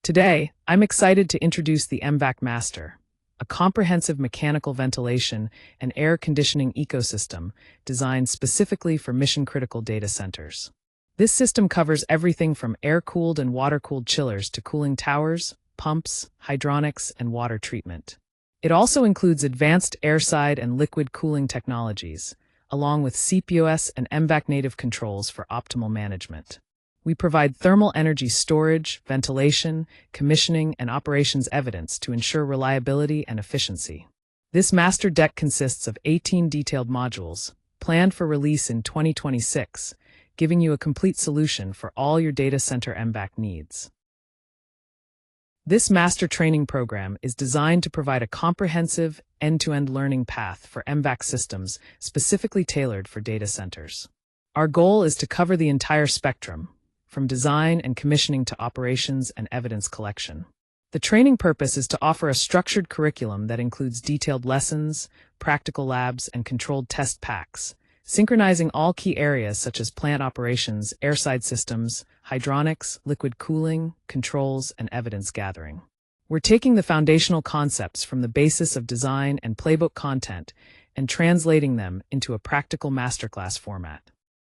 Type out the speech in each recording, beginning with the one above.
Today, I'm excited to introduce the MVAC Master, a comprehensive mechanical ventilation and air conditioning ecosystem designed specifically for mission-critical data centers. This system covers everything from air-cooled and water-cooled chillers to cooling towers, pumps, hydronics, and water treatment. It also includes advanced airside and liquid cooling technologies, along with CPOS and MVAC-native controls for optimal management. We provide thermal energy storage, ventilation, commissioning, and operations evidence to ensure reliability and efficiency. This master deck consists of 18 detailed modules, planned for release in 2026, giving you a complete solution for all your data center MVAC needs. This master training program is designed to provide a comprehensive, end-to-end learning path for MVAC systems specifically tailored for data centers. Our goal is to cover the entire spectrum, from design and commissioning to operations and evidence collection. The training purpose is to offer a structured curriculum that includes detailed lessons, practical labs, and controlled test packs, synchronizing all key areas such as plant operations, airside systems, hydronics, liquid cooling, controls, and evidence gathering. We're taking the foundational concepts from the basis of design and playbook content and translating them into a practical masterclass format.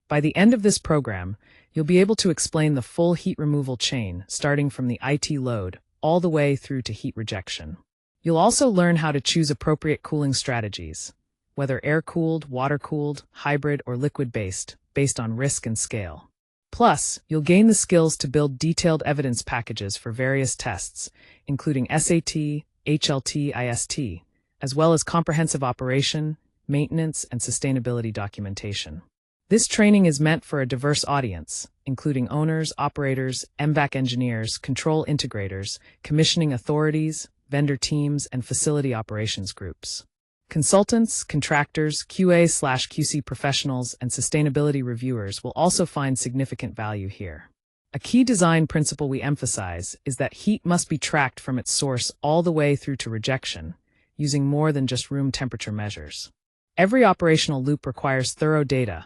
By the end of this program, you'll be able to explain the full heat removal chain, starting from the IT load all the way through to heat rejection. You'll also learn how to choose appropriate cooling strategies, whether air-cooled, water-cooled, hybrid, or liquid-based, based on risk and scale. Plus, you'll gain the skills to build detailed evidence packages for various tests, including SAT, HLT, IST, as well as comprehensive operation, maintenance, and sustainability documentation. This training is meant for a diverse audience, including owners, operators, MVAC engineers, control integrators, commissioning authorities, vendor teams, and facility operations groups. Consultants, contractors, QA/QC professionals, and sustainability reviewers will also find significant value here. A key design principle we emphasize is that heat must be tracked from its source all the way through to rejection, using more than just room temperature measures. Every operational loop requires thorough data: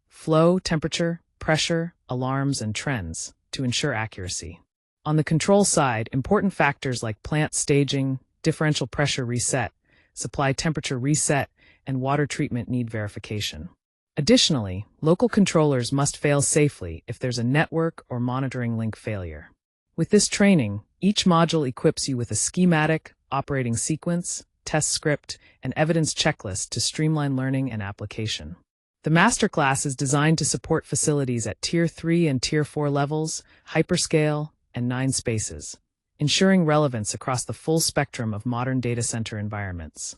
flow, temperature, pressure, alarms, and trends to ensure accuracy. On the control side, important factors like plant staging, differential pressure reset, supply temperature reset, and water treatment need verification. Additionally, local controllers must fail safely if there's a network or monitoring link failure. With this training, each module equips you with a schematic, operating sequence, test script, and evidence checklist to streamline learning and application. The Masterclass is designed to support facilities at Tier 3 and Tier 4 levels, hyperscale, and 9 spaces, ensuring relevance across the full spectrum of modern data center environments.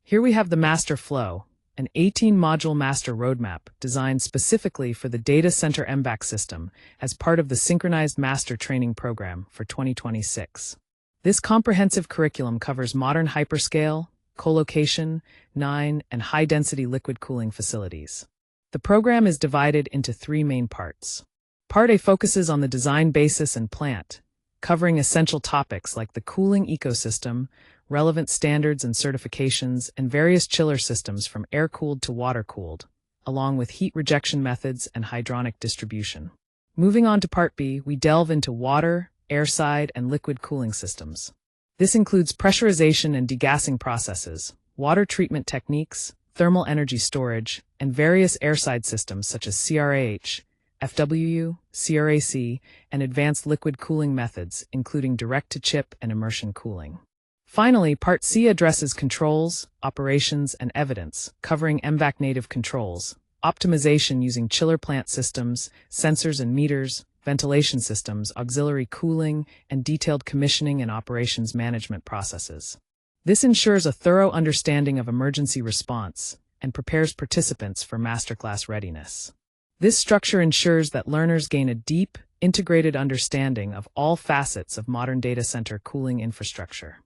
Here we have the Master Flow, an 18-module master roadmap designed specifically for the Data Center MVAC System as part of the Synchronized Master Training Program for 2026. This comprehensive curriculum covers modern hyperscale, co-location, 9, and high-density liquid cooling facilities. The program is divided into 3 main parts. Part A focuses on the design basis and plant, covering essential topics like the cooling ecosystem, relevant standards and certifications, and various chiller systems from air-cooled to water-cooled, along with heat rejection methods and hydronic distribution. Moving on to Part B, we delve into water, airside, and liquid cooling systems. This includes pressurization and degassing processes, water treatment techniques, thermal energy storage, and various airside systems such as CRAH, FWU, CRAC, and advanced liquid cooling methods, including direct-to-chip and immersion cooling. Finally, Part C addresses controls, operations, and evidence, covering MVAC-native controls, optimization using chiller plant systems, sensors and meters, ventilation systems, auxiliary cooling, and detailed commissioning and operations management processes. This ensures a thorough understanding of emergency response and prepares participants for masterclass readiness. This structure ensures that learners gain a deep, integrated understanding of all facets of modern data center cooling infrastructure.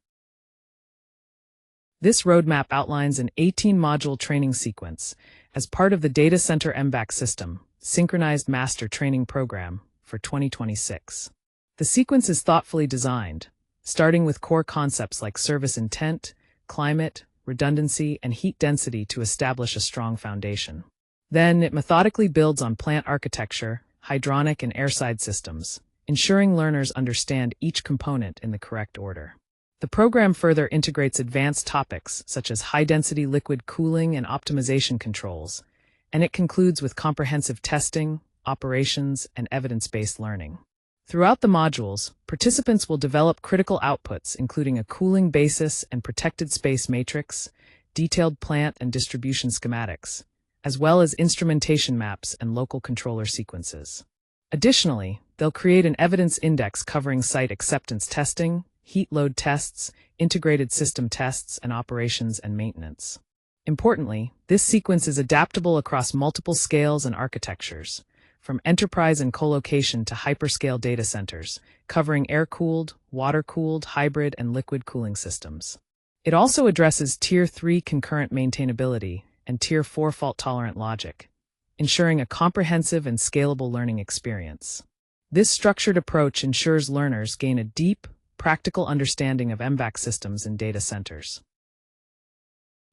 This roadmap outlines an 18-module training sequence as part of the Data Center MVAC System Synchronized Master Training Program for 2026. The sequence is thoughtfully designed, starting with core concepts like service intent, climate, redundancy, and heat density to establish a strong foundation. Then it methodically builds on plant architecture, hydronic and airside systems, ensuring learners understand each component in the correct order. The program further integrates advanced topics such as high-density liquid cooling and optimization controls, and it concludes with comprehensive testing, operations, and evidence-based learning. Throughout the modules, participants will develop critical outputs including a cooling basis and protected space matrix, detailed plant and distribution schematics, as well as instrumentation maps and local controller sequences. Additionally, they'll create an evidence index covering site acceptance testing, heat load tests, integrated system tests, and operations and maintenance. Importantly, this sequence is adaptable across multiple scales and architectures, from enterprise and colocation to hyperscale data centers, covering air-cooled, water-cooled, hybrid, and liquid cooling systems. It also addresses Tier 3 concurrent maintainability and Tier 4 fault-tolerant logic, ensuring a comprehensive and scalable learning experience. This structured approach ensures learners gain a deep, practical understanding of MVAC systems in data centers.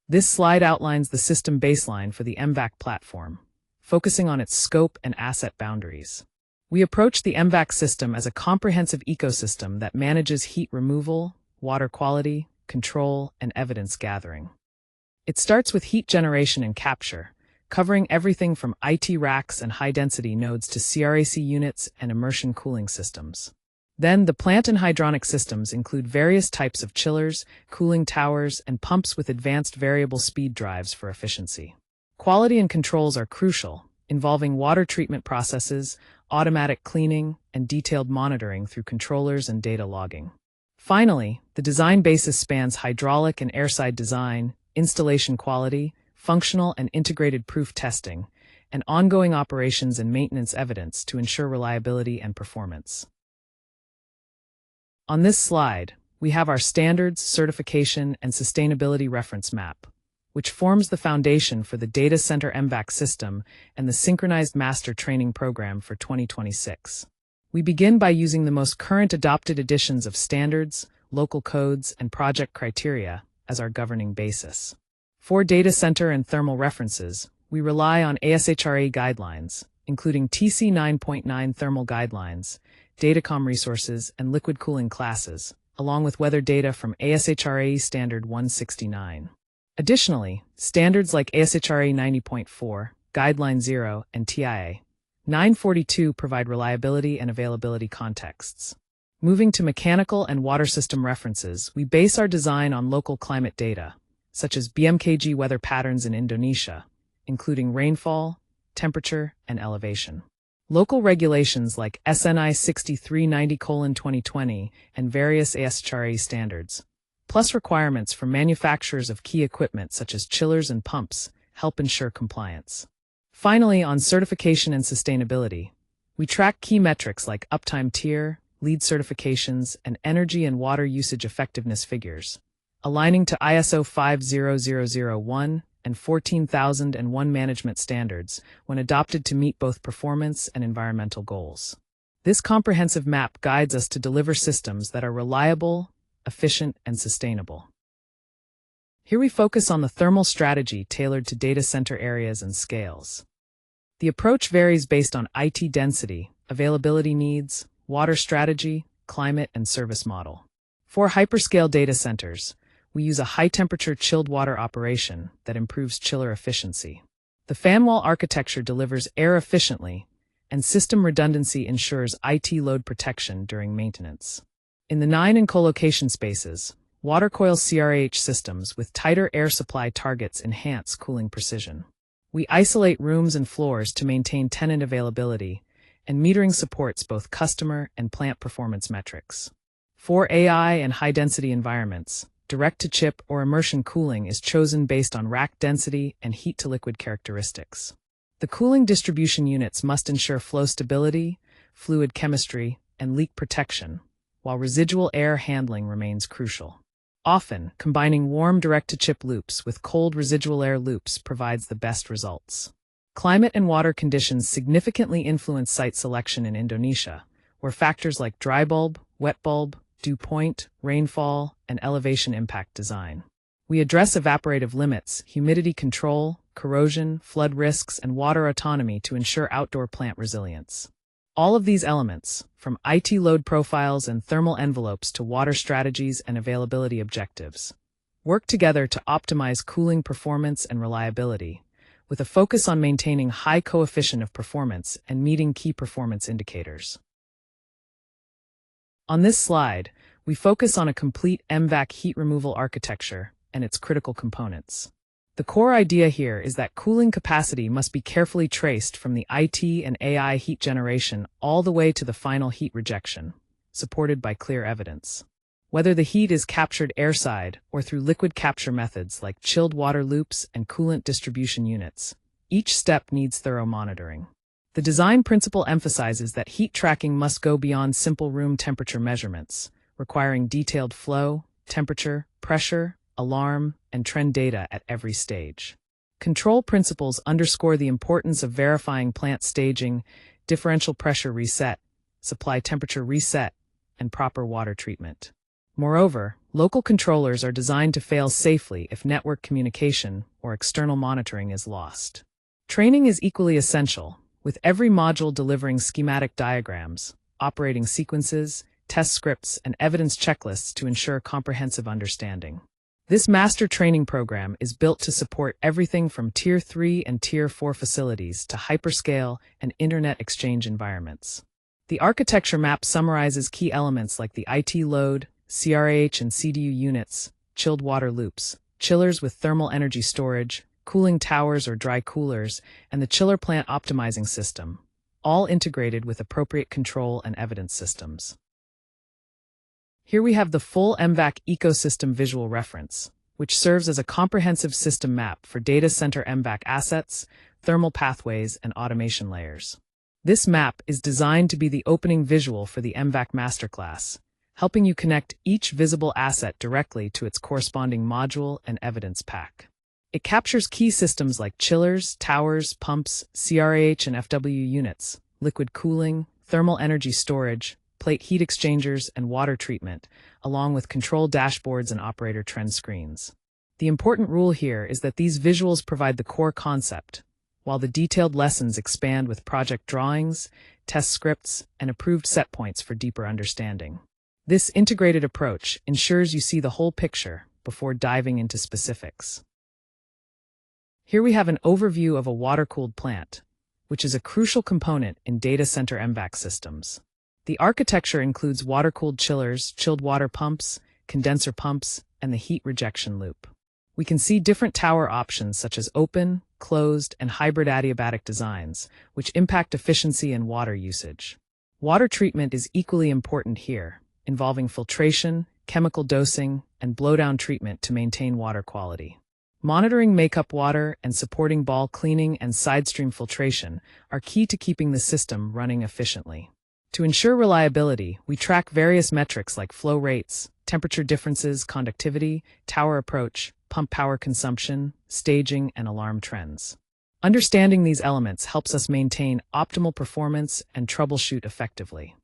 This slide outlines the system baseline for the MVAC platform, focusing on its scope and asset boundaries. We approach the MVAC system as a comprehensive ecosystem that manages heat removal, water quality, control, and evidence gathering. It starts with heat generation and capture, covering everything from IT racks and high-density nodes to CRAH units and immersion cooling systems. Then, the plant and hydronic systems include various types of chillers, cooling towers, and pumps with advanced variable speed drives for efficiency. Quality and controls are crucial, involving water treatment processes, automatic cleaning, and detailed monitoring through controllers and data logging. Finally, the design basis spans hydraulic and airside design, installation quality, functional and integrated proof testing, and ongoing operations and maintenance evidence to ensure reliability and performance. On this slide, we have our standards, certification, and sustainability reference map, which forms the foundation for the Data Center MVAC System and the Synchronized Master Training Program for 2026. We begin by using the most current adopted editions of standards, local codes, and project criteria as our governing basis. For data center and thermal references, we rely on ASHRAE guidelines, including TC 9.9 thermal guidelines, Datacom resources, and liquid cooling classes, along with weather data from ASHRAE Standard 169. Additionally, standards like ASHRAE 90.4, Guideline 0, and TIA 942 provide reliability and availability contexts. Moving to mechanical and water system references, we base our design on local climate data, such as BMKG weather patterns in Indonesia, including rainfall, temperature, and elevation. Local regulations like SNI 6390:2020 and various ASHRAE standards, plus requirements for manufacturers of key equipment such as chillers and pumps, help ensure compliance. Finally, on certification and sustainability, we track key metrics like uptime tier, LEED certifications, and energy and water usage effectiveness figures, aligning to ISO 50001 and 14001 management standards when adopted to meet both performance and environmental goals. This comprehensive map guides us to deliver systems that are reliable, efficient, and sustainable. Here we focus on the thermal strategy tailored to data center areas and scales. The approach varies based on IT density, availability needs, water strategy, climate, and service model. For hyperscale data centers, we use a high-temperature chilled water operation that improves chiller efficiency. The fan wall architecture delivers air efficiently, and system redundancy ensures IT load protection during maintenance. In the 9 and colocation spaces, water coil CRAH systems with tighter air supply targets enhance cooling precision. We isolate rooms and floors to maintain tenant availability, and metering supports both customer and plant performance metrics. For AI and high-density environments, direct-to-chip or immersion cooling is chosen based on rack density and heat-to-liquid characteristics. The cooling distribution units must ensure flow stability, fluid chemistry, and leak protection, while residual air handling remains crucial. Often, combining warm direct-to-chip loops with cold residual air loops provides the best results. Climate and water conditions significantly influence site selection in Indonesia, where factors like dry bulb, wet bulb, dew point, rainfall, and elevation impact design. We address evaporative limits, humidity control, corrosion, flood risks, and water autonomy to ensure outdoor plant resilience. All of these elements, from IT load profiles and thermal envelopes to water strategies and availability objectives, work together to optimize cooling performance and reliability, with a focus on maintaining high coefficient of performance and meeting key performance indicators. On this slide, we focus on a complete MVAC heat removal architecture and its critical components. The core idea here is that cooling capacity must be carefully traced from the IT and AI heat generation all the way to the final heat rejection, supported by clear evidence. Whether the heat is captured airside or through liquid capture methods like chilled water loops and coolant distribution units, each step needs thorough monitoring. The design principle emphasizes that heat tracking must go beyond simple room temperature measurements, requiring detailed flow, temperature, pressure, alarm, and trend data at every stage. Control principles underscore the importance of verifying plant staging, differential pressure reset, supply temperature reset, and proper water treatment. Moreover, local controllers are designed to fail safely if network communication or external monitoring is lost. Training is equally essential, with every module delivering schematic diagrams, operating sequences, test scripts, and evidence checklists to ensure comprehensive understanding. This master training program is built to support everything from Tier 3 and Tier 4 facilities to hyperscale and internet exchange environments. The architecture map summarizes key elements like the IT load, CRAH and CDU units, chilled water loops, chillers with thermal energy storage, cooling towers or dry coolers, and the chiller plant optimizing system, all integrated with appropriate control and evidence systems. Here we have the full MVAC ecosystem visual reference, which serves as a comprehensive system map for data center MVAC assets, thermal pathways, and automation layers. This map is designed to be the opening visual for the MVAC Masterclass, helping you connect each visible asset directly to its corresponding module and evidence pack. It captures key systems like chillers, towers, pumps, CRAH and FW units, liquid cooling, thermal energy storage, plate heat exchangers, and water treatment, along with control dashboards and operator trend screens. The important rule here is that these visuals provide the core concept, while the detailed lessons expand with project drawings, test scripts, and approved set points for deeper understanding. This integrated approach ensures you see the whole picture before diving into specifics. Here we have an overview of a water-cooled plant, which is a crucial component in data center MVAC systems. The architecture includes water-cooled chillers, chilled water pumps, condenser pumps, and the heat rejection loop. We can see different tower options such as open, closed, and hybrid adiabatic designs, which impact efficiency and water usage. Water treatment is equally important here, involving filtration, chemical dosing, and blowdown treatment to maintain water quality. Monitoring makeup water and supporting ball cleaning and sidestream filtration are key to keeping the system running efficiently. To ensure reliability, we track various metrics like flow rates, temperature differences, conductivity, tower approach, pump power consumption, staging, and alarm trends. Understanding these elements helps us maintain optimal performance and troubleshoot effectively.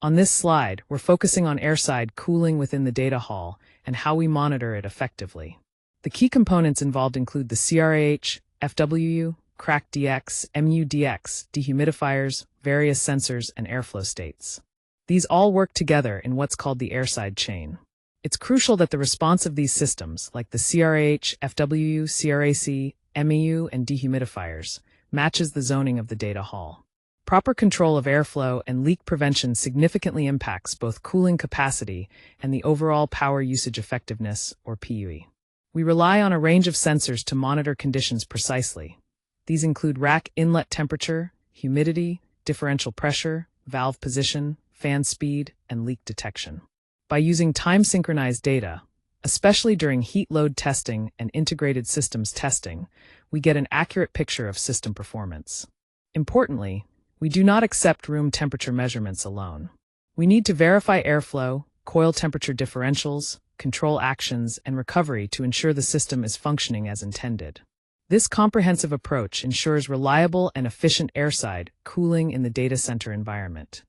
On this slide, we're focusing on airside cooling within the data hall and how we monitor it effectively. The key components involved include the CRAH, FWU, CRAH DX, MUDX, dehumidifiers, various sensors, and airflow states. These all work together in what's called the airside chain. It's crucial that the response of these systems, like the CRAH, FWU, CRAC, MEU, and dehumidifiers, matches the zoning of the data hall. Proper control of airflow and leak prevention significantly impacts both cooling capacity and the overall power usage effectiveness, or PUE. We rely on a range of sensors to monitor conditions precisely. These include rack inlet temperature, humidity, differential pressure, valve position, fan speed, and leak detection. By using time-synchronized data, especially during heat load testing and integrated systems testing, we get an accurate picture of system performance. Importantly, we do not accept room temperature measurements alone. We need to verify airflow, coil temperature differentials, control actions, and recovery to ensure the system is functioning as intended. This comprehensive approach ensures reliable and efficient airside cooling in the data center environment.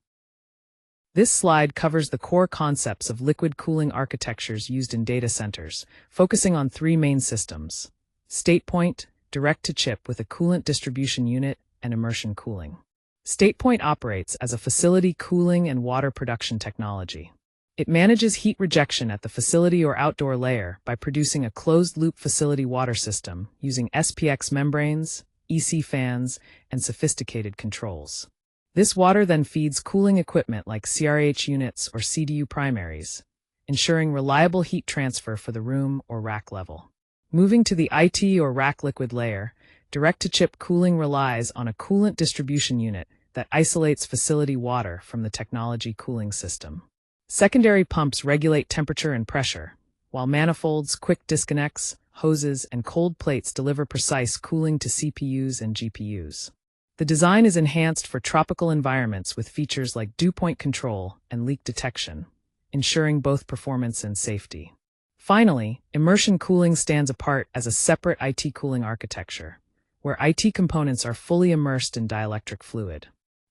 This slide covers the core concepts of liquid cooling architectures used in data centers, focusing on three main systems: StatePoint, direct-to-chip with a coolant distribution unit, and immersion cooling. StatePoint operates as a facility cooling and water production technology. It manages heat rejection at the facility or outdoor layer by producing a closed-loop facility water system using SPX membranes, EC fans, and sophisticated controls. This water then feeds cooling equipment like CRAH units or CDU primaries, ensuring reliable heat transfer for the room or rack level. Moving to the IT or rack liquid layer, direct-to-chip cooling relies on a coolant distribution unit that isolates facility water from the technology cooling system. Secondary pumps regulate temperature and pressure, while manifolds, quick disconnects, hoses, and cold plates deliver precise cooling to CPUs and GPUs. The design is enhanced for tropical environments with features like dew point control and leak detection, ensuring both performance and safety. Finally, immersion cooling stands apart as a separate IT cooling architecture, where IT components are fully immersed in dielectric fluid.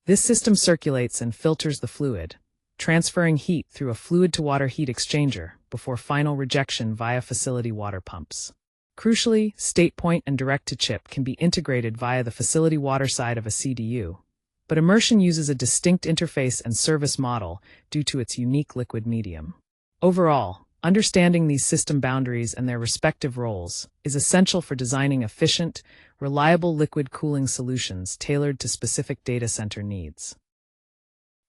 This system circulates and filters the fluid, transferring heat through a fluid-to-water heat exchanger before final rejection via facility water pumps. Crucially, StatePoint and direct-to-chip can be integrated via the facility water side of a CDU, but immersion uses a distinct interface and service model due to its unique liquid medium. Overall, understanding these system boundaries and their respective roles is essential for designing efficient, reliable liquid cooling solutions tailored to specific data center needs.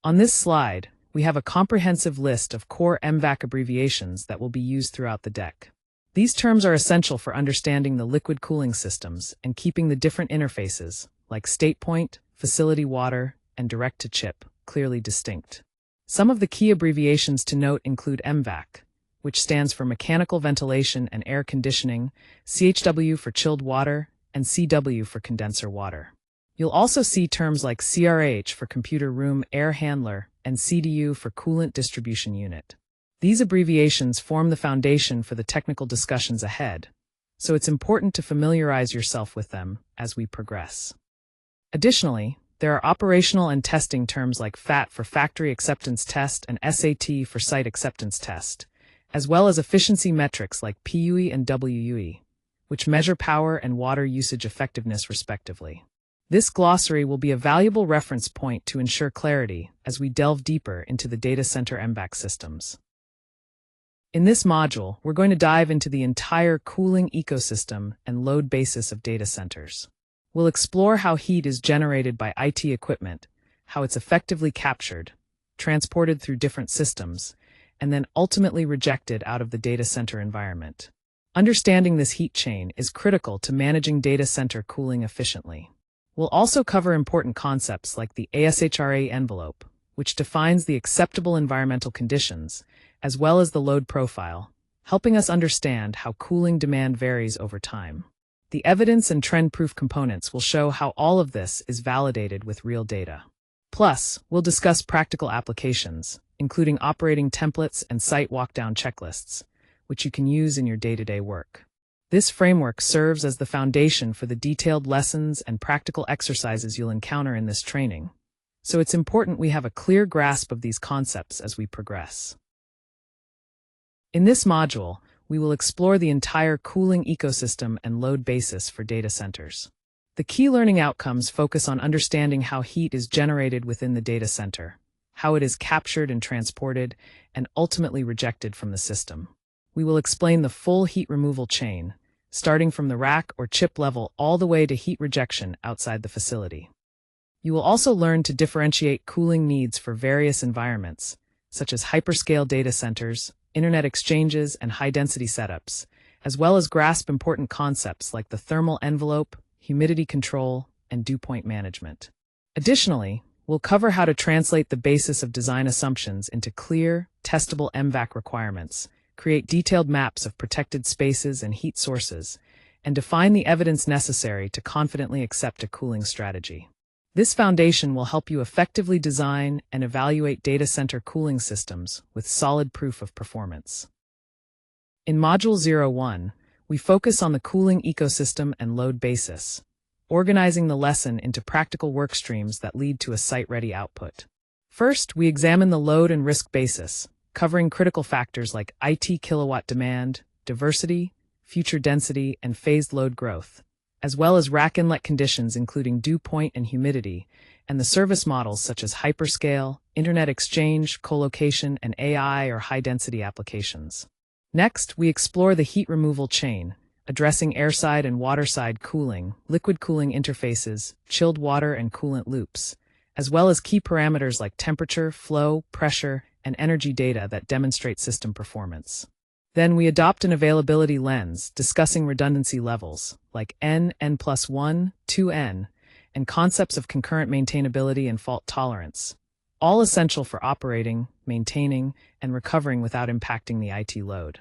On this slide, we have a comprehensive list of core MVAC abbreviations that will be used throughout the deck. These terms are essential for understanding the liquid cooling systems and keeping the different interfaces, like StatePoint, facility water, and direct-to-chip, clearly distinct. Some of the key abbreviations to note include MVAC, which stands for Mechanical Ventilation and Air Conditioning, CHW for chilled water, and CW for condenser water. You'll also see terms like CRAH for computer room air handler and CDU for coolant distribution unit. These abbreviations form the foundation for the technical discussions ahead, so it's important to familiarize yourself with them as we progress. Additionally, there are operational and testing terms like FAT for Factory Acceptance Test and SAT for Site Acceptance Test, as well as efficiency metrics like PUE and WUE, which measure power and water usage effectiveness respectively. This glossary will be a valuable reference point to ensure clarity as we delve deeper into the Data Center MVAC systems. In this module, we're going to dive into the entire cooling ecosystem and load basis of data centers. We'll explore how heat is generated by IT equipment, how it's effectively captured, transported through different systems, and then ultimately rejected out of the data center environment. Understanding this heat chain is critical to managing data center cooling efficiently. We'll also cover important concepts like the ASHRAE envelope, which defines the acceptable environmental conditions, as well as the load profile, helping us understand how cooling demand varies over time. The evidence and trend-proof components will show how all of this is validated with real data. Plus, we'll discuss practical applications, including operating templates and site walkdown checklists, which you can use in your day-to-day work. This framework serves as the foundation for the detailed lessons and practical exercises you'll encounter in this training, so it's important we have a clear grasp of these concepts as we progress. In this module, we will explore the entire cooling ecosystem and load basis for data centers. The key learning outcomes focus on understanding how heat is generated within the data center, how it is captured and transported, and ultimately rejected from the system. We will explain the full heat removal chain, starting from the rack or chip level all the way to heat rejection outside the facility. You will also learn to differentiate cooling needs for various environments, such as hyperscale data centers, internet exchanges, and high-density setups, as well as grasp important concepts like the thermal envelope, humidity control, and dew point management. Additionally, we'll cover how to translate the basis of design assumptions into clear, testable MVAC requirements, create detailed maps of protected spaces and heat sources, and define the evidence necessary to confidently accept a cooling strategy. This foundation will help you effectively design and evaluate data center cooling systems with solid proof of performance. In Module 01, we focus on the cooling ecosystem and load basis, organizing the lesson into practical work streams that lead to a site-ready output. First, we examine the load and risk basis, covering critical factors like IT kilowatt demand, diversity, future density, and phased load growth, as well as rack inlet conditions including dew point and humidity, and the service models such as hyperscale, internet exchange, colocation, and AI or high-density applications. Next, we explore the heat removal chain, addressing airside and waterside cooling, liquid cooling interfaces, chilled water and coolant loops, as well as key parameters like temperature, flow, pressure, and energy data that demonstrate system performance. Then we adopt an availability lens, discussing redundancy levels, like N, N+1, 2N, and concepts of concurrent maintainability and fault tolerance, all essential for operating, maintaining, and recovering without impacting the IT load.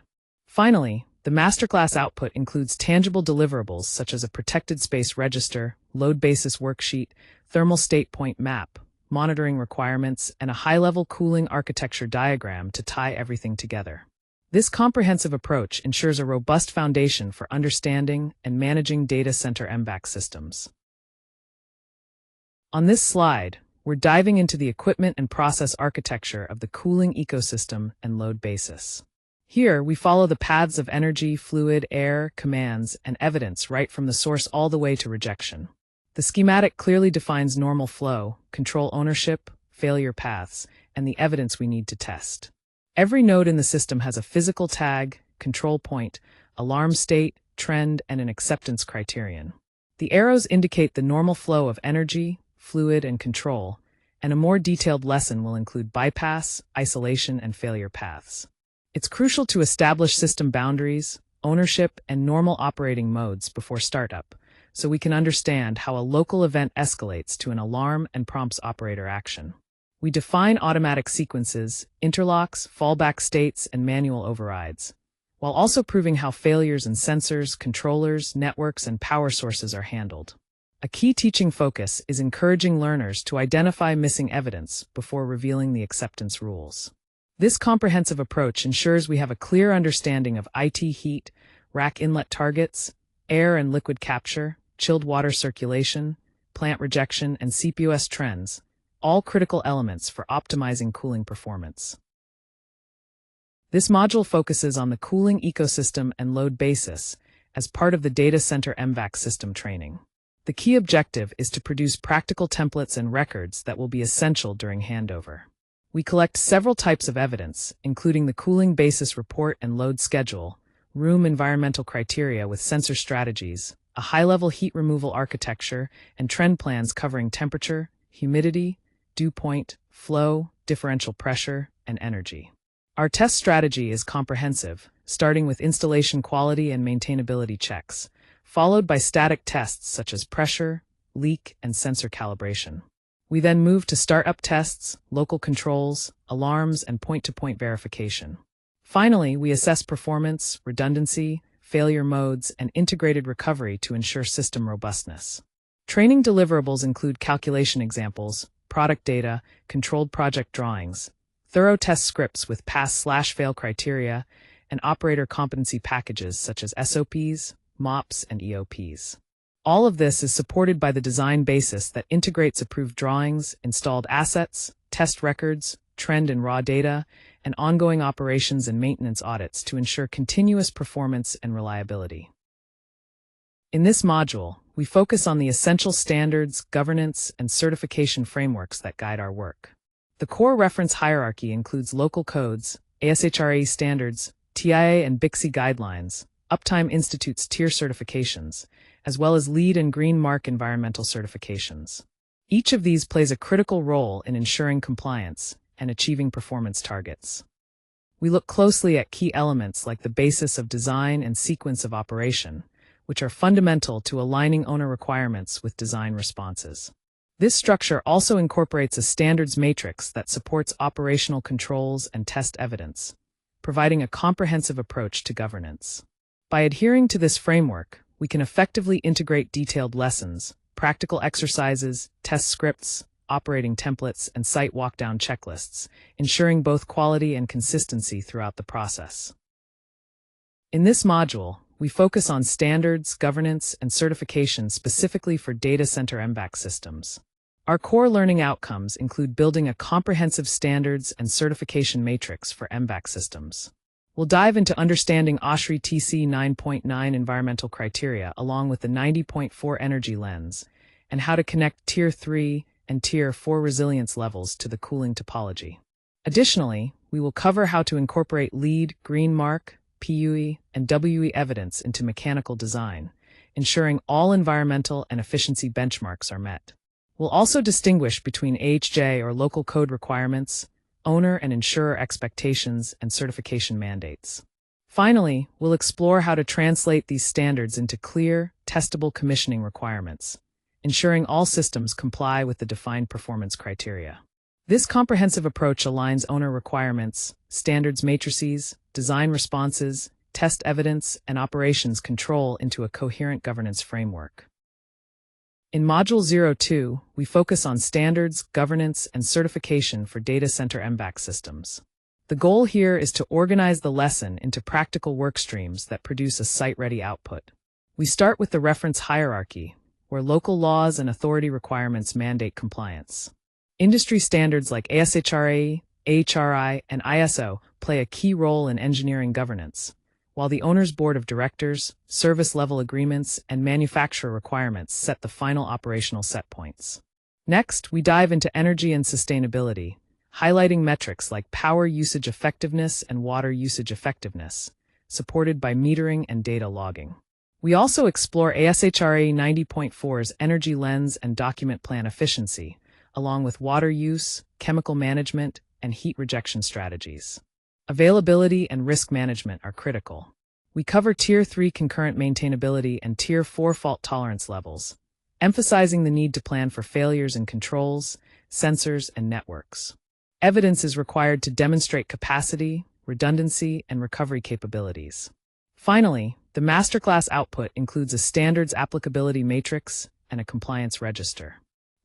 Finally, the Masterclass output includes tangible deliverables such as a protected space register, load basis worksheet, thermal StatePoint map, monitoring requirements, and a high-level cooling architecture diagram to tie everything together. This comprehensive approach ensures a robust foundation for understanding and managing data center MVAC systems. On this slide, we're diving into the equipment and process architecture of the cooling ecosystem and load basis. Here, we follow the paths of energy, fluid, air, commands, and evidence right from the source all the way to rejection. The schematic clearly defines normal flow, control ownership, failure paths, and the evidence we need to test. Every node in the system has a physical tag, control point, alarm state, trend, and an acceptance criterion. The arrows indicate the normal flow of energy, fluid, and control, and a more detailed lesson will include bypass, isolation, and failure paths. It's crucial to establish system boundaries, ownership, and normal operating modes before startup, so we can understand how a local event escalates to an alarm and prompts operator action. We define automatic sequences, interlocks, fallback states, and manual overrides, while also proving how failures in sensors, controllers, networks, and power sources are handled. A key teaching focus is encouraging learners to identify missing evidence before revealing the acceptance rules. This comprehensive approach ensures we have a clear understanding of IT heat, rack inlet targets, air and liquid capture, chilled water circulation, plant rejection, and CPOS trends, all critical elements for optimizing cooling performance. This module focuses on the cooling ecosystem and load basis as part of the Data Center MVAC System training. The key objective is to produce practical templates and records that will be essential during handover. We collect several types of evidence, including the cooling basis report and load schedule, room environmental criteria with sensor strategies, a high-level heat removal architecture, and trend plans covering temperature, humidity, dew point, flow, differential pressure, and energy. Our test strategy is comprehensive, starting with installation quality and maintainability checks, followed by static tests such as pressure, leak, and sensor calibration. We then move to startup tests, local controls, alarms, and point-to-point verification. Finally, we assess performance, redundancy, failure modes, and integrated recovery to ensure system robustness. Training deliverables include calculation examples, product data, controlled project drawings, thorough test scripts with pass/fail criteria, and operator competency packages such as SOPs, MOPs, and EOPs. All of this is supported by the design basis that integrates approved drawings, installed assets, test records, trend and raw data, and ongoing operations and maintenance audits to ensure continuous performance and reliability. In this module, we focus on the essential standards, governance, and certification frameworks that guide our work. The core reference hierarchy includes local codes, ASHRAE standards, TIA and BICSI guidelines, Uptime Institute's tier certifications, as well as LEED and Green Mark environmental certifications. Each of these plays a critical role in ensuring compliance and achieving performance targets. We look closely at key elements like the basis of design and sequence of operation, which are fundamental to aligning owner requirements with design responses. This structure also incorporates a standards matrix that supports operational controls and test evidence, providing a comprehensive approach to governance. By adhering to this framework, we can effectively integrate detailed lessons, practical exercises, test scripts, operating templates, and site walkdown checklists, ensuring both quality and consistency throughout the process. In this module, we focus on standards, governance, and certification specifically for data center MVAC systems. Our core learning outcomes include building a comprehensive standards and certification matrix for MVAC systems. We'll dive into understanding ASHRAE TC 9.9 environmental criteria along with the 90.4 energy lens, and how to connect Tier 3 and Tier 4 resilience levels to the cooling topology. Additionally, we will cover how to incorporate LEED, green mark, PUE, and WE evidence into mechanical design, ensuring all environmental and efficiency benchmarks are met. We'll also distinguish between AHJ or local code requirements, owner and insurer expectations, and certification mandates. Finally, we'll explore how to translate these standards into clear, testable commissioning requirements, ensuring all systems comply with the defined performance criteria. This comprehensive approach aligns owner requirements, standards matrices, design responses, test evidence, and operations control into a coherent governance framework. In Module 02, we focus on standards, governance, and certification for data center MVAC systems. The goal here is to organize the lesson into practical work streams that produce a site-ready output. We start with the reference hierarchy, where local laws and authority requirements mandate compliance. Industry standards like ASHRAE, AHRI, and ISO play a key role in engineering governance, while the owner's board of directors, service-level agreements, and manufacturer requirements set the final operational set points. Next, we dive into energy and sustainability, highlighting metrics like power usage effectiveness and water usage effectiveness, supported by metering and data logging. We also explore ASHRAE 90.4's energy lens and document plan efficiency, along with water use, chemical management, and heat rejection strategies. Availability and risk management are critical. We cover Tier 3 concurrent maintainability and Tier 4 fault tolerance levels, emphasizing the need to plan for failures in controls, sensors, and networks. Evidence is required to demonstrate capacity, redundancy, and recovery capabilities. Finally, the Masterclass output includes a standards applicability matrix and a compliance register.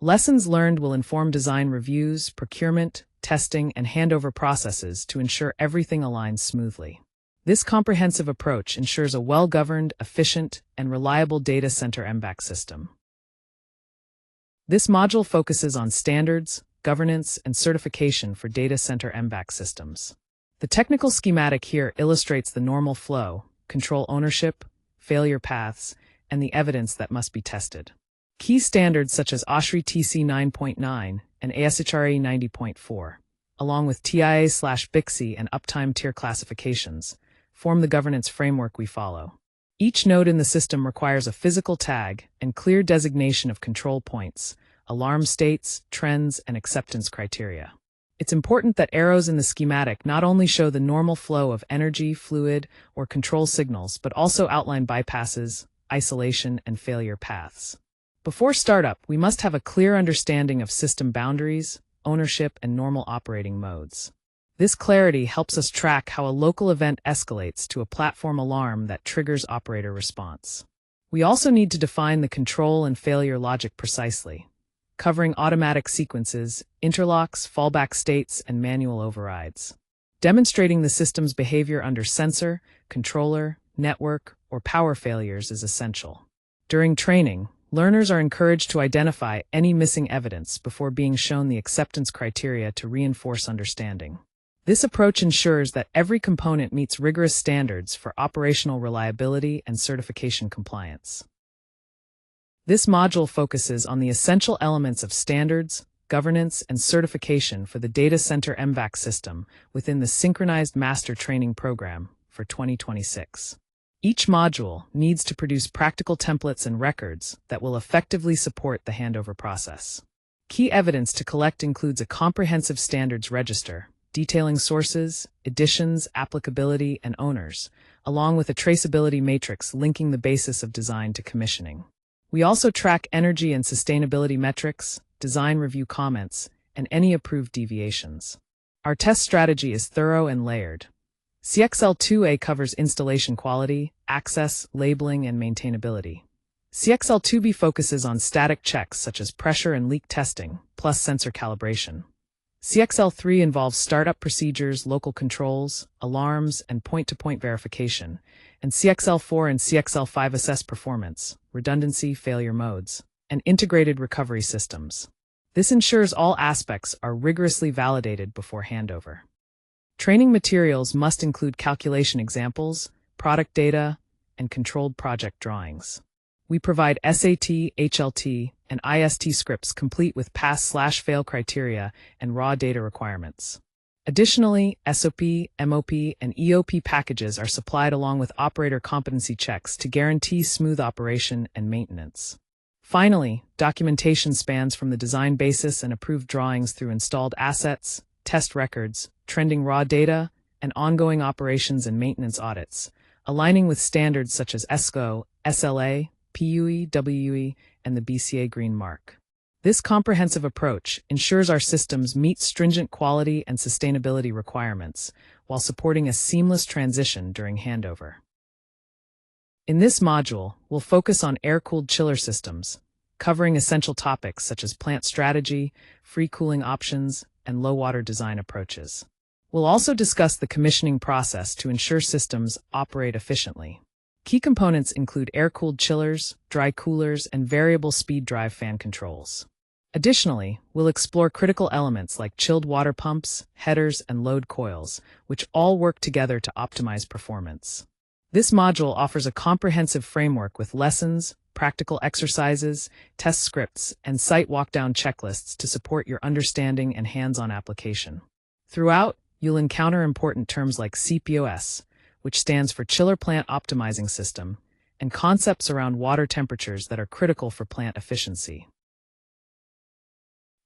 Lessons learned will inform design reviews, procurement, testing, and handover processes to ensure everything aligns smoothly. This comprehensive approach ensures a well-governed, efficient, and reliable data center MVAC system. This module focuses on standards, governance, and certification for data center MVAC systems. The technical schematic here illustrates the normal flow, control ownership, failure paths, and the evidence that must be tested. Key standards such as ASHRAE TC 9.9 and ASHRAE 90.4, along with TIA/BICSI and Uptime tier classifications, form the governance framework we follow. Each node in the system requires a physical tag and clear designation of control points, alarm states, trends, and acceptance criteria. It's important that arrows in the schematic not only show the normal flow of energy, fluid, or control signals, but also outline bypasses, isolation, and failure paths. Before startup, we must have a clear understanding of system boundaries, ownership, and normal operating modes. This clarity helps us track how a local event escalates to a platform alarm that triggers operator response. We also need to define the control and failure logic precisely, covering automatic sequences, interlocks, fallback states, and manual overrides. Demonstrating the system's behavior under sensor, controller, network, or power failures is essential. During training, learners are encouraged to identify any missing evidence before being shown the acceptance criteria to reinforce understanding. This approach ensures that every component meets rigorous standards for operational reliability and certification compliance. This module focuses on the essential elements of standards, governance, and certification for the Data Center MVAC system within the Synchronized Master Training Program for 2026. Each module needs to produce practical templates and records that will effectively support the handover process. Key evidence to collect includes a comprehensive standards register, detailing sources, editions, applicability, and owners, along with a traceability matrix linking the basis of design to commissioning. We also track energy and sustainability metrics, design review comments, and any approved deviations. Our test strategy is thorough and layered. CXL2A covers installation quality, access, labeling, and maintainability. CXL2B focuses on static checks such as pressure and leak testing, plus sensor calibration. CXL3 involves startup procedures, local controls, alarms, and point-to-point verification, and CXL4 and CXL5 assess performance, redundancy, failure modes, and integrated recovery systems. This ensures all aspects are rigorously validated before handover. Training materials must include calculation examples, product data, and controlled project drawings. We provide SAT, HLT, and IST scripts complete with pass/fail criteria and raw data requirements. Additionally, SOP, MOP, and EOP packages are supplied along with operator competency checks to guarantee smooth operation and maintenance. Finally, documentation spans from the design basis and approved drawings through installed assets, test records, trending raw data, and ongoing operations and maintenance audits, aligning with standards such as ESCO, SLA, PUE, WUE, and the BCA Green Mark. This comprehensive approach ensures our systems meet stringent quality and sustainability requirements while supporting a seamless transition during handover. In this module, we'll focus on air-cooled chiller systems, covering essential topics such as plant strategy, free cooling options, and low-water design approaches. We'll also discuss the commissioning process to ensure systems operate efficiently. Key components include air-cooled chillers, dry coolers, and variable speed drive fan controls. Additionally, we'll explore critical elements like chilled water pumps, headers, and load coils, which all work together to optimize performance. This module offers a comprehensive framework with lessons, practical exercises, test scripts, and site walkdown checklists to support your understanding and hands-on application. Throughout, you'll encounter important terms like CPOS, which stands for Chiller Plant Optimizing System, and concepts around water temperatures that are critical for plant efficiency.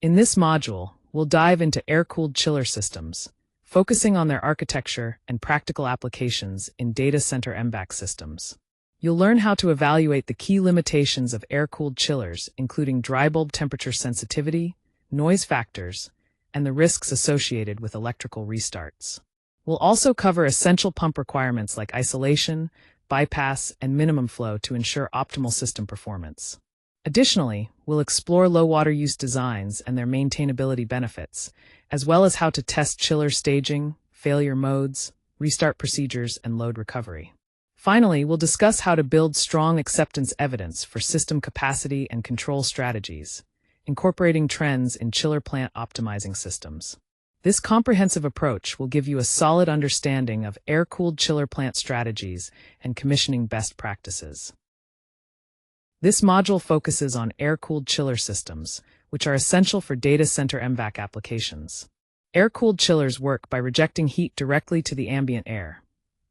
In this module, we'll dive into air-cooled chiller systems, focusing on their architecture and practical applications in Data Center MVAC systems. You'll learn how to evaluate the key limitations of air-cooled chillers, including dry bulb temperature sensitivity, noise factors, and the risks associated with electrical restarts. We'll also cover essential pump requirements like isolation, bypass, and minimum flow to ensure optimal system performance. Additionally, we'll explore low water use designs and their maintainability benefits, as well as how to test chiller staging, failure modes, restart procedures, and load recovery. Finally, we'll discuss how to build strong acceptance evidence for system capacity and control strategies, incorporating trends in chiller plant optimizing systems. This comprehensive approach will give you a solid understanding of air-cooled chiller plant strategies and commissioning best practices. This module focuses on air-cooled chiller systems, which are essential for data center MVAC applications. Air-cooled chillers work by rejecting heat directly to the ambient air,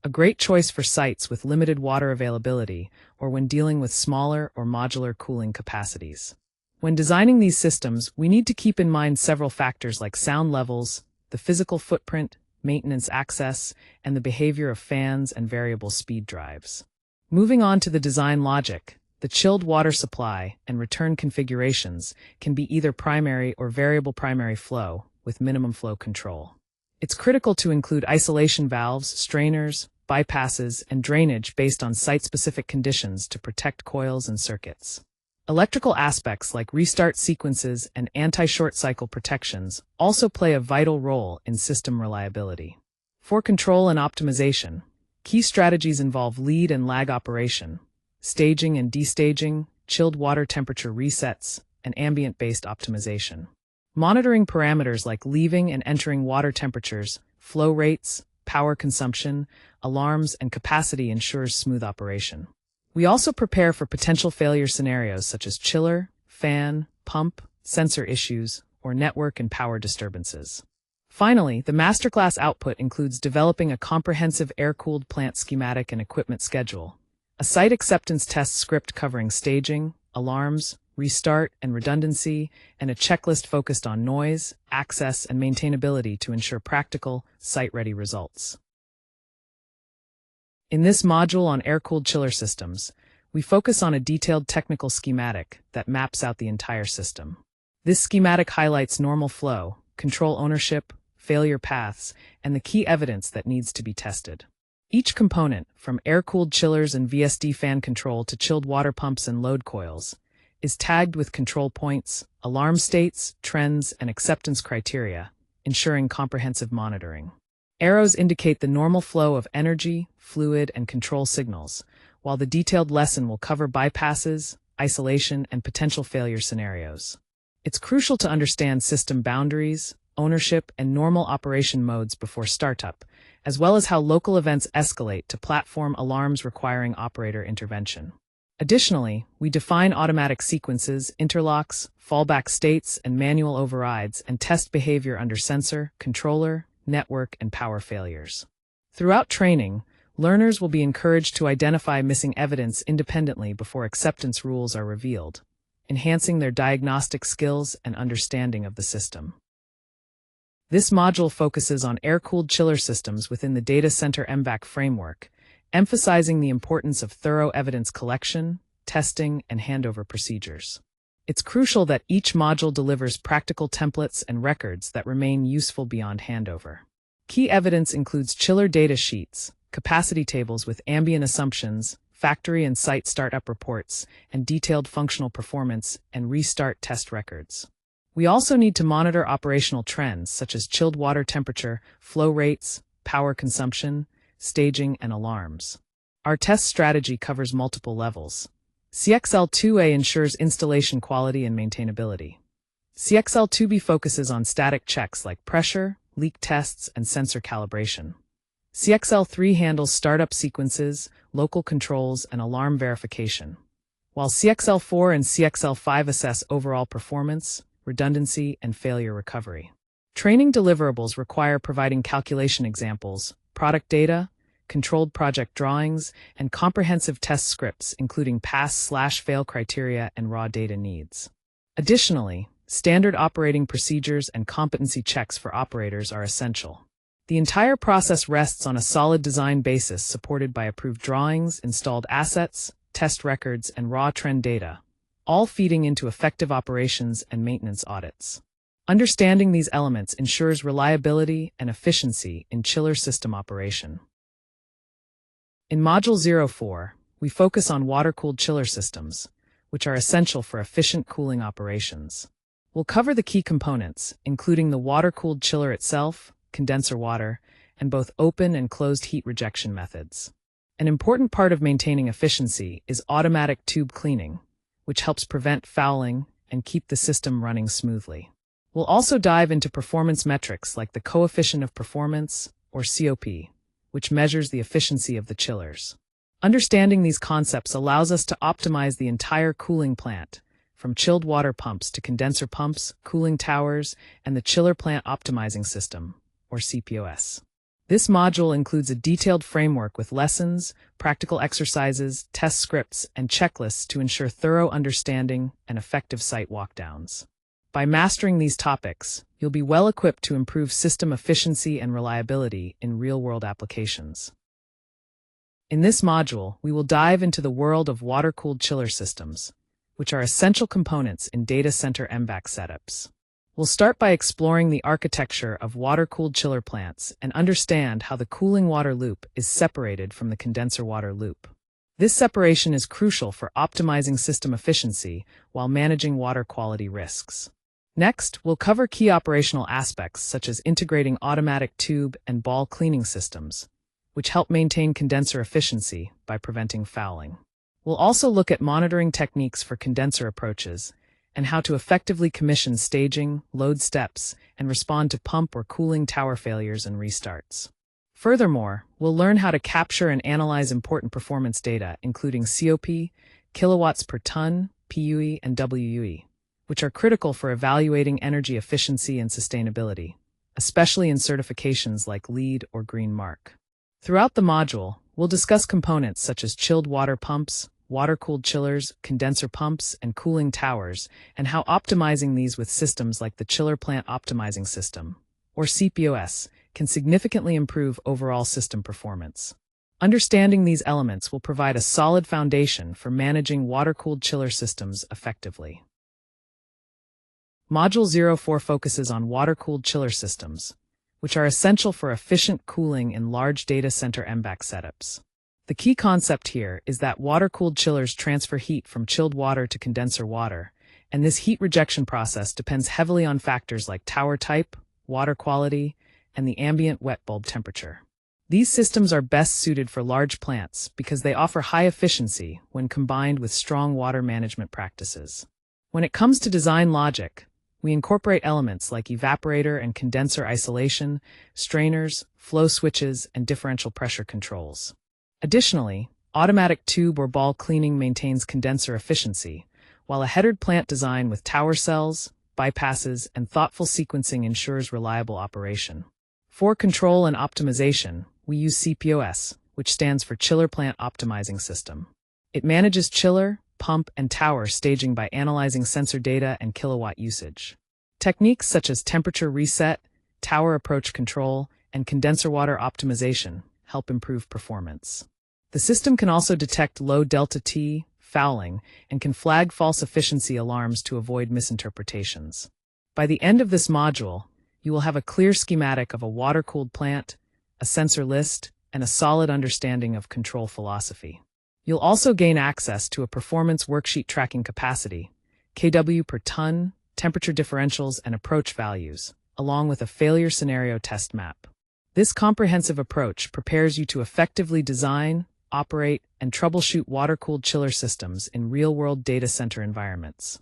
a great choice for sites with limited water availability or when dealing with smaller or modular cooling capacities. When designing these systems, we need to keep in mind several factors like sound levels, the physical footprint, maintenance access, and the behavior of fans and variable speed drives. Moving on to the design logic, the chilled water supply and return configurations can be either primary or variable primary flow with minimum flow control. It's critical to include isolation valves, strainers, bypasses, and drainage based on site-specific conditions to protect coils and circuits. Electrical aspects like restart sequences and anti-short cycle protections also play a vital role in system reliability. For control and optimization, key strategies involve lead and lag operation, staging and destaging, chilled water temperature resets, and ambient-based optimization. Monitoring parameters like leaving and entering water temperatures, flow rates, power consumption, alarms, and capacity ensures smooth operation. We also prepare for potential failure scenarios such as chiller, fan, pump, sensor issues, or network and power disturbances. Finally, the Masterclass output includes developing a comprehensive air-cooled plant schematic and equipment schedule, a site acceptance test script covering staging, alarms, restart, and redundancy, and a checklist focused on noise, access, and maintainability to ensure practical, site-ready results. In this module on air-cooled chiller systems, we focus on a detailed technical schematic that maps out the entire system. This schematic highlights normal flow, control ownership, failure paths, and the key evidence that needs to be tested. Each component, from air-cooled chillers and VSD fan control to chilled water pumps and load coils, is tagged with control points, alarm states, trends, and acceptance criteria, ensuring comprehensive monitoring. Arrows indicate the normal flow of energy, fluid, and control signals, while the detailed lesson will cover bypasses, isolation, and potential failure scenarios. It's crucial to understand system boundaries, ownership, and normal operation modes before startup, as well as how local events escalate to platform alarms requiring operator intervention. Additionally, we define automatic sequences, interlocks, fallback states, and manual overrides, and test behavior under sensor, controller, network, and power failures. Throughout training, learners will be encouraged to identify missing evidence independently before acceptance rules are revealed, enhancing their diagnostic skills and understanding of the system. This module focuses on air-cooled chiller systems within the Data Center MVAC framework, emphasizing the importance of thorough evidence collection, testing, and handover procedures. It's crucial that each module delivers practical templates and records that remain useful beyond handover. Key evidence includes chiller data sheets, capacity tables with ambient assumptions, factory and site startup reports, and detailed functional performance and restart test records. We also need to monitor operational trends such as chilled water temperature, flow rates, power consumption, staging, and alarms. Our test strategy covers multiple levels. CXL2A ensures installation quality and maintainability. CXL2B focuses on static checks like pressure, leak tests, and sensor calibration. CXL3 handles startup sequences, local controls, and alarm verification, while CXL4 and CXL5 assess overall performance, redundancy, and failure recovery. Training deliverables require providing calculation examples, product data, controlled project drawings, and comprehensive test scripts including pass/fail criteria and raw data needs. Additionally, standard operating procedures and competency checks for operators are essential. The entire process rests on a solid design basis supported by approved drawings, installed assets, test records, and raw trend data, all feeding into effective operations and maintenance audits. Understanding these elements ensures reliability and efficiency in chiller system operation. In Module 04, we focus on water-cooled chiller systems, which are essential for efficient cooling operations. We'll cover the key components, including the water-cooled chiller itself, condenser water, and both open and closed heat rejection methods. An important part of maintaining efficiency is automatic tube cleaning, which helps prevent fouling and keep the system running smoothly. We'll also dive into performance metrics like the coefficient of performance, or COP, which measures the efficiency of the chillers. Understanding these concepts allows us to optimize the entire cooling plant, from chilled water pumps to condenser pumps, cooling towers, and the chiller plant optimizing system, or CPOS. This module includes a detailed framework with lessons, practical exercises, test scripts, and checklists to ensure thorough understanding and effective site walkdowns. By mastering these topics, you'll be well equipped to improve system efficiency and reliability in real-world applications. In this module, we will dive into the world of water-cooled chiller systems, which are essential components in data center MVAC setups. We'll start by exploring the architecture of water-cooled chiller plants and understand how the cooling water loop is separated from the condenser water loop. This separation is crucial for optimizing system efficiency while managing water quality risks. Next, we'll cover key operational aspects such as integrating automatic tube and ball cleaning systems, which help maintain condenser efficiency by preventing fouling. We'll also look at monitoring techniques for condenser approaches and how to effectively commission staging, load steps, and respond to pump or cooling tower failures and restarts. Furthermore, we'll learn how to capture and analyze important performance data, including COP, kilowatts per ton, PUE, and WUE, which are critical for evaluating energy efficiency and sustainability, especially in certifications like LEED or Green Mark. Throughout the module, we'll discuss components such as chilled water pumps, water-cooled chillers, condenser pumps, and cooling towers, and how optimizing these with systems like the Chiller Plant Optimizing System, or CPOS, can significantly improve overall system performance. Understanding these elements will provide a solid foundation for managing water-cooled chiller systems effectively. Module 04 focuses on water-cooled chiller systems, which are essential for efficient cooling in large data center MVAC setups. The key concept here is that water-cooled chillers transfer heat from chilled water to condenser water, and this heat rejection process depends heavily on factors like tower type, water quality, and the ambient wet bulb temperature. These systems are best suited for large plants because they offer high efficiency when combined with strong water management practices. When it comes to design logic, we incorporate elements like evaporator and condenser isolation, strainers, flow switches, and differential pressure controls. Additionally, Automatic tube or ball cleaning maintains condenser efficiency, while a headered plant design with tower cells, bypasses, and thoughtful sequencing ensures reliable operation. For control and optimization, we use CPOS, which stands for Chiller Plant Optimizing System. It manages chiller, pump, and tower staging by analyzing sensor data and kilowatt usage. Techniques such as temperature reset, tower approach control, and condenser water optimization help improve performance. The system can also detect low delta T, fouling, and can flag false efficiency alarms to avoid misinterpretations. By the end of this module, you will have a clear schematic of a water-cooled plant, a sensor list, and a solid understanding of control philosophy. You'll also gain access to a performance worksheet tracking capacity, kW per ton, temperature differentials, and approach values, along with a failure scenario test map. This comprehensive approach prepares you to effectively design, operate, and troubleshoot water-cooled chiller systems in real-world data center environments.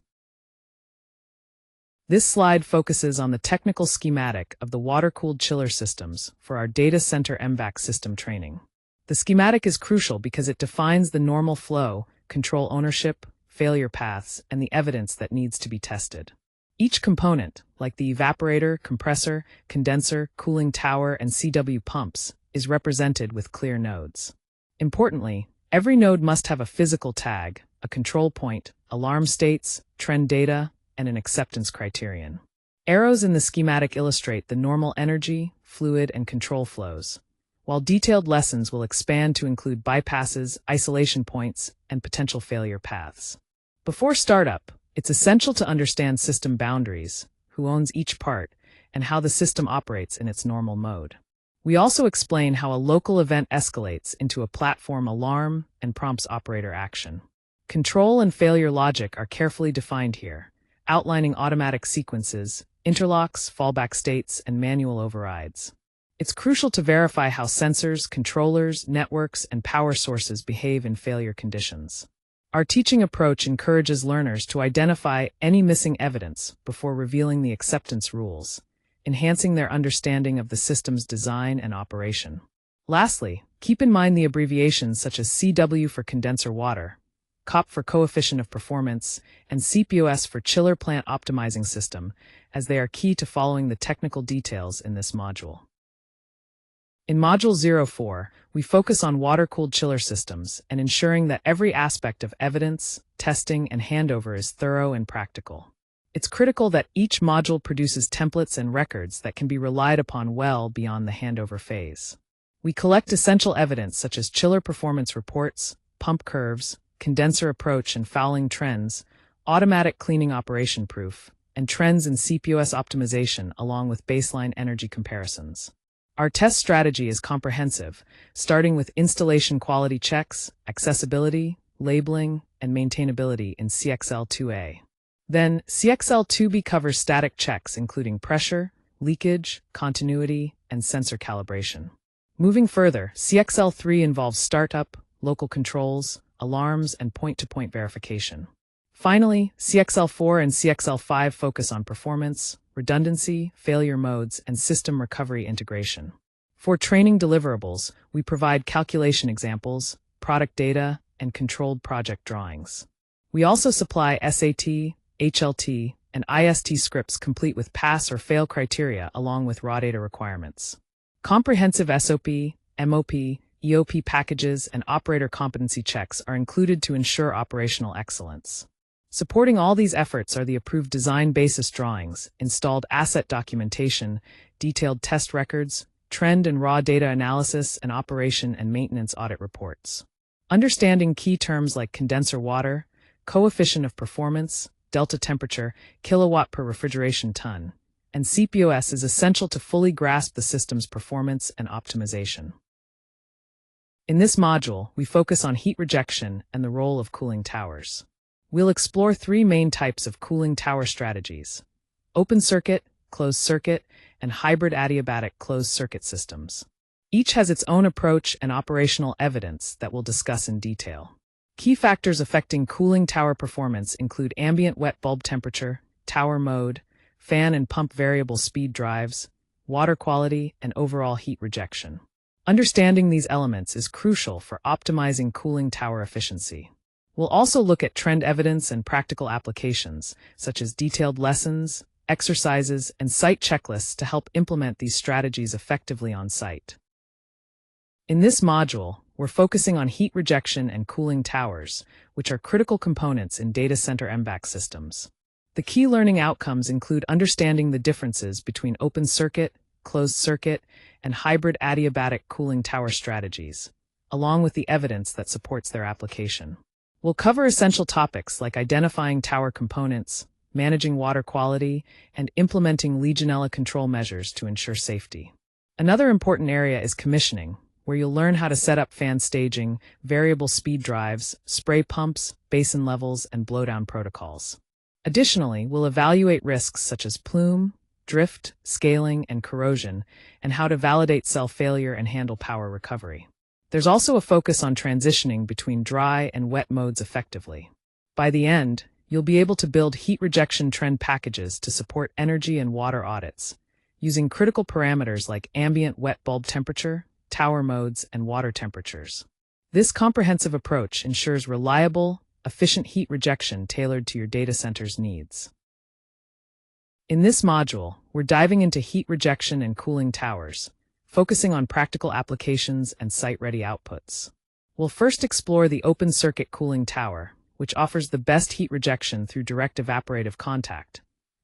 This slide focuses on the technical schematic of the water-cooled chiller systems for our Data Center MVAC System training. The schematic is crucial because it defines the normal flow, control ownership, failure paths, and the evidence that needs to be tested. Each component, like the evaporator, compressor, condenser, cooling tower, and CW pumps, is represented with clear nodes. Importantly, every node must have a physical tag, a control point, alarm states, trend data, and an acceptance criterion. Arrows in the schematic illustrate the normal energy, fluid, and control flows, while detailed lessons will expand to include bypasses, isolation points, and potential failure paths. Before startup, it's essential to understand system boundaries, who owns each part, and how the system operates in its normal mode. We also explain how a local event escalates into a platform alarm and prompts operator action. Control and failure logic are carefully defined here, outlining automatic sequences, interlocks, fallback states, and manual overrides. It's crucial to verify how sensors, controllers, networks, and power sources behave in failure conditions. Our teaching approach encourages learners to identify any missing evidence before revealing the acceptance rules, enhancing their understanding of the system's design and operation. Lastly, keep in mind the abbreviations such as CW for condenser water, COP for coefficient of performance, and CPOS for chiller plant optimizing system, as they are key to following the technical details in this module. In Module 04, we focus on water-cooled chiller systems and ensuring that every aspect of evidence, testing, and handover is thorough and practical. It's critical that each module produces templates and records that can be relied upon well beyond the handover phase. We collect essential evidence such as chiller performance reports, pump curves, condenser approach and fouling trends, automatic cleaning operation proof, and trends in CPOS optimization along with baseline energy comparisons. Our test strategy is comprehensive, starting with installation quality checks, accessibility, labeling, and maintainability in CXL2A. Then, CXL2B covers static checks including pressure, leakage, continuity, and sensor calibration. Moving further, CXL3 involves startup, local controls, alarms, and point-to-point verification. Finally, CXL4 and CXL5 focus on performance, redundancy, failure modes, and system recovery integration. For training deliverables, we provide calculation examples, product data, and controlled project drawings. We also supply SAT, HLT, and IST scripts complete with pass or fail criteria along with raw data requirements. Comprehensive SOP, MOP, EOP packages, and operator competency checks are included to ensure operational excellence. Supporting all these efforts are the approved design basis drawings, installed asset documentation, detailed test records, trend and raw data analysis, and operation and maintenance audit reports. Understanding key terms like condenser water, coefficient of performance, delta temperature, kilowatt per refrigeration ton, and CPOS is essential to fully grasp the system's performance and optimization. In this module, we focus on heat rejection and the role of cooling towers. We'll explore three main types of cooling tower strategies: open circuit, closed circuit, and hybrid adiabatic closed circuit systems. Each has its own approach and operational evidence that we'll discuss in detail. Key factors affecting cooling tower performance include ambient wet bulb temperature, tower mode, fan and pump variable speed drives, water quality, and overall heat rejection. Understanding these elements is crucial for optimizing cooling tower efficiency. We'll also look at trend evidence and practical applications, such as detailed lessons, exercises, and site checklists to help implement these strategies effectively on site. In this module, we're focusing on heat rejection and cooling towers, which are critical components in data center MVAC systems. The key learning outcomes include understanding the differences between open circuit, closed circuit, and hybrid adiabatic cooling tower strategies, along with the evidence that supports their application. We'll cover essential topics like identifying tower components, managing water quality, and implementing Legionella control measures to ensure safety. Another important area is commissioning, where you'll learn how to set up fan staging, variable speed drives, spray pumps, basin levels, and blowdown protocols. Additionally, we'll evaluate risks such as plume, drift, scaling, and corrosion, and how to validate cell failure and handle power recovery. There's also a focus on transitioning between dry and wet modes effectively. By the end, you'll be able to build heat rejection trend packages to support energy and water audits, using critical parameters like ambient wet bulb temperature, tower modes, and water temperatures. This comprehensive approach ensures reliable, efficient heat rejection tailored to your data center's needs. In this module, we're diving into heat rejection and cooling towers, focusing on practical applications and site-ready outputs. We'll first explore the open-circuit cooling tower, which offers the best heat rejection through direct evaporative contact,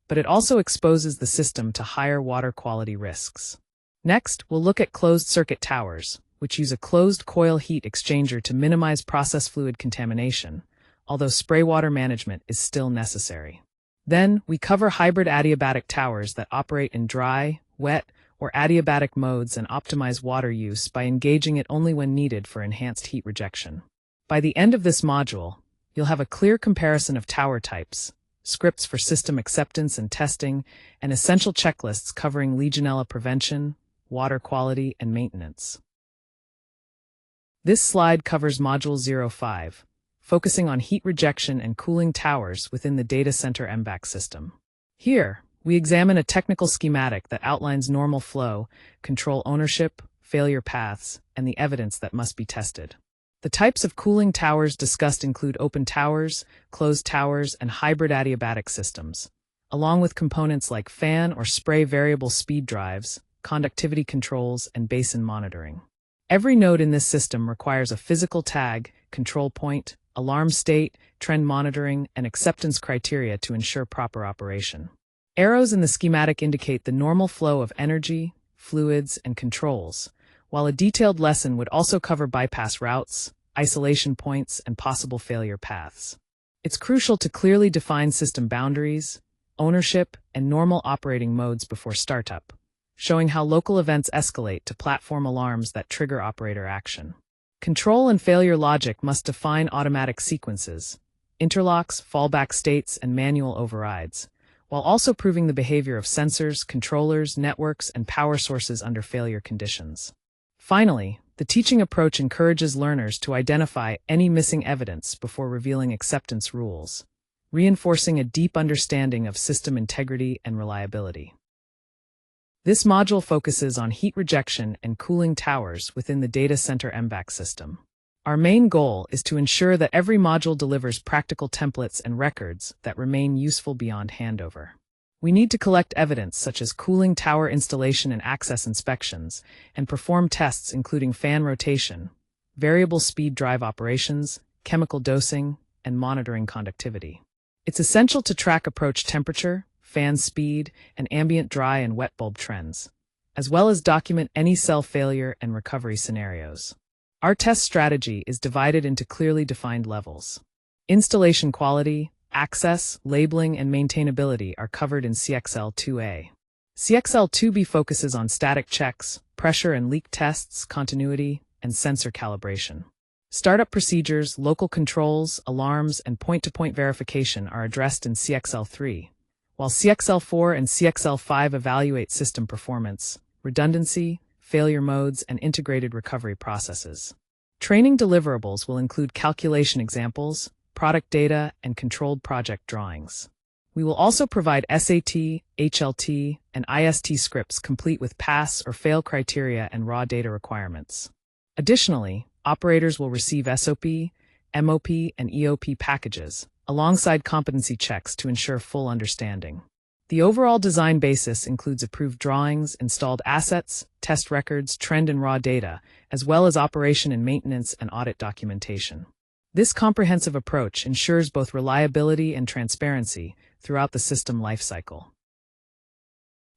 but it also exposes the system to higher water quality risks. Next, we'll look at closed-circuit towers, which use a closed coil heat exchanger to minimize process fluid contamination, although spray water management is still necessary. Then, we cover hybrid adiabatic towers that operate in dry, wet, or adiabatic modes and optimize water use by engaging it only when needed for enhanced heat rejection. By the end of this module, you'll have a clear comparison of tower types, scripts for system acceptance and testing, and essential checklists covering Legionella prevention, water quality, and maintenance. This slide covers Module 05, focusing on heat rejection and cooling towers within the Data Center MVAC system. Here, we examine a technical schematic that outlines normal flow, control ownership, failure paths, and the evidence that must be tested. The types of cooling towers discussed include open towers, closed towers, and hybrid adiabatic systems, along with components like fan or spray variable speed drives, conductivity controls, and basin monitoring. Every node in this system requires a physical tag, control point, alarm state, trend monitoring, and acceptance criteria to ensure proper operation. Arrows in the schematic indicate the normal flow of energy, fluids, and controls, while a detailed lesson would also cover bypass routes, isolation points, and possible failure paths. It's crucial to clearly define system boundaries, ownership, and normal operating modes before startup, showing how local events escalate to platform alarms that trigger operator action. Control and failure logic must define automatic sequences, interlocks, fallback states, and manual overrides, while also proving the behavior of sensors, controllers, networks, and power sources under failure conditions. Finally, the teaching approach encourages learners to identify any missing evidence before revealing acceptance rules, reinforcing a deep understanding of system integrity and reliability. This module focuses on heat rejection and cooling towers within the Data Center MVAC system. Our main goal is to ensure that every module delivers practical templates and records that remain useful beyond handover. We need to collect evidence such as cooling tower installation and access inspections, and perform tests including fan rotation, variable speed drive operations, chemical dosing, and monitoring conductivity. It's essential to track approach temperature, fan speed, and ambient dry and wet bulb trends, as well as document any cell failure and recovery scenarios. Our test strategy is divided into clearly defined levels. Installation quality, access, labeling, and maintainability are covered in CXL-2A. CXL-2B focuses on static checks, pressure and leak tests, continuity, and sensor calibration. Startup procedures, local controls, alarms, and point-to-point verification are addressed in CXL-3, while CXL-4 and CXL-5 evaluate system performance, redundancy, failure modes, and integrated recovery processes. Training deliverables will include calculation examples, product data, and controlled project drawings. We will also provide SAT, HLT, and IST scripts complete with pass or fail criteria and raw data requirements. Additionally, operators will receive SOP, MOP, and EOP packages, alongside competency checks to ensure full understanding. The overall design basis includes approved drawings, installed assets, test records, trend and raw data, as well as operation and maintenance and audit documentation. This comprehensive approach ensures both reliability and transparency throughout the system lifecycle.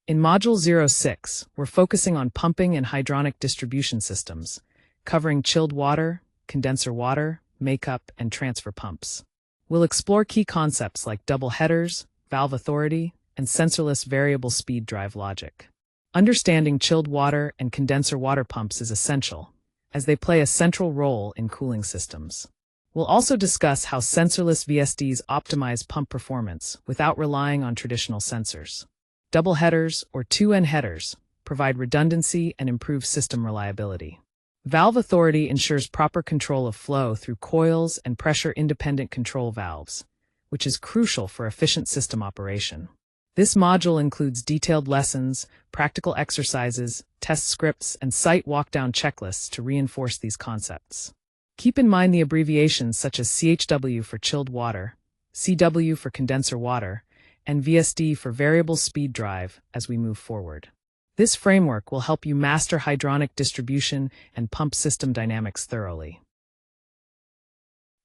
In Module 06, we're focusing on pumping and hydronic distribution systems, covering chilled water, condenser water, makeup, and transfer pumps. We'll explore key concepts like double headers, valve authority, and sensorless variable speed drive logic. Understanding chilled water and condenser water pumps is essential, as they play a central role in cooling systems. We'll also discuss how sensorless VSDs optimize pump performance without relying on traditional sensors. Double headers, or 2N headers, provide redundancy and improve system reliability. Valve authority ensures proper control of flow through coils and pressure-independent control valves, which is crucial for efficient system operation. This module includes detailed lessons, practical exercises, test scripts, and site walkdown checklists to reinforce these concepts. Keep in mind the abbreviations such as CHW for chilled water, CW for condenser water, and VSD for variable speed drive as we move forward. This framework will help you master hydronic distribution and pump system dynamics thoroughly.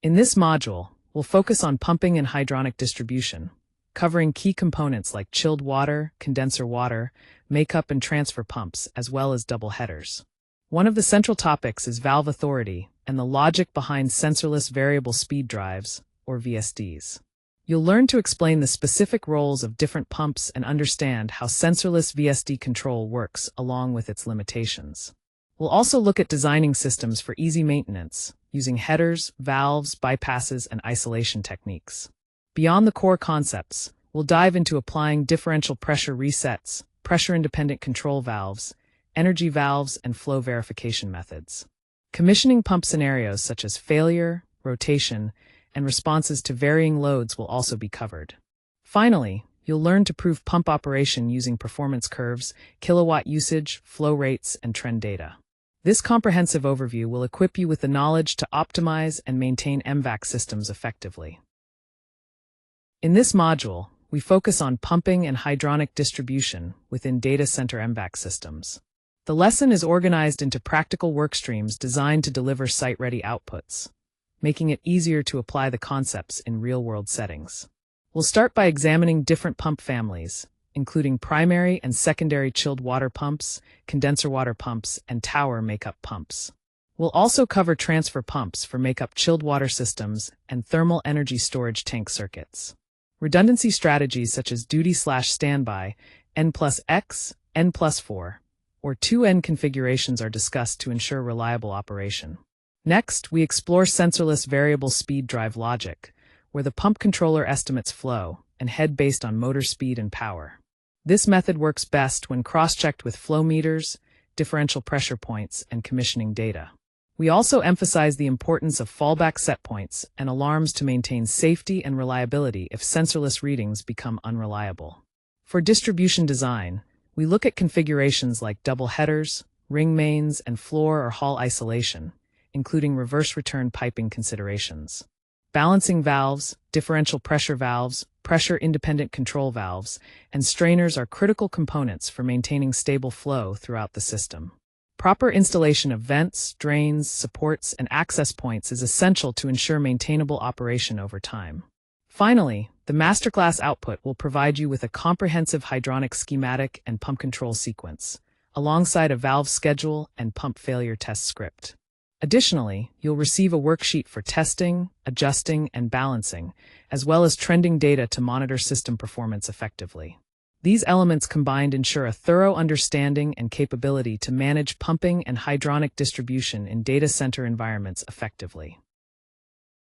In this module, we'll focus on pumping and hydronic distribution, covering key components like chilled water, condenser water, makeup and transfer pumps, as well as double headers. One of the central topics is valve authority and the logic behind sensorless variable speed drives, or VSDs. You'll learn to explain the specific roles of different pumps and understand how sensorless VSD control works along with its limitations. We'll also look at designing systems for easy maintenance, using headers, valves, bypasses, and isolation techniques. Beyond the core concepts, we'll dive into applying differential pressure resets, pressure-independent control valves, energy valves, and flow verification methods. Commissioning pump scenarios such as failure, rotation, and responses to varying loads will also be covered. Finally, you'll learn to prove pump operation using performance curves, kilowatt usage, flow rates, and trend data. This comprehensive overview will equip you with the knowledge to optimize and maintain MVAC systems effectively. In this module, we focus on pumping and hydronic distribution within Data Center MVAC systems. The lesson is organized into practical workstreams designed to deliver site-ready outputs, making it easier to apply the concepts in real-world settings. We'll start by examining different pump families, including primary and secondary chilled water pumps, condenser water pumps, and tower makeup pumps. We'll also cover transfer pumps for makeup chilled water systems and thermal energy storage tank circuits. Redundancy strategies such as duty/standby, N+X, N+4, or 2N configurations are discussed to ensure reliable operation. Next, we explore sensorless variable speed drive logic, where the pump controller estimates flow and head based on motor speed and power. This method works best when cross-checked with flow meters, differential pressure points, and commissioning data. We also emphasize the importance of fallback set points and alarms to maintain safety and reliability if sensorless readings become unreliable. For distribution design, we look at configurations like double headers, ring mains, and floor or hall isolation, including reverse return piping considerations. Balancing valves, differential pressure valves, pressure-independent control valves, and strainers are critical components for maintaining stable flow throughout the system. Proper installation of vents, drains, supports, and access points is essential to ensure maintainable operation over time. Finally, the Masterclass output will provide you with a comprehensive hydronic schematic and pump control sequence, alongside a valve schedule and pump failure test script. Additionally, you'll receive a worksheet for testing, adjusting, and balancing, as well as trending data to monitor system performance effectively. These elements combined ensure a thorough understanding and capability to manage pumping and hydronic distribution in data center environments effectively.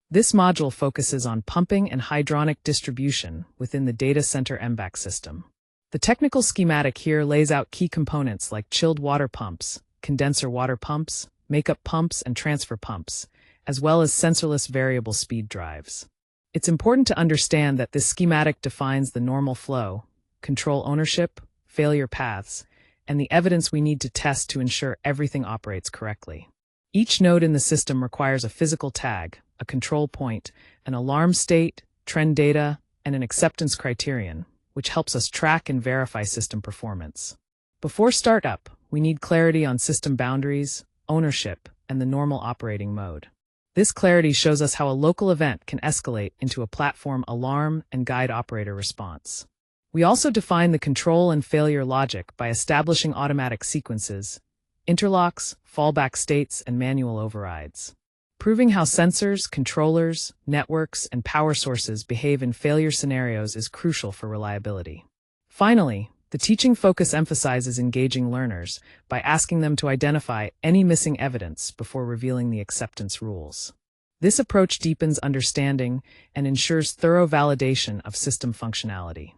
This module focuses on pumping and hydronic distribution within the Data Center MVAC system. The technical schematic here lays out key components like chilled water pumps, condenser water pumps, makeup pumps, and transfer pumps, as well as sensorless variable speed drives. It's important to understand that this schematic defines the normal flow, control ownership, failure paths, and the evidence we need to test to ensure everything operates correctly. Each node in the system requires a physical tag, a control point, an alarm state, trend data, and an acceptance criterion, which helps us track and verify system performance. Before startup, we need clarity on system boundaries, ownership, and the normal operating mode. This clarity shows us how a local event can escalate into a platform alarm and guide operator response. We also define the control and failure logic by establishing automatic sequences, interlocks, fallback states, and manual overrides. Proving how sensors, controllers, networks, and power sources behave in failure scenarios is crucial for reliability. Finally, the teaching focus emphasizes engaging learners by asking them to identify any missing evidence before revealing the acceptance rules. This approach deepens understanding and ensures thorough validation of system functionality.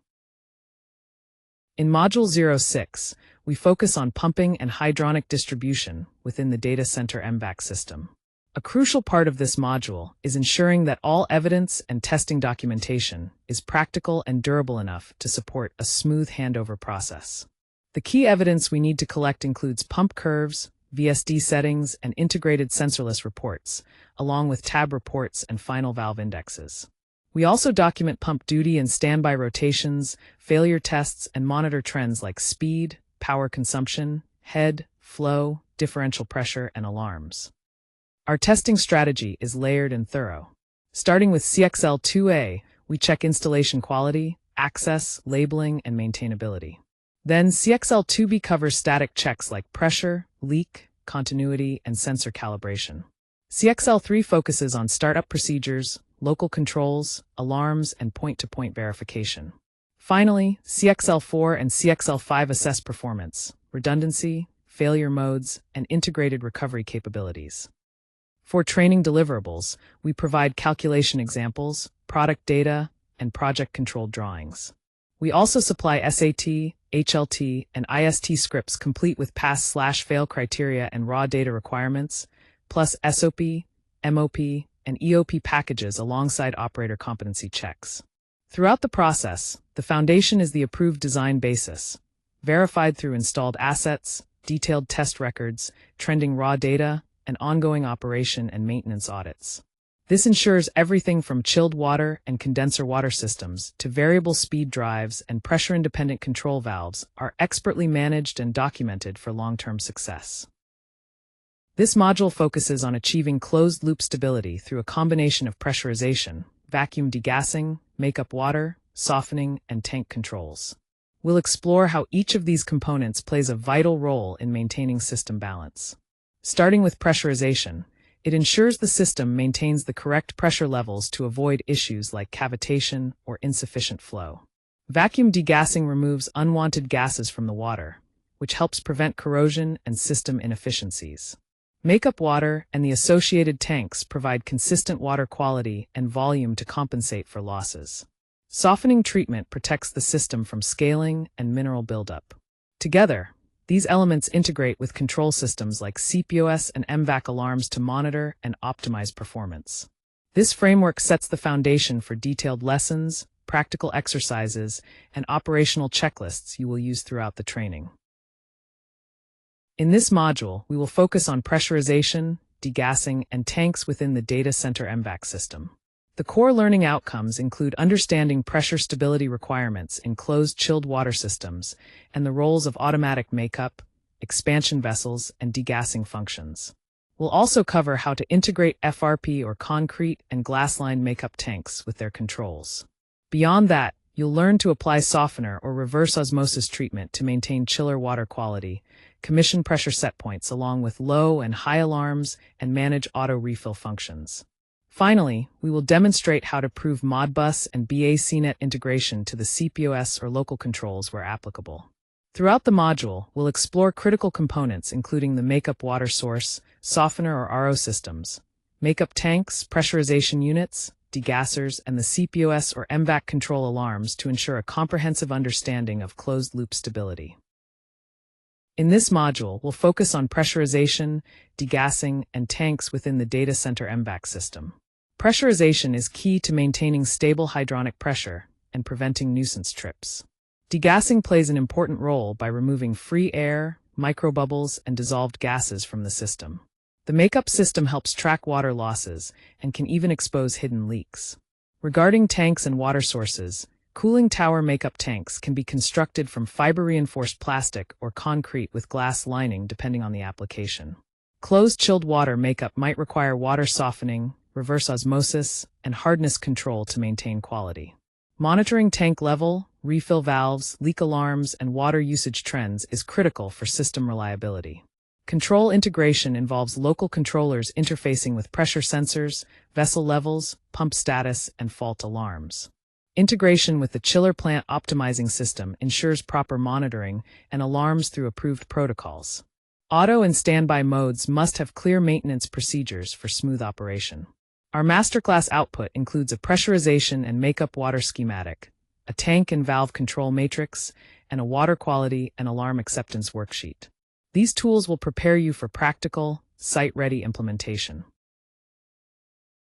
In Module 06, we focus on pumping and hydronic distribution within the Data Center MVAC system. A crucial part of this module is ensuring that all evidence and testing documentation is practical and durable enough to support a smooth handover process. The key evidence we need to collect includes pump curves, VSD settings, and integrated sensorless reports, along with tab reports and final valve indexes. We also document pump duty and standby rotations, failure tests, and monitor trends like speed, power consumption, head, flow, differential pressure, and alarms. Our testing strategy is layered and thorough. Starting with CXL2A, we check installation quality, access, labeling, and maintainability. Then CXL2B covers static checks like pressure, leak, continuity, and sensor calibration. CXL3 focuses on startup procedures, local controls, alarms, and point-to-point verification. Finally, CXL4 and CXL5 assess performance, redundancy, failure modes, and integrated recovery capabilities. For training deliverables, we provide calculation examples, product data, and project-controlled drawings. We also supply SAT, HLT, and IST scripts complete with pass/fail criteria and raw data requirements, plus SOP, MOP, and EOP packages alongside operator competency checks. Throughout the process, the foundation is the approved design basis, verified through installed assets, detailed test records, trending raw data, and ongoing operation and maintenance audits. This ensures everything from chilled water and condenser water systems to variable speed drives and pressure-independent control valves are expertly managed and documented for long-term success. This module focuses on achieving closed-loop stability through a combination of pressurization, vacuum degassing, makeup water, softening, and tank controls. We'll explore how each of these components plays a vital role in maintaining system balance. Starting with pressurization, it ensures the system maintains the correct pressure levels to avoid issues like cavitation or insufficient flow. Vacuum degassing removes unwanted gases from the water, which helps prevent corrosion and system inefficiencies. Makeup water and the associated tanks provide consistent water quality and volume to compensate for losses. Softening treatment protects the system from scaling and mineral buildup. Together, these elements integrate with control systems like CPOS and MVAC alarms to monitor and optimize performance. This framework sets the foundation for detailed lessons, practical exercises, and operational checklists you will use throughout the training. In this module, we will focus on pressurization, degassing, and tanks within the Data Center MVAC system. The core learning outcomes include understanding pressure stability requirements in closed chilled water systems and the roles of automatic makeup, expansion vessels, and degassing functions. We'll also cover how to integrate FRP or concrete and glass-lined makeup tanks with their controls. Beyond that, you'll learn to apply softener or reverse osmosis treatment to maintain chiller water quality, commission pressure set points along with low and high alarms, and manage auto refill functions. Finally, we will demonstrate how to prove Modbus and BICSI integration to the CPOS or local controls where applicable. Throughout the module, we'll explore critical components including the makeup water source, softener or RO systems, makeup tanks, pressurization units, degassers, and the CPOS or MVAC control alarms to ensure a comprehensive understanding of closed-loop stability. In this module, we'll focus on pressurization, degassing, and tanks within the Data Center MVAC system. Pressurization is key to maintaining stable hydronic pressure and preventing nuisance trips. Degassing plays an important role by removing free air, microbubbles, and dissolved gases from the system. The makeup system helps track water losses and can even expose hidden leaks. Regarding tanks and water sources, cooling tower makeup tanks can be constructed from fiber-reinforced plastic or concrete with glass lining depending on the application. Closed chilled water makeup might require water softening, reverse osmosis, and hardness control to maintain quality. Monitoring tank level, refill valves, leak alarms, and water usage trends is critical for system reliability. Control integration involves local controllers interfacing with pressure sensors, vessel levels, pump status, and fault alarms. Integration with the chiller plant optimizing system ensures proper monitoring and alarms through approved protocols. Auto and standby modes must have clear maintenance procedures for smooth operation. Our Masterclass output includes a pressurization and makeup water schematic, a tank and valve control matrix, and a water quality and alarm acceptance worksheet. These tools will prepare you for practical, site-ready implementation.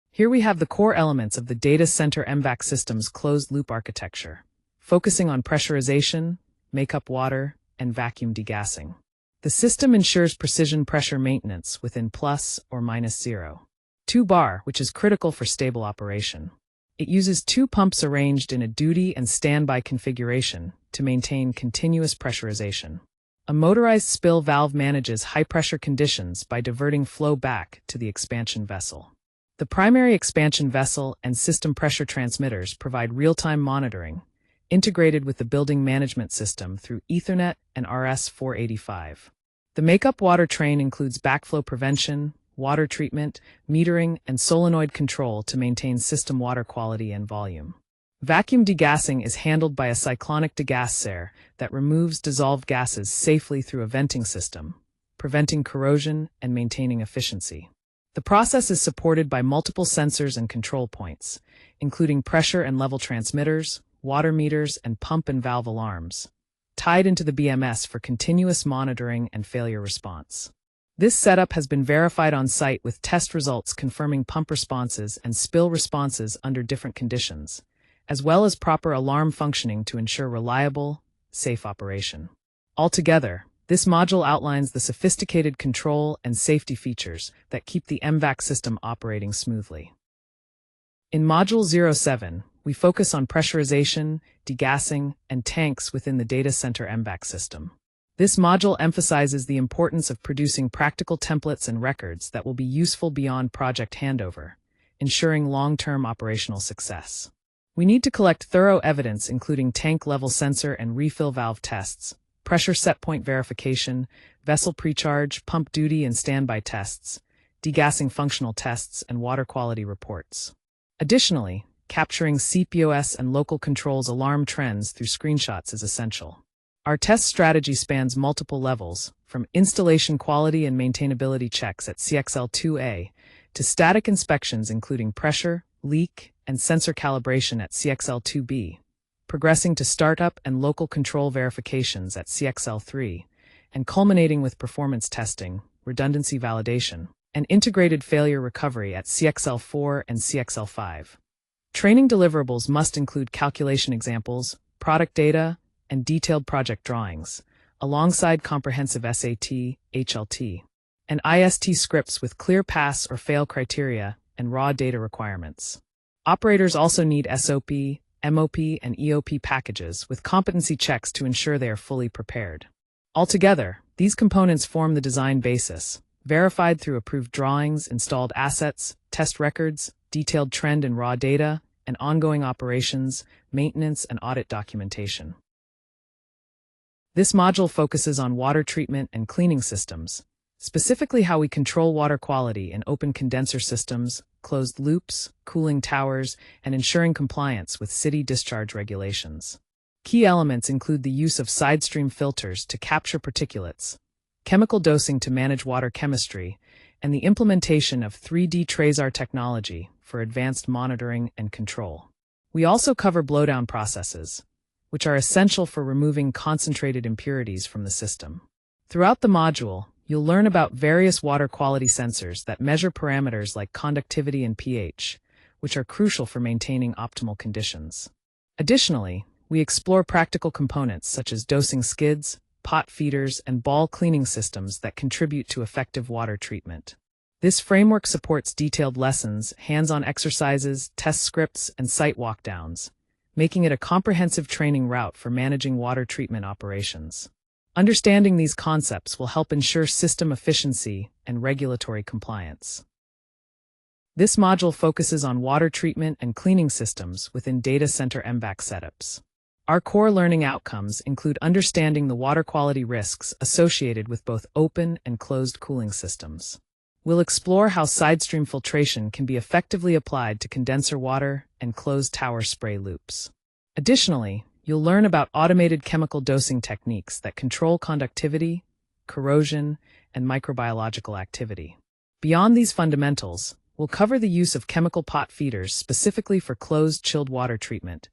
Here we have the core elements of the Data Center MVAC System's closed-loop architecture, focusing on pressurization, makeup water, and vacuum degassing. The system ensures precision pressure maintenance within plus or minus 2 bar, which is critical for stable operation. It uses 2 pumps arranged in a duty and standby configuration to maintain continuous pressurization. A motorized spill valve manages high-pressure conditions by diverting flow back to the expansion vessel. The primary expansion vessel and system pressure transmitters provide real-time monitoring, integrated with the building management system through Ethernet and RS-485. The makeup water train includes backflow prevention, water treatment, metering, and solenoid control to maintain system water quality and volume. Vacuum degassing is handled by a cyclonic degasser that removes dissolved gases safely through a venting system, preventing corrosion and maintaining efficiency. The process is supported by multiple sensors and control points, including pressure and level transmitters, water meters, and pump and valve alarms, tied into the BMS for continuous monitoring and failure response. This setup has been verified on site with test results confirming pump responses and spill responses under different conditions, as well as proper alarm functioning to ensure reliable, safe operation. Altogether, this module outlines the sophisticated control and safety features that keep the MVAC system operating smoothly. In Module 07, we focus on pressurization, degassing, and tanks within the Data Center MVAC system. This module emphasizes the importance of producing practical templates and records that will be useful beyond project handover, ensuring long-term operational success. We need to collect thorough evidence including tank level sensor and refill valve tests, pressure set point verification, vessel precharge, pump duty and standby tests, degassing functional tests, and water quality reports. Additionally, capturing CPOS and local controls alarm trends through screenshots is essential. Our test strategy spans multiple levels, from installation quality and maintainability checks at CXL2A to static inspections including pressure, leak, and sensor calibration at CXL2B, progressing to startup and local control verifications at CXL3, and culminating with performance testing, redundancy validation, and integrated failure recovery at CXL4 and CXL5. Training deliverables must include calculation examples, product data, and detailed project drawings, alongside comprehensive SAT, HLT, and IST scripts with clear pass or fail criteria and raw data requirements. Operators also need SOP, MOP, and EOP packages with competency checks to ensure they are fully prepared. Altogether, these components form the design basis, verified through approved drawings, installed assets, test records, detailed trend and raw data, and ongoing operations, maintenance, and audit documentation. This module focuses on water treatment and cleaning systems, specifically how we control water quality in open condenser systems, closed loops, cooling towers, and ensuring compliance with city discharge regulations. Key elements include the use of side stream filters to capture particulates, chemical dosing to manage water chemistry, and the implementation of 3D TRASAR technology for advanced monitoring and control. We also cover blowdown processes, which are essential for removing concentrated impurities from the system. Throughout the module, you'll learn about various water quality sensors that measure parameters like conductivity and pH, which are crucial for maintaining optimal conditions. Additionally, we explore practical components such as dosing skids, pot feeders, and ball cleaning systems that contribute to effective water treatment. This framework supports detailed lessons, hands-on exercises, test scripts, and site walkdowns, making it a comprehensive training route for managing water treatment operations. Understanding these concepts will help ensure system efficiency and regulatory compliance. This module focuses on water treatment and cleaning systems within data center MVAC setups. Our core learning outcomes include understanding the water quality risks associated with both open and closed cooling systems. We'll explore how sidestream filtration can be effectively applied to condenser water and closed tower spray loops. Additionally, you'll learn about automated chemical dosing techniques that control conductivity, corrosion, and microbiological activity. Beyond these fundamentals, we'll cover the use of chemical pot feeders specifically for closed chilled water treatment,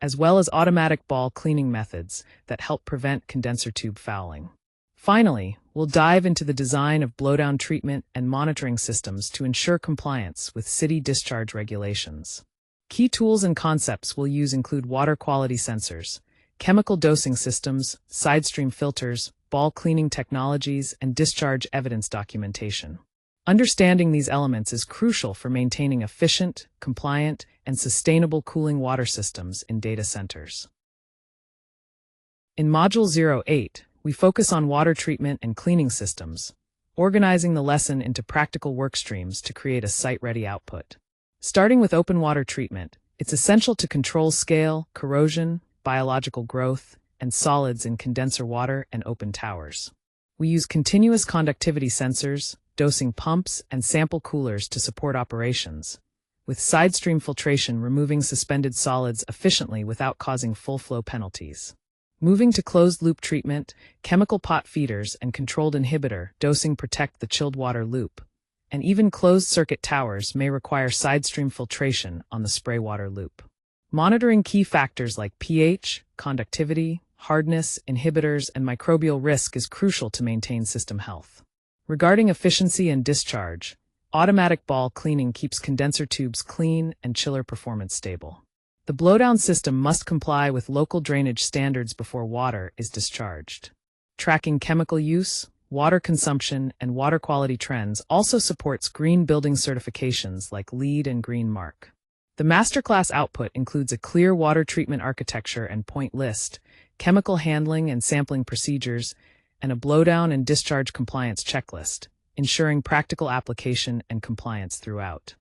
as well as automatic ball cleaning methods that help prevent condenser tube fouling. Finally, we'll dive into the design of blowdown treatment and monitoring systems to ensure compliance with city discharge regulations. Key tools and concepts we'll use include water quality sensors, chemical dosing systems, sidestream filters, ball cleaning technologies, and discharge evidence documentation. Understanding these elements is crucial for maintaining efficient, compliant, and sustainable cooling water systems in data centers. In Module 08, we focus on water treatment and cleaning systems, organizing the lesson into practical work streams to create a site-ready output. Starting with open water treatment, it's essential to control scale, corrosion, biological growth, and solids in condenser water and open towers. We use continuous conductivity sensors, dosing pumps, and sample coolers to support operations, with sidestream filtration removing suspended solids efficiently without causing full flow penalties. Moving to closed-loop treatment, chemical pot feeders and controlled inhibitor dosing protect the chilled water loop, and even closed-circuit towers may require sidestream filtration on the spray water loop. Monitoring key factors like pH, conductivity, hardness, inhibitors, and microbial risk is crucial to maintain system health. Regarding efficiency and discharge, automatic ball cleaning keeps condenser tubes clean and chiller performance stable. The blowdown system must comply with local drainage standards before water is discharged. Tracking chemical use, water consumption, and water quality trends also supports green building certifications like LEED and Green Mark. The Masterclass output includes a clear water treatment architecture and point list, chemical handling and sampling procedures, and a blowdown and discharge compliance checklist, ensuring practical application and compliance throughout.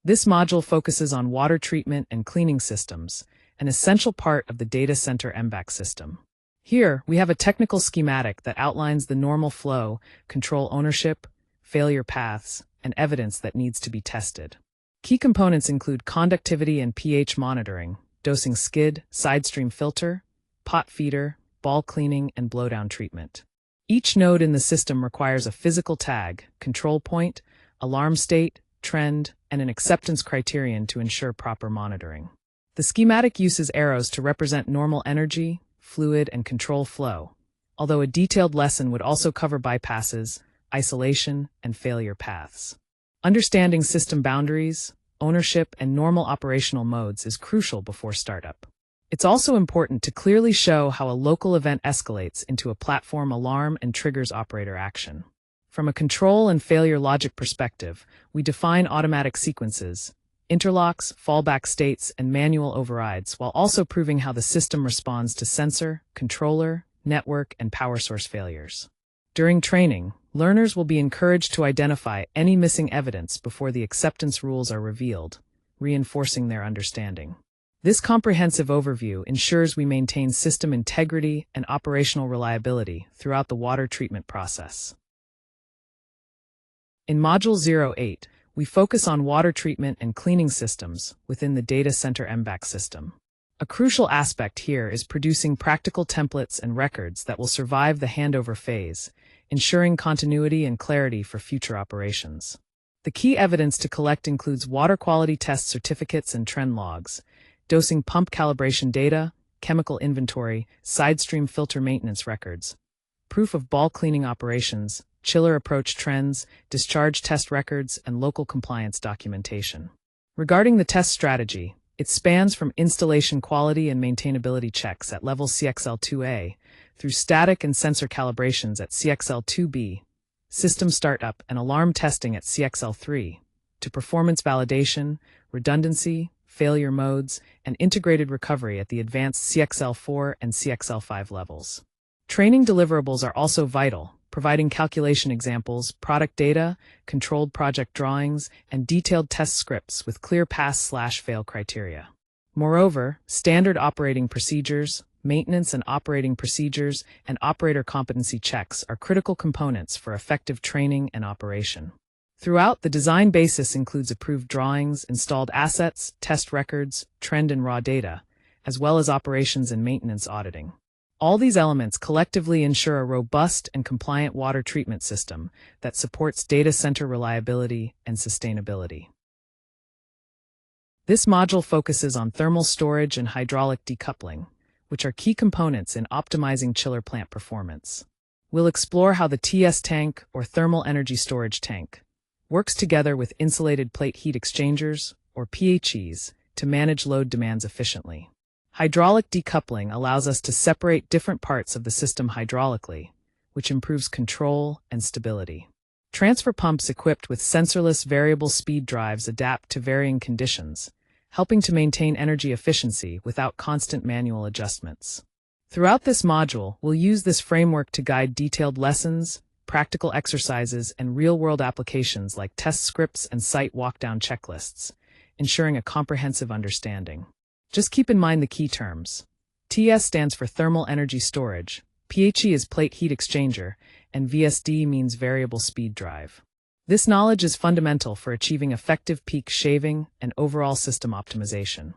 This module focuses on water treatment and cleaning systems, an essential part of the Data Center MVAC system. Here, we have a technical schematic that outlines the normal flow, control ownership, failure paths, and evidence that needs to be tested. Key components include conductivity and pH monitoring, dosing skid, sidestream filter, pot feeder, ball cleaning, and blowdown treatment. Each node in the system requires a physical tag, control point, alarm state, trend, and an acceptance criterion to ensure proper monitoring. The schematic uses arrows to represent normal energy, fluid, and control flow, although a detailed lesson would also cover bypasses, isolation, and failure paths. Understanding system boundaries, ownership, and normal operational modes is crucial before startup. It's also important to clearly show how a local event escalates into a platform alarm and triggers operator action. From a control and failure logic perspective, we define automatic sequences, interlocks, fallback states, and manual overrides, while also proving how the system responds to sensor, controller, network, and power source failures. During training, learners will be encouraged to identify any missing evidence before the acceptance rules are revealed, reinforcing their understanding. This comprehensive overview ensures we maintain system integrity and operational reliability throughout the water treatment process. In Module 08, we focus on water treatment and cleaning systems within the Data Center MVAC system. A crucial aspect here is producing practical templates and records that will survive the handover phase, ensuring continuity and clarity for future operations. The key evidence to collect includes water quality test certificates and trend logs, dosing pump calibration data, chemical inventory, sidestream filter maintenance records, proof of ball cleaning operations, chiller approach trends, discharge test records, and local compliance documentation. Regarding the test strategy, it spans from installation quality and maintainability checks at level CXL2A through static and sensor calibrations at CXL2B, system startup and alarm testing at CXL3, to performance validation, redundancy, failure modes, and integrated recovery at the advanced CXL4 and CXL5 levels. Training deliverables are also vital, providing calculation examples, product data, controlled project drawings, and detailed test scripts with clear pass/fail criteria. Moreover, standard operating procedures, maintenance and operating procedures, and operator competency checks are critical components for effective training and operation. Throughout, the design basis includes approved drawings, installed assets, test records, trend and raw data, as well as operations and maintenance auditing. All these elements collectively ensure a robust and compliant water treatment system that supports data center reliability and sustainability. This module focuses on thermal storage and hydraulic decoupling, which are key components in optimizing chiller plant performance. We'll explore how the TS tank, or thermal energy storage tank, works together with insulated plate heat exchangers, or PHEs, to manage load demands efficiently. Hydraulic decoupling allows us to separate different parts of the system hydraulically, which improves control and stability. Transfer pumps equipped with sensorless variable speed drives adapt to varying conditions, helping to maintain energy efficiency without constant manual adjustments. Throughout this module, we'll use this framework to guide detailed lessons, practical exercises, and real-world applications like test scripts and site walkdown checklists, ensuring a comprehensive understanding. Just keep in mind the key terms. TS stands for thermal energy storage, PHE is plate heat exchanger, and VSD means variable speed drive. This knowledge is fundamental for achieving effective peak shaving and overall system optimization.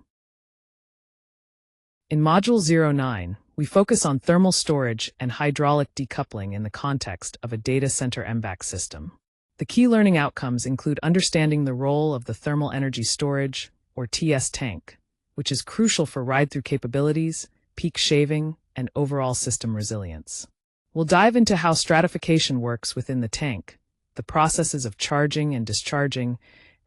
In Module 09, we focus on thermal storage and hydraulic decoupling in the context of a data center MVAC system. The key learning outcomes include understanding the role of the thermal energy storage, or TS tank, which is crucial for ride-through capabilities, peak shaving, and overall system resilience. We'll dive into how stratification works within the tank, the processes of charging and discharging,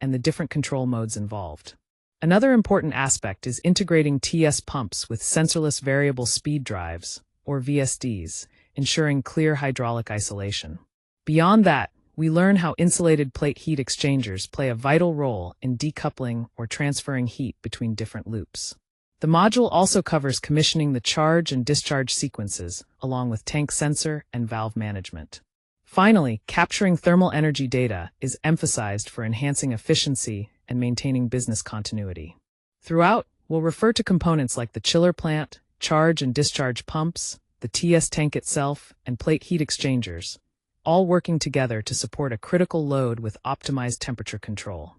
and the different control modes involved. Another important aspect is integrating TS pumps with sensorless variable speed drives, or VSDs, ensuring clear hydraulic isolation. Beyond that, we learn how insulated plate heat exchangers play a vital role in decoupling or transferring heat between different loops. The module also covers commissioning the charge and discharge sequences, along with tank sensor and valve management. Finally, capturing thermal energy data is emphasized for enhancing efficiency and maintaining business continuity. Throughout, we'll refer to components like the chiller plant, charge and discharge pumps, the TS tank itself, and plate heat exchangers, all working together to support a critical load with optimized temperature control.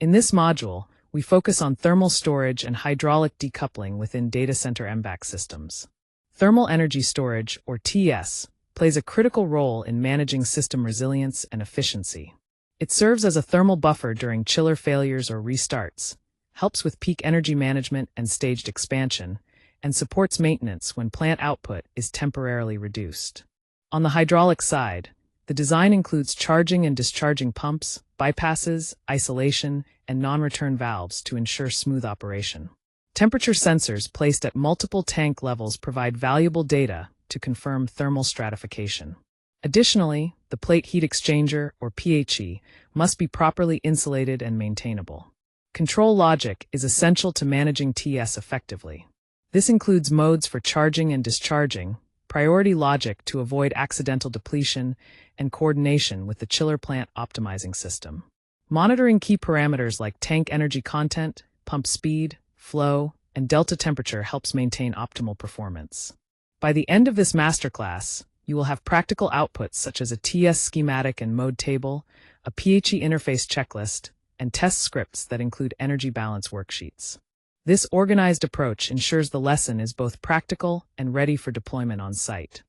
In this module, we focus on thermal storage and hydraulic decoupling within data center MVAC systems. Thermal energy storage, or TS, plays a critical role in managing system resilience and efficiency. It serves as a thermal buffer during chiller failures or restarts, helps with peak energy management and staged expansion, and supports maintenance when plant output is temporarily reduced. On the hydraulic side, the design includes charging and discharging pumps, bypasses, isolation, and non-return valves to ensure smooth operation. Temperature sensors placed at multiple tank levels provide valuable data to confirm thermal stratification. Additionally, the plate heat exchanger, or PHE, must be properly insulated and maintainable. Control logic is essential to managing TS effectively. This includes modes for charging and discharging, priority logic to avoid accidental depletion, and coordination with the chiller plant optimizing system. Monitoring key parameters like tank energy content, pump speed, flow, and delta temperature helps maintain optimal performance. By the end of this masterclass, you will have practical outputs such as a TS schematic and mode table, a PHE interface checklist, and test scripts that include energy balance worksheets. This organized approach ensures the lesson is both practical and ready for deployment on site.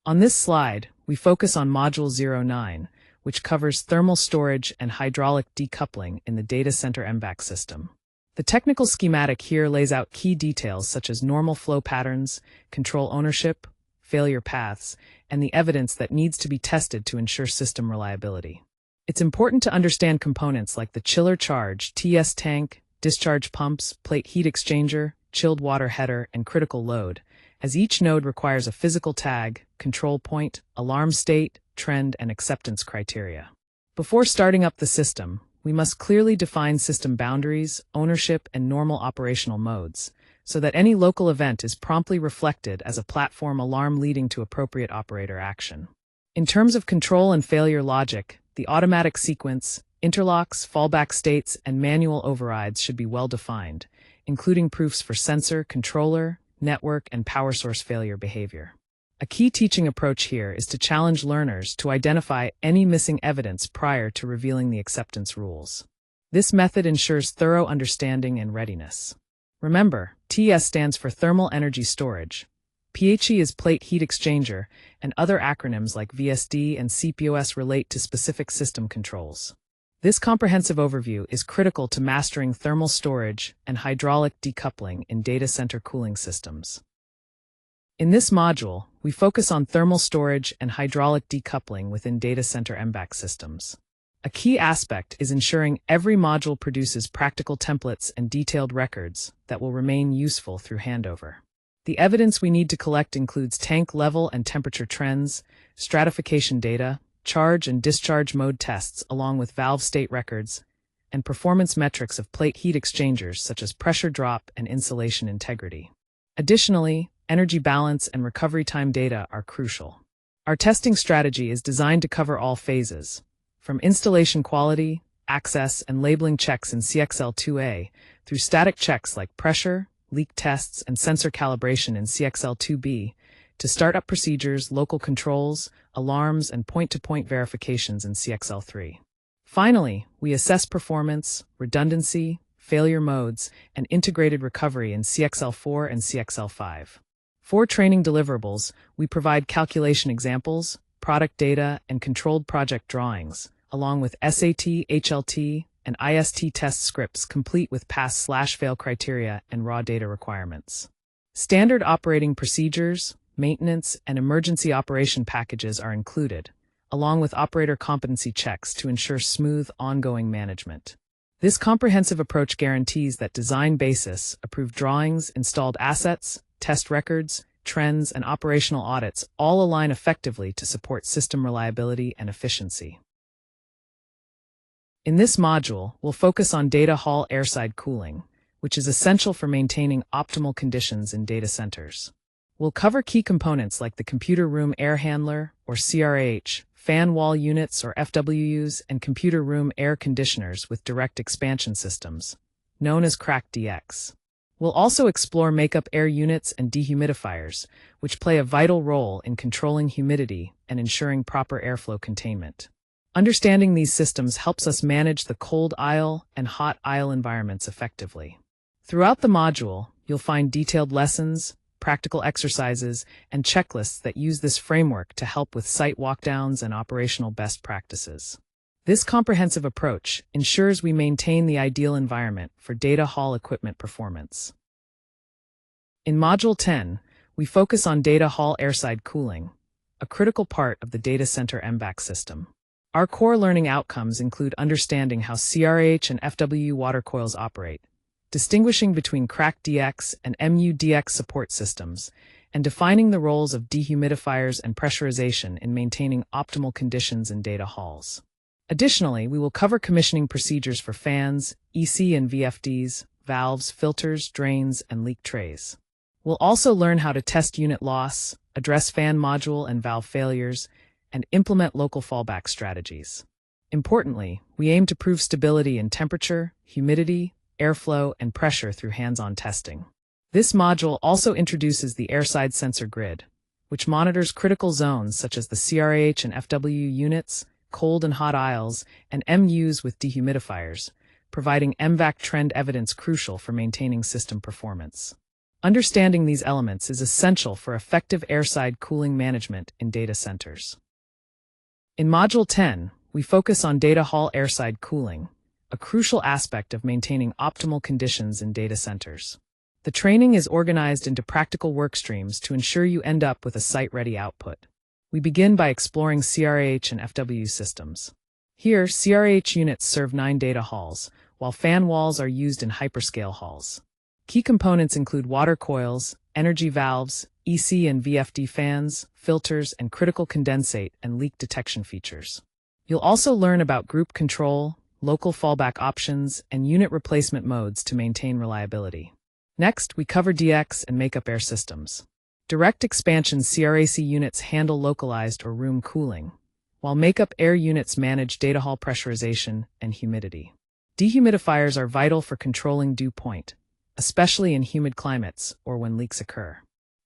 On this slide, we focus on Module 09, which covers thermal storage and hydraulic decoupling in the data center MVAC system. The technical schematic here lays out key details such as normal flow patterns, control ownership, failure paths, and the evidence that needs to be tested to ensure system reliability. It's important to understand components like the chiller charge, TS tank, discharge pumps, plate heat exchanger, chilled water header, and critical load, as each node requires a physical tag, control point, alarm state, trend, and acceptance criteria. Before starting up the system, we must clearly define system boundaries, ownership, and normal operational modes, so that any local event is promptly reflected as a platform alarm leading to appropriate operator action. In terms of control and failure logic, the automatic sequence, interlocks, fallback states, and manual overrides should be well defined, including proofs for sensor, controller, network, and power source failure behavior. A key teaching approach here is to challenge learners to identify any missing evidence prior to revealing the acceptance rules. This method ensures thorough understanding and readiness. Remember, TS stands for Thermal Energy Storage. PHE is Plate Heat Exchanger, and other acronyms like VSD and CPOS relate to specific system controls. This comprehensive overview is critical to mastering thermal storage and hydraulic decoupling in data center cooling systems. In this module, we focus on thermal storage and hydraulic decoupling within data center MVAC systems. A key aspect is ensuring every module produces practical templates and detailed records that will remain useful through handover. The evidence we need to collect includes tank level and temperature trends, stratification data, charge and discharge mode tests along with valve state records, and performance metrics of plate heat exchangers such as pressure drop and insulation integrity. Additionally, energy balance and recovery time data are crucial. Our testing strategy is designed to cover all phases, from installation quality, access, and labeling checks in CXL2A through static checks like pressure, leak tests, and sensor calibration in CXL2B, to startup procedures, local controls, alarms, and point-to-point verifications in CXL3. Finally, we assess performance, redundancy, failure modes, and integrated recovery in CXL4 and CXL5. For training deliverables, we provide calculation examples, product data, and controlled project drawings, along with SAT, HLT, and IST test scripts complete with pass/fail criteria and raw data requirements. Standard operating procedures, maintenance, and emergency operation packages are included, along with operator competency checks to ensure smooth, ongoing management. This comprehensive approach guarantees that design basis, approved drawings, installed assets, test records, trends, and operational audits all align effectively to support system reliability and efficiency. In this module, we'll focus on data hall airside cooling, which is essential for maintaining optimal conditions in data centers. We'll cover key components like the computer room air handler, or CRAH, fan wall units, or FWUs, and computer room air conditioners with direct expansion systems, known as CRAH-DX. We'll also explore makeup air units and dehumidifiers, which play a vital role in controlling humidity and ensuring proper airflow containment. Understanding these systems helps us manage the cold aisle and hot aisle environments effectively. Throughout the module, you'll find detailed lessons, practical exercises, and checklists that use this framework to help with site walkdowns and operational best practices. This comprehensive approach ensures we maintain the ideal environment for data hall equipment performance. In Module 10, we focus on data hall airside cooling, a critical part of the Data Center MVAC system. Our core learning outcomes include understanding how CRAH and FWU water coils operate, distinguishing between CRAH-DX and MU-DX support systems, and defining the roles of dehumidifiers and pressurization in maintaining optimal conditions in data halls. Additionally, we will cover commissioning procedures for fans, EC and VFDs, valves, filters, drains, and leak trays. We'll also learn how to test unit loss, address fan module and valve failures, and implement local fallback strategies. Importantly, we aim to prove stability in temperature, humidity, airflow, and pressure through hands-on testing. This module also introduces the Airside sensor grid, which monitors critical zones such as the CRAH and FWU units, cold and hot aisles, and MUs with dehumidifiers, providing MVAC trend evidence crucial for maintaining system performance. Understanding these elements is essential for effective airside cooling management in data centers. In Module 10, we focus on data hall airside cooling, a crucial aspect of maintaining optimal conditions in data centers. The training is organized into practical work streams to ensure you end up with a site-ready output. We begin by exploring CRAH and FWU systems. Here, CRAH units serve 9 data halls, while fan walls are used in hyperscale halls. Key components include water coils, energy valves, EC and VFD fans, filters, and critical condensate and leak detection features. You'll also learn about group control, local fallback options, and unit replacement modes to maintain reliability. Next, we cover DX and makeup air systems. Direct expansion CRAC units handle localized or room cooling, while makeup air units manage data hall pressurization and humidity. Dehumidifiers are vital for controlling dew point, especially in humid climates or when leaks occur.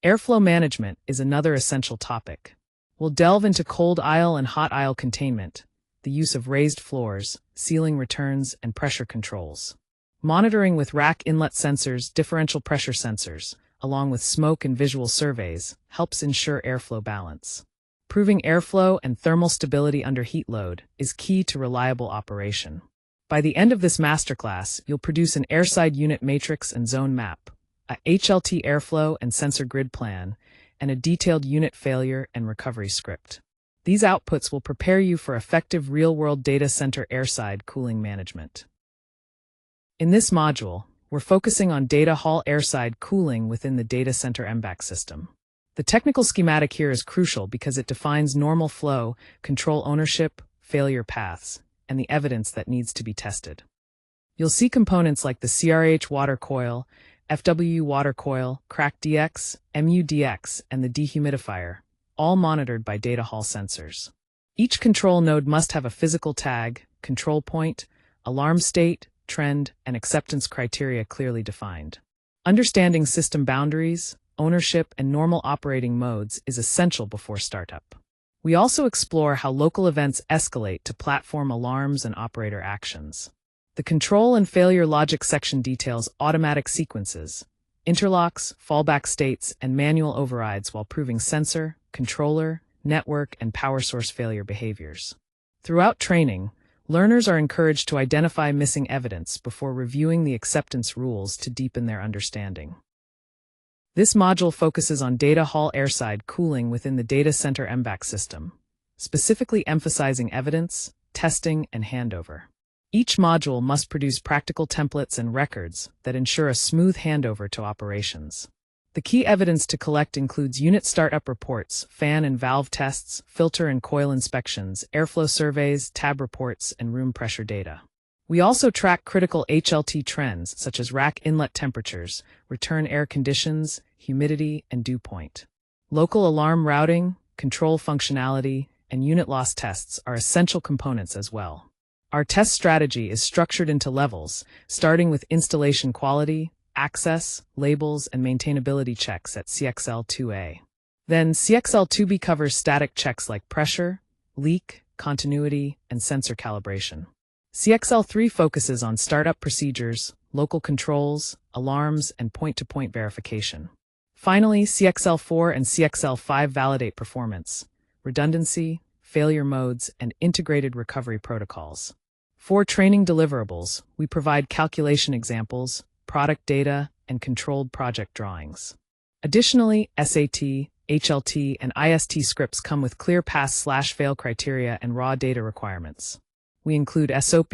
Airflow management is another essential topic. We'll delve into cold aisle and hot aisle containment, the use of raised floors, ceiling returns, and pressure controls. Monitoring with rack inlet sensors, differential pressure sensors, along with smoke and visual surveys, helps ensure airflow balance. Proving airflow and thermal stability under heat load is key to reliable operation. By the end of this masterclass, you'll produce an Airside unit matrix and zone map, a HLT airflow and sensor grid plan, and a detailed unit failure and recovery script. These outputs will prepare you for effective real-world data center airside cooling management. In this module, we're focusing on data hall airside cooling within the Data Center MVAC system. The technical schematic here is crucial because it defines normal flow, control ownership, failure paths, and the evidence that needs to be tested. You'll see components like the CRAH water coil, FW water coil, CRAH DX, MU DX, and the dehumidifier, all monitored by data hall sensors. Each control node must have a physical tag, control point, alarm state, trend, and acceptance criteria clearly defined. Understanding system boundaries, ownership, and normal operating modes is essential before startup. We also explore how local events escalate to platform alarms and operator actions. The control and failure logic section details automatic sequences, interlocks, fallback states, and manual overrides while proving sensor, controller, network, and power source failure behaviors. Throughout training, learners are encouraged to identify missing evidence before reviewing the acceptance rules to deepen their understanding. This module focuses on data hall airside cooling within the Data Center MVAC system, specifically emphasizing evidence, testing, and handover. Each module must produce practical templates and records that ensure a smooth handover to operations. The key evidence to collect includes unit startup reports, fan and valve tests, filter and coil inspections, airflow surveys, tab reports, and room pressure data. We also track critical HLT trends such as rack inlet temperatures, return air conditions, humidity, and dew point. Local alarm routing, control functionality, and unit loss tests are essential components as well. Our test strategy is structured into levels, starting with installation quality, access, labels, and maintainability checks at CXL2A. Then CXL2B covers static checks like pressure, leak, continuity, and sensor calibration. CXL3 focuses on startup procedures, local controls, alarms, and point-to-point verification. Finally, CXL4 and CXL5 validate performance, redundancy, failure modes, and integrated recovery protocols. For training deliverables, we provide calculation examples, product data, and controlled project drawings. Additionally, SAT, HLT, and IST scripts come with clear pass/fail criteria and raw data requirements. We include SOP,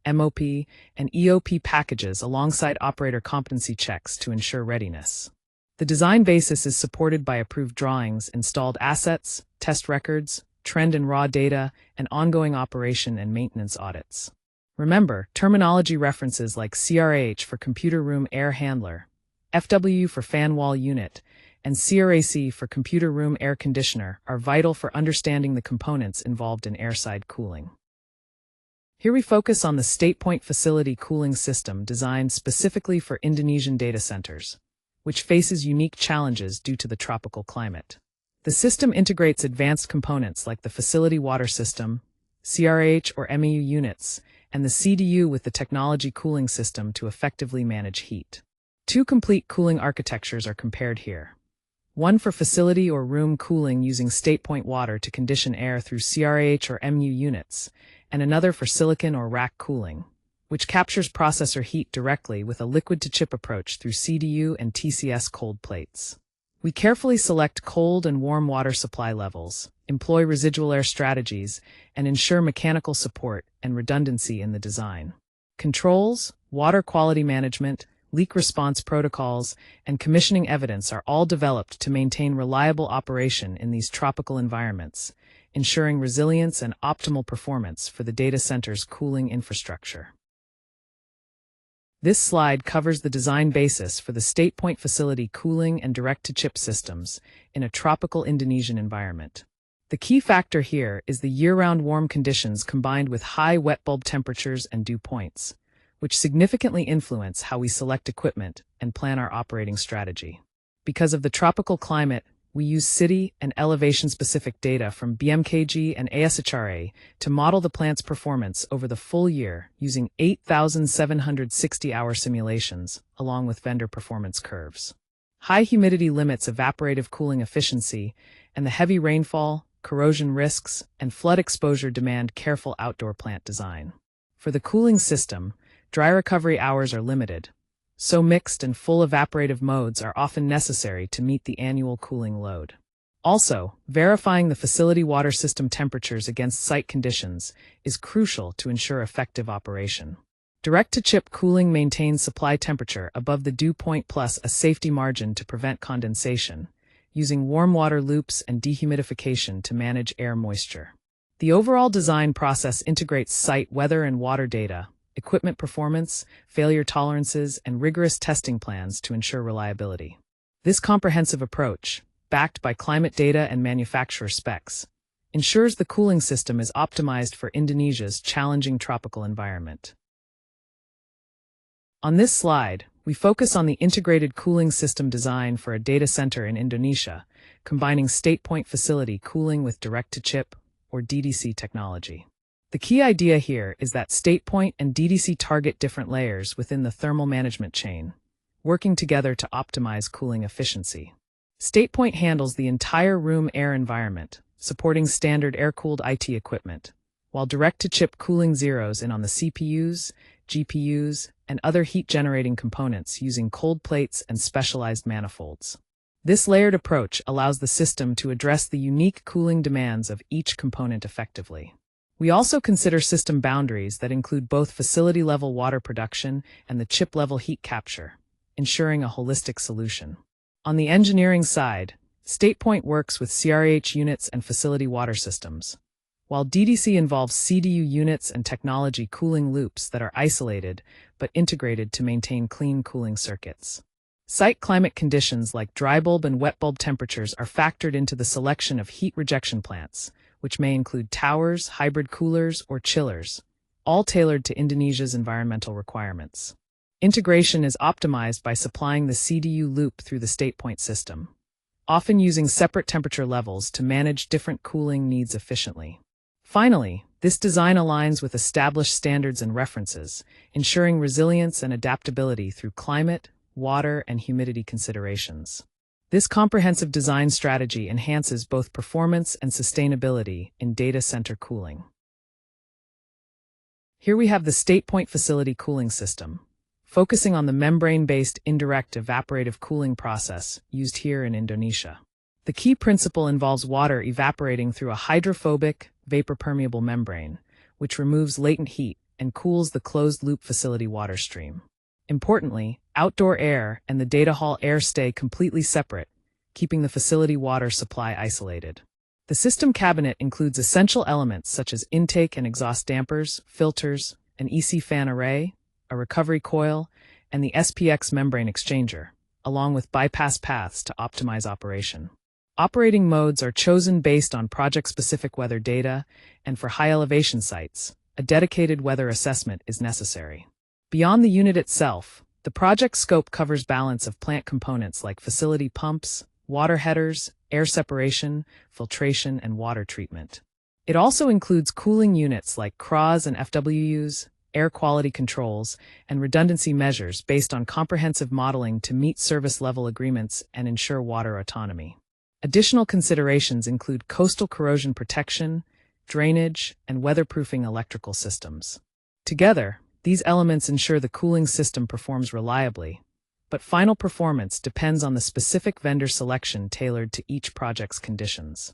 MOP, and EOP packages alongside operator competency checks to ensure readiness. The design basis is supported by approved drawings, installed assets, test records, trend and raw data, and ongoing operation and maintenance audits. Remember, terminology references like CRAH for computer room air handler, FW for fan wall unit, and CRAC for computer room air conditioner are vital for understanding the components involved in airside cooling. Here we focus on the StatePoint facility cooling system designed specifically for Indonesian data centers, which faces unique challenges due to the tropical climate. The system integrates advanced components like the facility water system, CRAH or MEU units, and the CDU with the technology cooling system to effectively manage heat. Two complete cooling architectures are compared here. One for facility or room cooling using StatePoint water to condition air through CRAH or MEU units, and another for silicon or rack cooling, which captures processor heat directly with a liquid-to-chip approach through CDU and TCS cold plates. We carefully select cold and warm water supply levels, employ residual air strategies, and ensure mechanical support and redundancy in the design. Controls, water quality management, leak response protocols, and commissioning evidence are all developed to maintain reliable operation in these tropical environments, ensuring resilience and optimal performance for the data center's cooling infrastructure. This slide covers the design basis for the StatePoint facility cooling and direct-to-chip systems in a tropical Indonesian environment. The key factor here is the year-round warm conditions combined with high wet bulb temperatures and dew points, which significantly influence how we select equipment and plan our operating strategy. Because of the tropical climate, we use city and elevation-specific data from BMKG and ASHRAE to model the plant's performance over the full year using 8,760-hour simulations, along with vendor performance curves. High humidity limits evaporative cooling efficiency, and the heavy rainfall, corrosion risks, and flood exposure demand careful outdoor plant design. For the cooling system, dry recovery hours are limited, so mixed and full evaporative modes are often necessary to meet the annual cooling load. Also, verifying the facility water system temperatures against site conditions is crucial to ensure effective operation. Direct-to-chip cooling maintains supply temperature above the dew point plus a safety margin to prevent condensation, using warm water loops and dehumidification to manage air moisture. The overall design process integrates site weather and water data, equipment performance, failure tolerances, and rigorous testing plans to ensure reliability. This comprehensive approach, backed by climate data and manufacturer specs, ensures the cooling system is optimized for Indonesia's challenging tropical environment. On this slide, we focus on the integrated cooling system design for a data center in Indonesia, combining StatePoint facility cooling with direct-to-chip, or DDC technology. The key idea here is that StatePoint and DDC target different layers within the thermal management chain, working together to optimize cooling efficiency. StatePoint handles the entire room air environment, supporting standard air-cooled IT equipment, while direct-to-chip cooling zeroes in on the CPUs, GPUs, and other heat-generating components using cold plates and specialized manifolds. This layered approach allows the system to address the unique cooling demands of each component effectively. We also consider system boundaries that include both facility-level water production and the chip-level heat capture, ensuring a holistic solution. On the engineering side, StatePoint works with CRAH units and facility water systems, while DDC involves CDU units and technology cooling loops that are isolated but integrated to maintain clean cooling circuits. Site climate conditions like dry bulb and wet bulb temperatures are factored into the selection of heat rejection plants, which may include towers, hybrid coolers, or chillers, all tailored to Indonesia's environmental requirements. Integration is optimized by supplying the CDU loop through the StatePoint system, often using separate temperature levels to manage different cooling needs efficiently. Finally, this design aligns with established standards and references, ensuring resilience and adaptability through climate, water, and humidity considerations. This comprehensive design strategy enhances both performance and sustainability in data center cooling. Here we have the StatePoint facility cooling system, focusing on the membrane-based indirect evaporative cooling process used here in Indonesia. The key principle involves water evaporating through a hydrophobic, vapor-permeable membrane, which removes latent heat and cools the closed-loop facility water stream. Importantly, outdoor air and the data hall air stay completely separate, keeping the facility water supply isolated. The system cabinet includes essential elements such as intake and exhaust dampers, filters, an EC fan array, a recovery coil, and the SPX membrane exchanger, along with bypass paths to optimize operation. Operating modes are chosen based on project-specific weather data, and for high-elevation sites, a dedicated weather assessment is necessary. Beyond the unit itself, the project scope covers balance of plant components like facility pumps, water headers, air separation, filtration, and water treatment. It also includes cooling units like CRAHs and FWUs, air quality controls, and redundancy measures based on comprehensive modeling to meet service-level agreements and ensure water autonomy. Additional considerations include coastal corrosion protection, drainage, and weatherproofing electrical systems. Together, these elements ensure the cooling system performs reliably, but final performance depends on the specific vendor selection tailored to each project's conditions.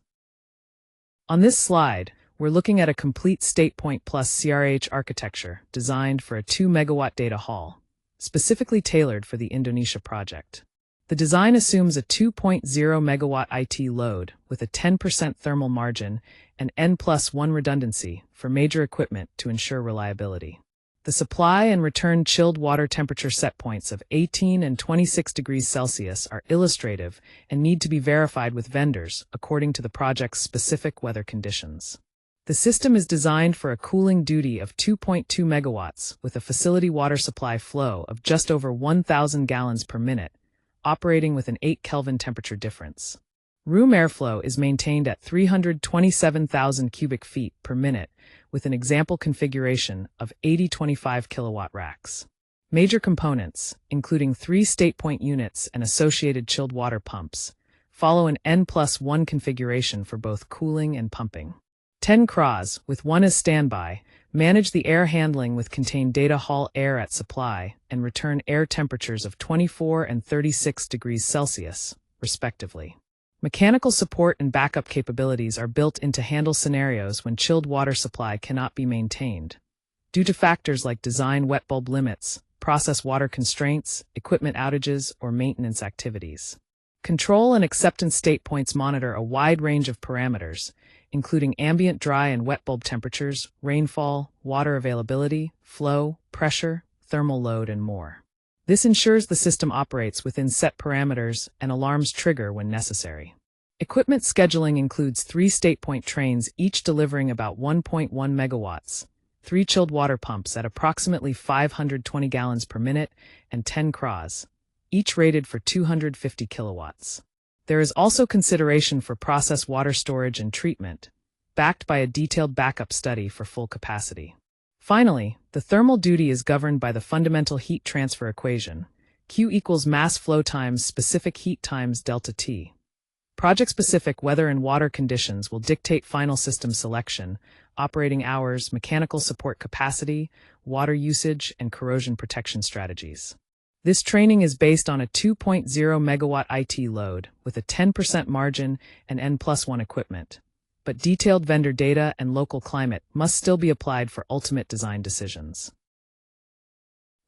On this slide, we're looking at a complete StatePoint plus CRAH architecture designed for a 2 megawatt data hall, specifically tailored for the Indonesia project. The design assumes a 2.0 megawatt IT load with a 10% thermal margin and N+1 redundancy for major equipment to ensure reliability. The supply and return chilled water temperature set points of 18 and 26 degrees Celsius are illustrative and need to be verified with vendors according to the project's specific weather conditions. The system is designed for a cooling duty of 2.2 megawatts with a facility water supply flow of just over 1,000 gallons per minute, operating with an 8 Kelvin temperature difference. Room airflow is maintained at 327,000 cubic feet per minute with an example configuration of 80-25 kilowatt racks. Major components, including 3 StatePoint units and associated chilled water pumps, follow an N+1 configuration for both cooling and pumping. 10 CRAHs, with 1 as standby, manage the air handling with contained data hall air at supply and return air temperatures of 24 and 36 degrees Celsius, respectively. Mechanical support and backup capabilities are built in to handle scenarios when chilled water supply cannot be maintained, due to factors like design wet bulb limits, process water constraints, equipment outages, or maintenance activities. Control and acceptance StatePoints monitor a wide range of parameters, including ambient dry and wet bulb temperatures, rainfall, water availability, flow, pressure, thermal load, and more. This ensures the system operates within set parameters and alarms trigger when necessary. Equipment scheduling includes 3 StatePoint trains, each delivering about 1.1 megawatts, 3 chilled water pumps at approximately 520 gallons per minute, and 10 CRAHs, each rated for 250 kilowatts. There is also consideration for process water storage and treatment, backed by a detailed backup study for full capacity. Finally, the thermal duty is governed by the fundamental heat transfer equation, Q equals mass flow times specific heat times delta T. Project-specific weather and water conditions will dictate final system selection, operating hours, mechanical support capacity, water usage, and corrosion protection strategies. This training is based on a 2.0 megawatt IT load with a 10% margin and N+1 equipment, but detailed vendor data and local climate must still be applied for ultimate design decisions.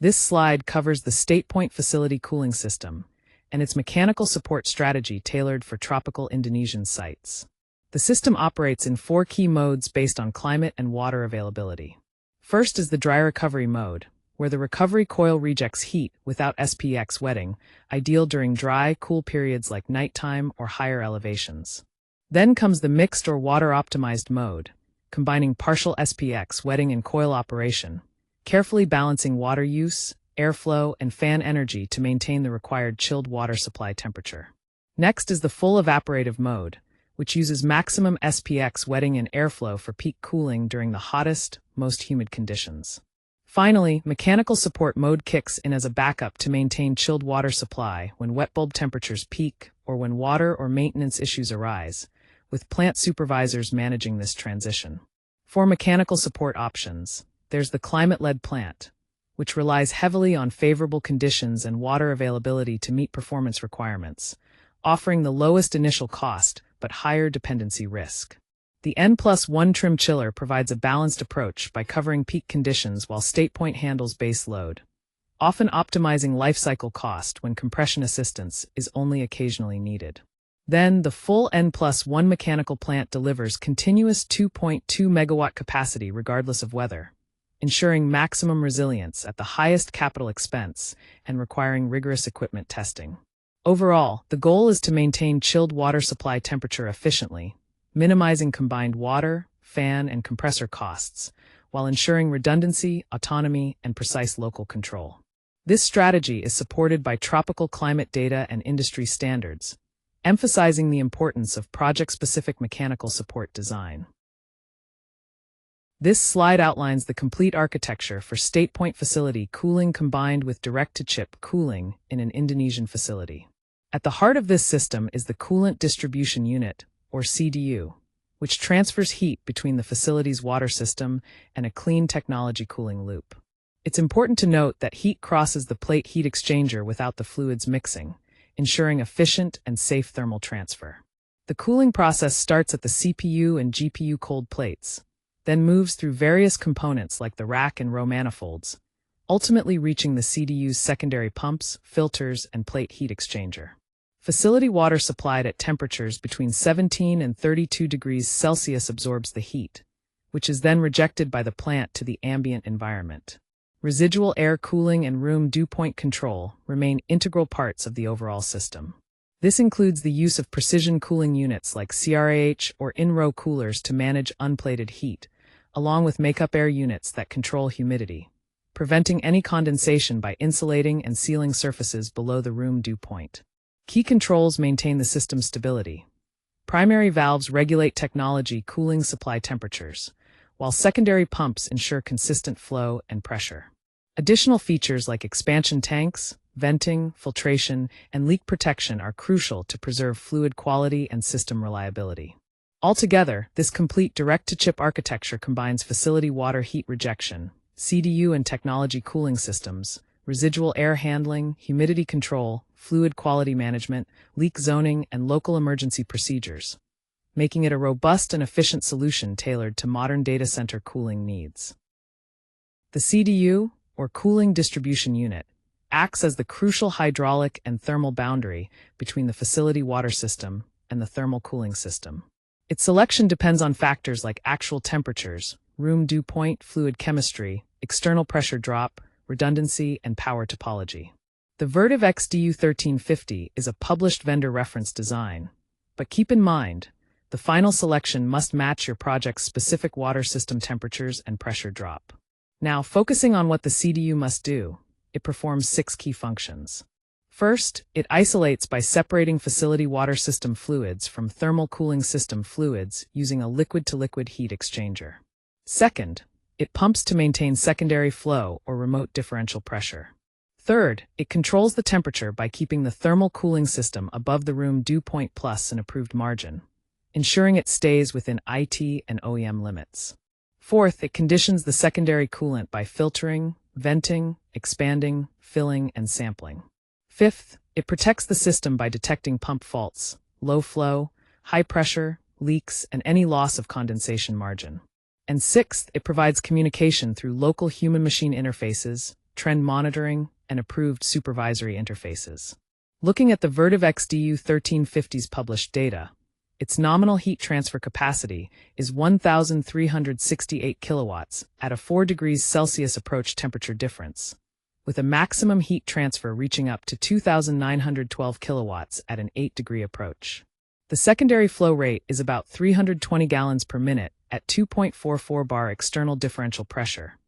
This slide covers the StatePoint facility cooling system and its mechanical support strategy tailored for tropical Indonesian sites. The system operates in 4 key modes based on climate and water availability. First is the dry recovery mode, where the recovery coil rejects heat without SPX wetting, ideal during dry, cool periods like nighttime or higher elevations. Then comes the mixed or water-optimized mode, combining partial SPX wetting and coil operation, carefully balancing water use, airflow, and fan energy to maintain the required chilled water supply temperature. Next is the full evaporative mode, which uses maximum SPX wetting and airflow for peak cooling during the hottest, most humid conditions. Finally, mechanical support mode kicks in as a backup to maintain chilled water supply when wet bulb temperatures peak or when water or maintenance issues arise, with plant supervisors managing this transition. For mechanical support options, there's the climate-led plant, which relies heavily on favorable conditions and water availability to meet performance requirements, offering the lowest initial cost but higher dependency risk. The N+1 trim chiller provides a balanced approach by covering peak conditions while StatePoint handles base load, often optimizing lifecycle cost when compression assistance is only occasionally needed. Then, the full N+1 mechanical plant delivers continuous 2.2 megawatt capacity regardless of weather, ensuring maximum resilience at the highest capital expense and requiring rigorous equipment testing. Overall, the goal is to maintain chilled water supply temperature efficiently, minimizing combined water, fan, and compressor costs, while ensuring redundancy, autonomy, and precise local control. This strategy is supported by tropical climate data and industry standards, emphasizing the importance of project-specific mechanical support design. This slide outlines the complete architecture for StatePoint facility cooling combined with direct-to-chip cooling in an Indonesian facility. At the heart of this system is the Coolant Distribution Unit, or CDU, which transfers heat between the facility's water system and a clean technology cooling loop. It's important to note that heat crosses the plate heat exchanger without the fluids mixing, ensuring efficient and safe thermal transfer. The cooling process starts at the CPU and GPU cold plates, then moves through various components like the rack and row manifolds, ultimately reaching the CDU's secondary pumps, filters, and plate heat exchanger. Facility water supplied at temperatures between 17 and 32 degrees Celsius absorbs the heat, which is then rejected by the plant to the ambient environment. Residual air cooling and room dew point control remain integral parts of the overall system. This includes the use of precision cooling units like CRAH or in-row coolers to manage unplated heat, along with makeup air units that control humidity, preventing any condensation by insulating and sealing surfaces below the room dew point. Key controls maintain the system's stability. Primary valves regulate technology cooling supply temperatures, while secondary pumps ensure consistent flow and pressure. Additional features like expansion tanks, venting, filtration, and leak protection are crucial to preserve fluid quality and system reliability. Altogether, this complete direct-to-chip architecture combines facility water heat rejection, CDU and technology cooling systems, residual air handling, humidity control, fluid quality management, leak zoning, and local emergency procedures, making it a robust and efficient solution tailored to modern data center cooling needs. The CDU, or Cooling Distribution Unit, acts as the crucial hydraulic and thermal boundary between the facility water system and the thermal cooling system. Its selection depends on factors like actual temperatures, room dew point, fluid chemistry, external pressure drop, redundancy, and power topology. The Vertiv XDU1350 is a published vendor reference design, but keep in mind, the final selection must match your project's specific water system temperatures and pressure drop. Now, focusing on what the CDU must do, it performs 6 key functions. First, it isolates by separating facility water system fluids from thermal cooling system fluids using a liquid-to-liquid heat exchanger. Second, it pumps to maintain secondary flow or remote differential pressure. Third, it controls the temperature by keeping the thermal cooling system above the room dew point plus an approved margin, ensuring it stays within IT and OEM limits. Fourth, it conditions the secondary coolant by filtering, venting, expanding, filling, and sampling. Fifth, it protects the system by detecting pump faults, low flow, high pressure, leaks, and any loss of condensation margin. And sixth, it provides communication through local human-machine interfaces, trend monitoring, and approved supervisory interfaces. Looking at the Vertiv XDU1350's published data, its nominal heat transfer capacity is 1,368 kilowatts at a 4 degrees Celsius approach temperature difference, with a maximum heat transfer reaching up to 2,912 kilowatts at an 8-degree approach. The secondary flow rate is about 320 gallons per minute at 2.44 bar external differential pressure,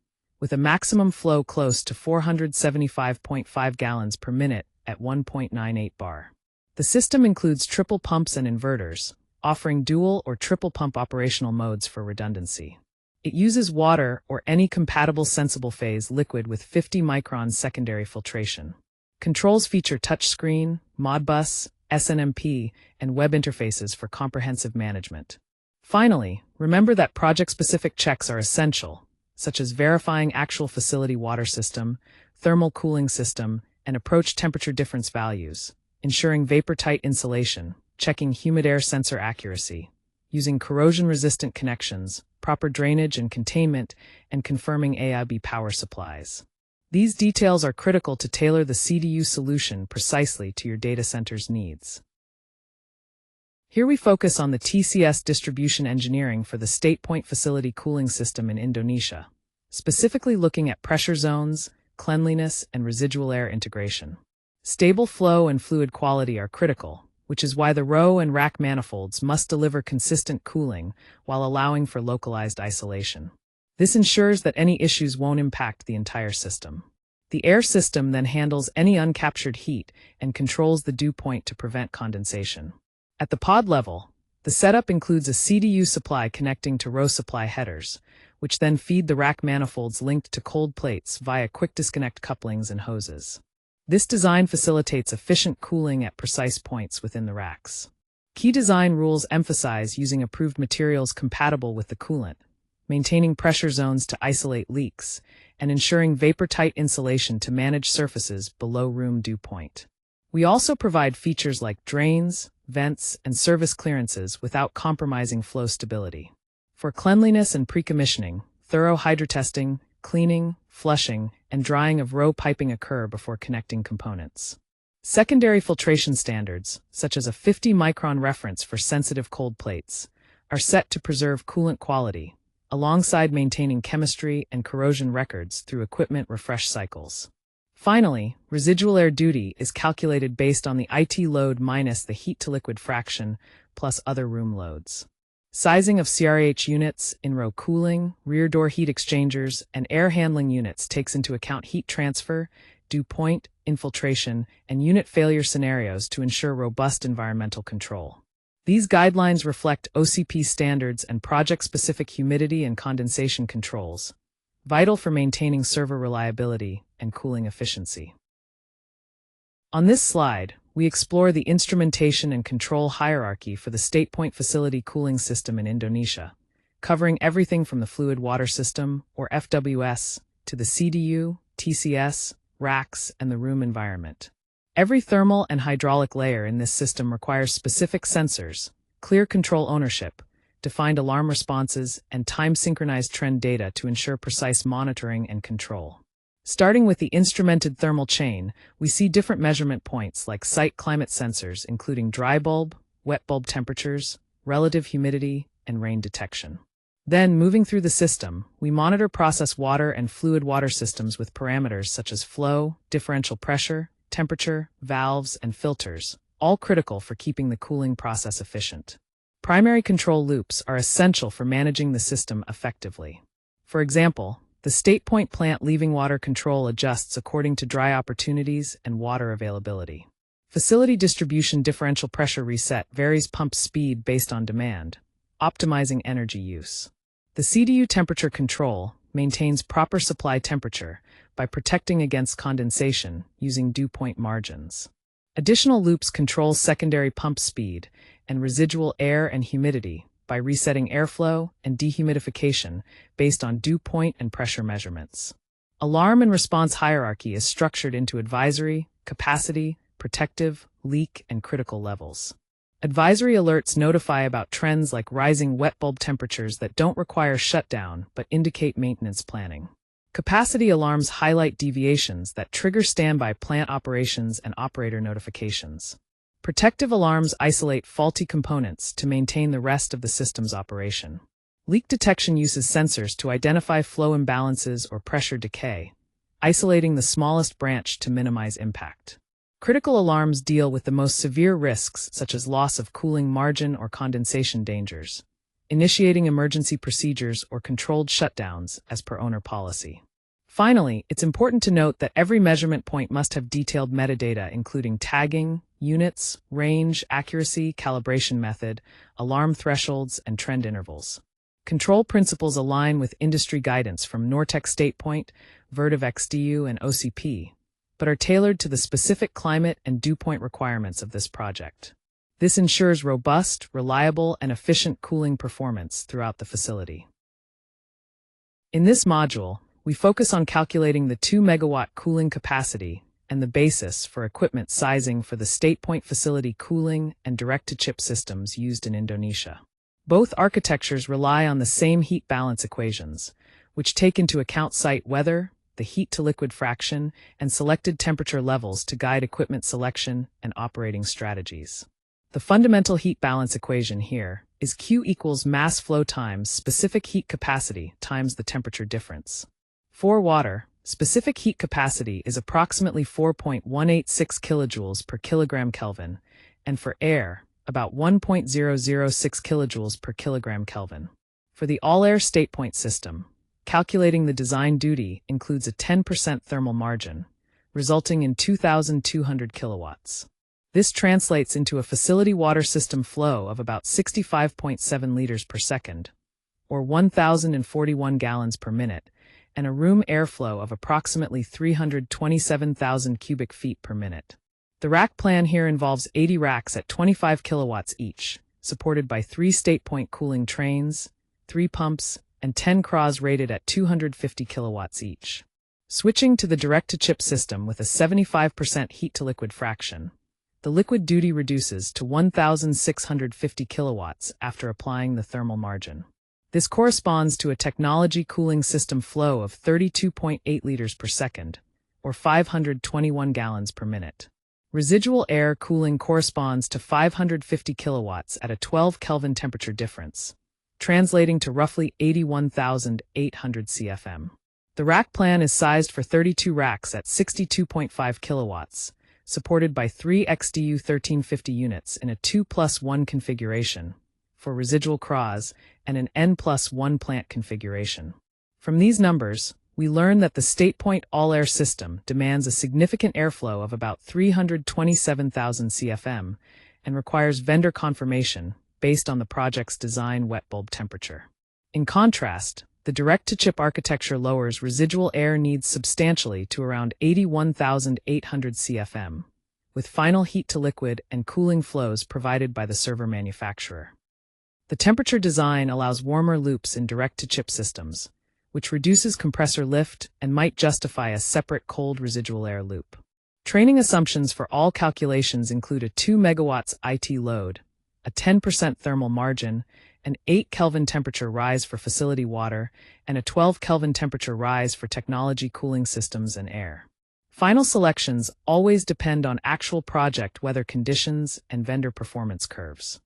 with a maximum flow close to 475.5 gallons per minute at 1.98 bar. The system includes triple pumps and inverters, offering dual or triple pump operational modes for redundancy. It uses water or any compatible sensible phase liquid with 50 micron secondary filtration. Controls feature touchscreen, Modbus, SNMP, and web interfaces for comprehensive management. Finally, remember that project-specific checks are essential, such as verifying actual facility water system, thermal cooling system, and approach temperature difference values, ensuring vapor-tight insulation, checking humid air sensor accuracy, using corrosion-resistant connections, proper drainage and containment, and confirming AIB power supplies. These details are critical to tailor the CDU solution precisely to your data center's needs. Here we focus on the TCS distribution engineering for the StatePoint facility cooling system in Indonesia, specifically looking at pressure zones, cleanliness, and residual air integration. Stable flow and fluid quality are critical, which is why the row and rack manifolds must deliver consistent cooling while allowing for localized isolation. This ensures that any issues won't impact the entire system. The air system then handles any uncaptured heat and controls the dew point to prevent condensation. At the pod level, the setup includes a CDU supply connecting to row supply headers, which then feed the rack manifolds linked to cold plates via quick disconnect couplings and hoses. This design facilitates efficient cooling at precise points within the racks. Key design rules emphasize using approved materials compatible with the coolant, maintaining pressure zones to isolate leaks, and ensuring vapor-tight insulation to manage surfaces below room dew point. We also provide features like drains, vents, and service clearances without compromising flow stability. For cleanliness and pre-commissioning, thorough hydrotesting, cleaning, flushing, and drying of row piping occur before connecting components. Secondary filtration standards, such as a 50-micron reference for sensitive cold plates, are set to preserve coolant quality, alongside maintaining chemistry and corrosion records through equipment refresh cycles. Finally, residual air duty is calculated based on the IT load minus the heat-to-liquid fraction plus other room loads. Sizing of CRAH units, in-row cooling, rear door heat exchangers, and air handling units takes into account heat transfer, dew point, infiltration, and unit failure scenarios to ensure robust environmental control. These guidelines reflect OCP standards and project-specific humidity and condensation controls, vital for maintaining server reliability and cooling efficiency. On this slide, we explore the instrumentation and control hierarchy for the StatePoint facility cooling system in Indonesia, covering everything from the fluid water system, or FWS, to the CDU, TCS, racks, and the room environment. Every thermal and hydraulic layer in this system requires specific sensors, clear control ownership, defined alarm responses, and time-synchronized trend data to ensure precise monitoring and control. Starting with the instrumented thermal chain, we see different measurement points like site climate sensors including dry bulb, wet bulb temperatures, relative humidity, and rain detection. Then, moving through the system, we monitor process water and fluid water systems with parameters such as flow, differential pressure, temperature, valves, and filters, all critical for keeping the cooling process efficient. Primary control loops are essential for managing the system effectively. For example, the StatePoint plant leaving water control adjusts according to dry opportunities and water availability. Facility distribution differential pressure reset varies pump speed based on demand, optimizing energy use. The CDU temperature control maintains proper supply temperature by protecting against condensation using dew point margins. Additional loops control secondary pump speed and residual air and humidity by resetting airflow and dehumidification based on dew point and pressure measurements. Alarm and response hierarchy is structured into advisory, capacity, protective, leak, and critical levels. Advisory alerts notify about trends like rising wet bulb temperatures that don't require shutdown but indicate maintenance planning. Capacity alarms highlight deviations that trigger standby plant operations and operator notifications. Protective alarms isolate faulty components to maintain the rest of the system's operation. Leak detection uses sensors to identify flow imbalances or pressure decay, isolating the smallest branch to minimize impact. Critical alarms deal with the most severe risks such as loss of cooling margin or condensation dangers, initiating emergency procedures or controlled shutdowns as per owner policy. Finally, it's important to note that every measurement point must have detailed metadata including tagging, units, range, accuracy, calibration method, alarm thresholds, and trend intervals. Control principles align with industry guidance from Nortec StatePoint, Vertiv XDU, and OCP, but are tailored to the specific climate and dew point requirements of this project. This ensures robust, reliable, and efficient cooling performance throughout the facility. In this module, we focus on calculating the 2 megawatt cooling capacity and the basis for equipment sizing for the StatePoint facility cooling and direct-to-chip systems used in Indonesia. Both architectures rely on the same heat balance equations, which take into account site weather, the heat-to-liquid fraction, and selected temperature levels to guide equipment selection and operating strategies. The fundamental heat balance equation here is Q equals mass flow times specific heat capacity times the temperature difference. For water, specific heat capacity is approximately 4.186 kilojoules per kilogram Kelvin, and for air, about 1.006 kilojoules per kilogram Kelvin. For the all-air StatePoint system, calculating the design duty includes a 10% thermal margin, resulting in 2,200 kilowatts. This translates into a facility water system flow of about 65.7 liters per second, or 1,041 gallons per minute, and a room airflow of approximately 327,000 cubic feet per minute. The rack plan here involves 80 racks at 25 kilowatts each, supported by 3 StatePoint cooling trains, 3 pumps, and 10 CRAHs rated at 250 kilowatts each. Switching to the direct-to-chip system with a 75% heat-to-liquid fraction, the liquid duty reduces to 1,650 kilowatts after applying the thermal margin. This corresponds to a technology cooling system flow of 32.8 liters per second, or 521 gallons per minute. Residual air cooling corresponds to 550 kilowatts at a 12 Kelvin temperature difference, translating to roughly 81,800 CFM. The rack plan is sized for 32 racks at 62.5 kilowatts, supported by 3 XDU 1350 units in a 2+1 configuration for residual CRAHs and an N+1 plant configuration. From these numbers, we learn that the StatePoint all-air system demands a significant airflow of about 327,000 CFM and requires vendor confirmation based on the project's design wet bulb temperature. In contrast, the direct-to-chip architecture lowers residual air needs substantially to around 81,800 CFM, with final heat-to-liquid and cooling flows provided by the server manufacturer. The temperature design allows warmer loops in direct-to-chip systems, which reduces compressor lift and might justify a separate cold residual air loop. Training assumptions for all calculations include a 2 megawatts IT load, a 10% thermal margin, an 8 Kelvin temperature rise for facility water, and a 12 Kelvin temperature rise for technology cooling systems and air. Final selections always depend on actual project weather conditions and vendor performance curves.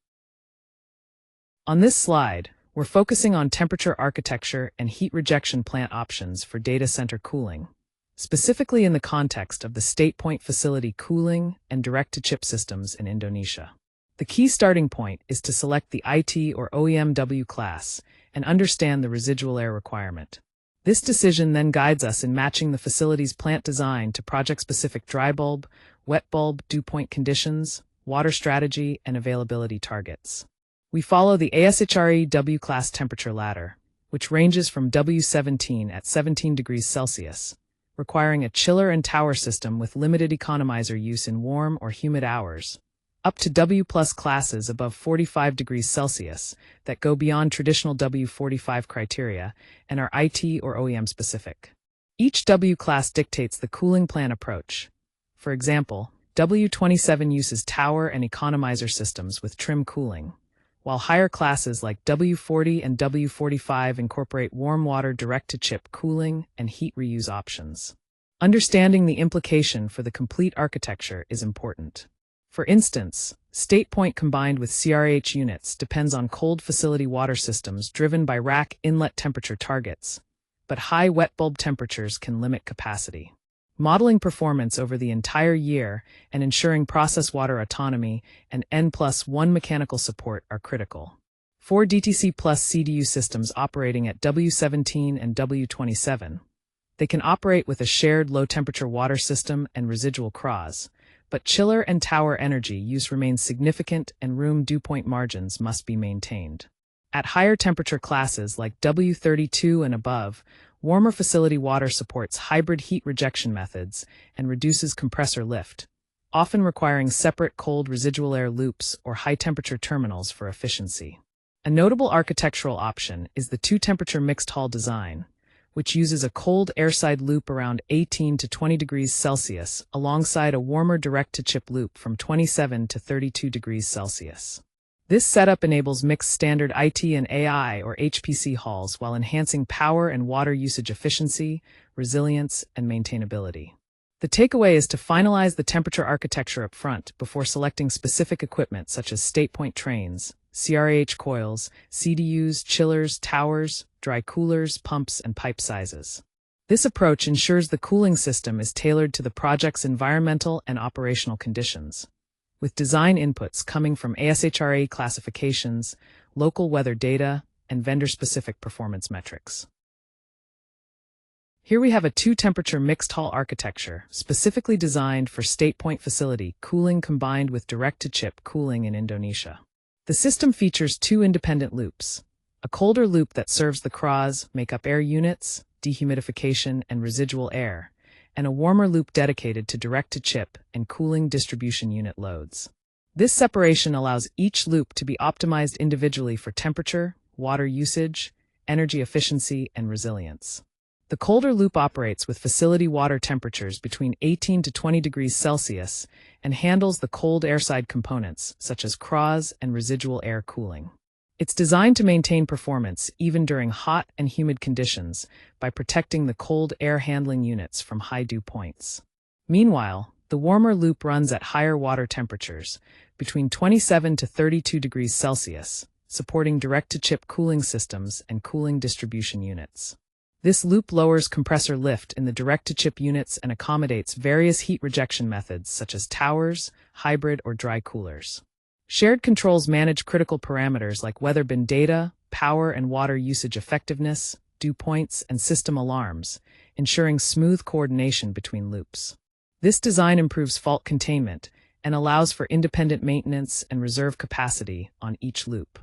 On this slide, we're focusing on temperature architecture and heat rejection plant options for data center cooling, specifically in the context of the StatePoint facility cooling and direct-to-chip systems in Indonesia. The key starting point is to select the IT or OEM W class and understand the residual air requirement. This decision then guides us in matching the facility's plant design to project-specific dry bulb, wet bulb, dew point conditions, water strategy, and availability targets. We follow the ASHRAE W class temperature ladder, which ranges from W17 at 17 degrees Celsius, requiring a chiller and tower system with limited economizer use in warm or humid hours, up to W plus classes above 45 degrees Celsius that go beyond traditional W45 criteria and are IT or OEM specific. Each W class dictates the cooling plan approach. For example, W27 uses tower and economizer systems with trim cooling, while higher classes like W40 and W45 incorporate warm water direct-to-chip cooling and heat reuse options. Understanding the implication for the complete architecture is important. For instance, StatePoint combined with CRAH units depends on cold facility water systems driven by rack inlet temperature targets, but high wet bulb temperatures can limit capacity. Modeling performance over the entire year and ensuring process water autonomy and N+1 mechanical support are critical. For DTC plus CDU systems operating at W17 and W27, they can operate with a shared low-temperature water system and residual CRAHs, but chiller and tower energy use remains significant and room dew point margins must be maintained. At higher temperature classes like W32 and above, warmer facility water supports hybrid heat rejection methods and reduces compressor lift, often requiring separate cold residual air loops or high-temperature terminals for efficiency. A notable architectural option is the two-temperature mixed hall design, which uses a cold airside loop around 18 to 20 degrees Celsius alongside a warmer direct-to-chip loop from 27 to 32 degrees Celsius. This setup enables mixed standard IT and AI or HPC halls while enhancing power and water usage efficiency, resilience, and maintainability. The takeaway is to finalize the temperature architecture up front before selecting specific equipment such as StatePoint trains, CRAH coils, CDUs, chillers, towers, dry coolers, pumps, and pipe sizes. This approach ensures the cooling system is tailored to the project's environmental and operational conditions, with design inputs coming from ASHRAE classifications, local weather data, and vendor-specific performance metrics. Here we have a two-temperature mixed hall architecture specifically designed for StatePoint facility cooling combined with direct-to-chip cooling in Indonesia. The system features two independent loops, a colder loop that serves the CRAHs, make-up air units, dehumidification, and residual air, and a warmer loop dedicated to direct-to-chip and cooling distribution unit loads. This separation allows each loop to be optimized individually for temperature, water usage, energy efficiency, and resilience. The colder loop operates with facility water temperatures between 18 to 20 degrees Celsius and handles the cold airside components, such as CRAHs and residual air cooling. It's designed to maintain performance even during hot and humid conditions by protecting the cold air handling units from high dew points. Meanwhile, the warmer loop runs at higher water temperatures, between 27 to 32 degrees Celsius, supporting direct-to-chip cooling systems and cooling distribution units. This loop lowers compressor lift in the direct-to-chip units and accommodates various heat rejection methods such as towers, hybrid, or dry coolers. Shared controls manage critical parameters like weather bin data, power and water usage effectiveness, dew points, and system alarms, ensuring smooth coordination between loops. This design improves fault containment and allows for independent maintenance and reserve capacity on each loop.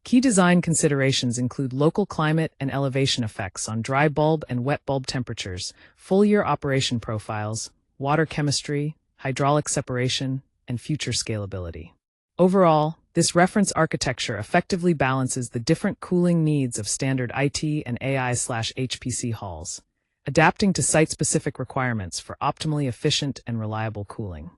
Key design considerations include local climate and elevation effects on dry bulb and wet bulb temperatures, full-year operation profiles, water chemistry, hydraulic separation, and future scalability. Overall, this reference architecture effectively balances the different cooling needs of standard IT and AI/HPC halls, adapting to site-specific requirements for optimally efficient and reliable cooling.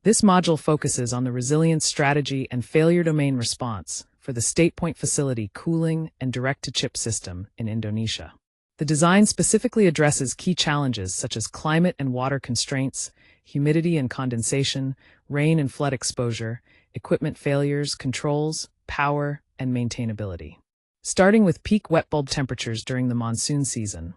This module focuses on the resilience strategy and failure domain response for the StatePoint facility cooling and direct-to-chip system in Indonesia. The design specifically addresses key challenges such as climate and water constraints, humidity and condensation, rain and flood exposure, equipment failures, controls, power, and maintainability. Starting with peak wet bulb temperatures during the monsoon season,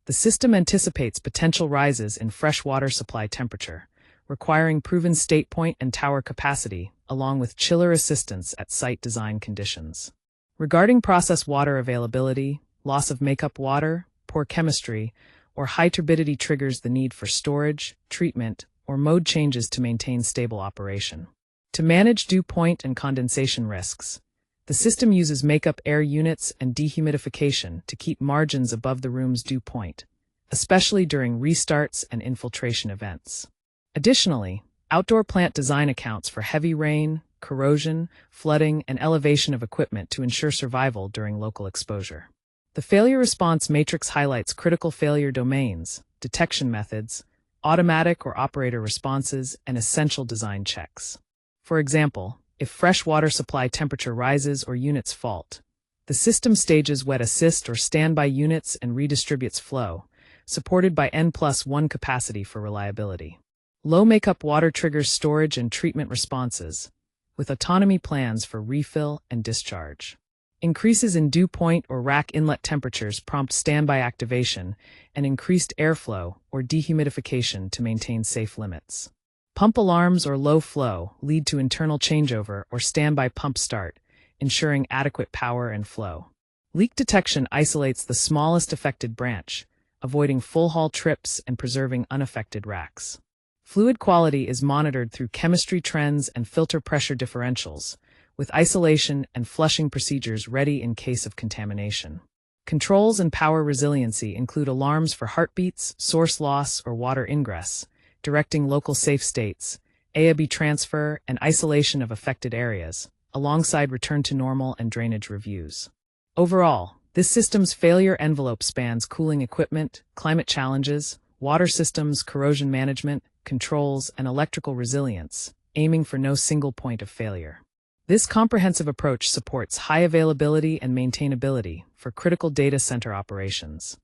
the system anticipates potential rises in fresh water supply temperature, requiring proven StatePoint and tower capacity, along with chiller assistance at site design conditions. Regarding process water availability, loss of makeup water, poor chemistry, or high turbidity triggers the need for storage, treatment, or mode changes to maintain stable operation. To manage dew point and condensation risks, the system uses makeup air units and dehumidification to keep margins above the room's dew point, especially during restarts and infiltration events. Additionally, outdoor plant design accounts for heavy rain, corrosion, flooding, and elevation of equipment to ensure survival during local exposure. The failure response matrix highlights critical failure domains, detection methods, automatic or operator responses, and essential design checks. For example, if fresh water supply temperature rises or units fault, the system stages wet assist or standby units and redistributes flow, supported by N+1 capacity for reliability. Low makeup water triggers storage and treatment responses, with autonomy plans for refill and discharge. Increases in dew point or rack inlet temperatures prompt standby activation and increased airflow or dehumidification to maintain safe limits. Pump alarms or low flow lead to internal changeover or standby pump start, ensuring adequate power and flow. Leak detection isolates the smallest affected branch, avoiding full haul trips and preserving unaffected racks. Fluid quality is monitored through chemistry trends and filter pressure differentials, with isolation and flushing procedures ready in case of contamination. Controls and power resiliency include alarms for heartbeats, source loss, or water ingress, directing local safe states, AAB transfer, and isolation of affected areas, alongside return to normal and drainage reviews. Overall, this system's failure envelope spans cooling equipment, climate challenges, water systems, corrosion management, controls, and electrical resilience, aiming for no single point of failure. This comprehensive approach supports high availability and maintainability for critical data center operations.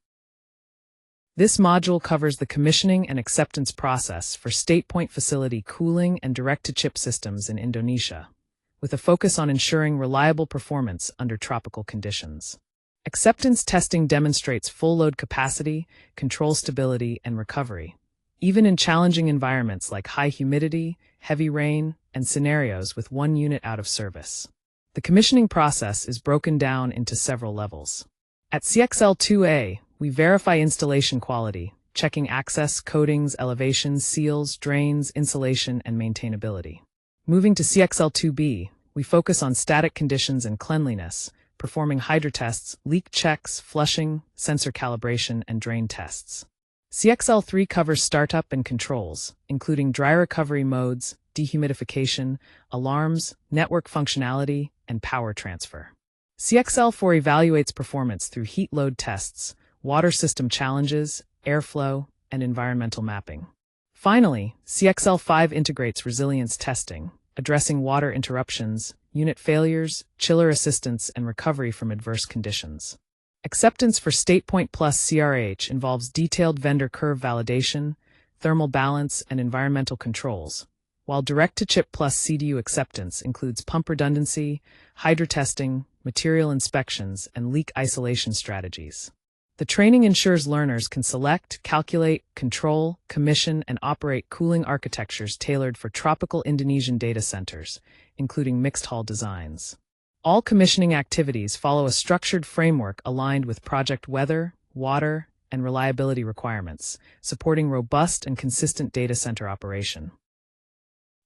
This module covers the commissioning and acceptance process for StatePoint facility cooling and direct-to-chip systems in Indonesia, with a focus on ensuring reliable performance under tropical conditions. Acceptance testing demonstrates full load capacity, control stability, and recovery, even in challenging environments like high humidity, heavy rain, and scenarios with one unit out of service. The commissioning process is broken down into several levels. At CXL2A, we verify installation quality, checking access, coatings, elevations, seals, drains, insulation, and maintainability. Moving to CXL2B, we focus on static conditions and cleanliness, performing hydro tests, leak checks, flushing, sensor calibration, and drain tests. CXL3 covers startup and controls, including dry recovery modes, dehumidification, alarms, network functionality, and power transfer. CXL4 evaluates performance through heat load tests, water system challenges, airflow, and environmental mapping. Finally, CXL5 integrates resilience testing, addressing water interruptions, unit failures, chiller assistance, and recovery from adverse conditions. Acceptance for StatePoint plus CRAH involves detailed vendor curve validation, thermal balance, and environmental controls, while direct-to-chip plus CDU acceptance includes pump redundancy, hydro testing, material inspections, and leak isolation strategies. The training ensures learners can select, calculate, control, commission, and operate cooling architectures tailored for tropical Indonesian data centers, including mixed-hall designs. All commissioning activities follow a structured framework aligned with project weather, water, and reliability requirements, supporting robust and consistent data center operation.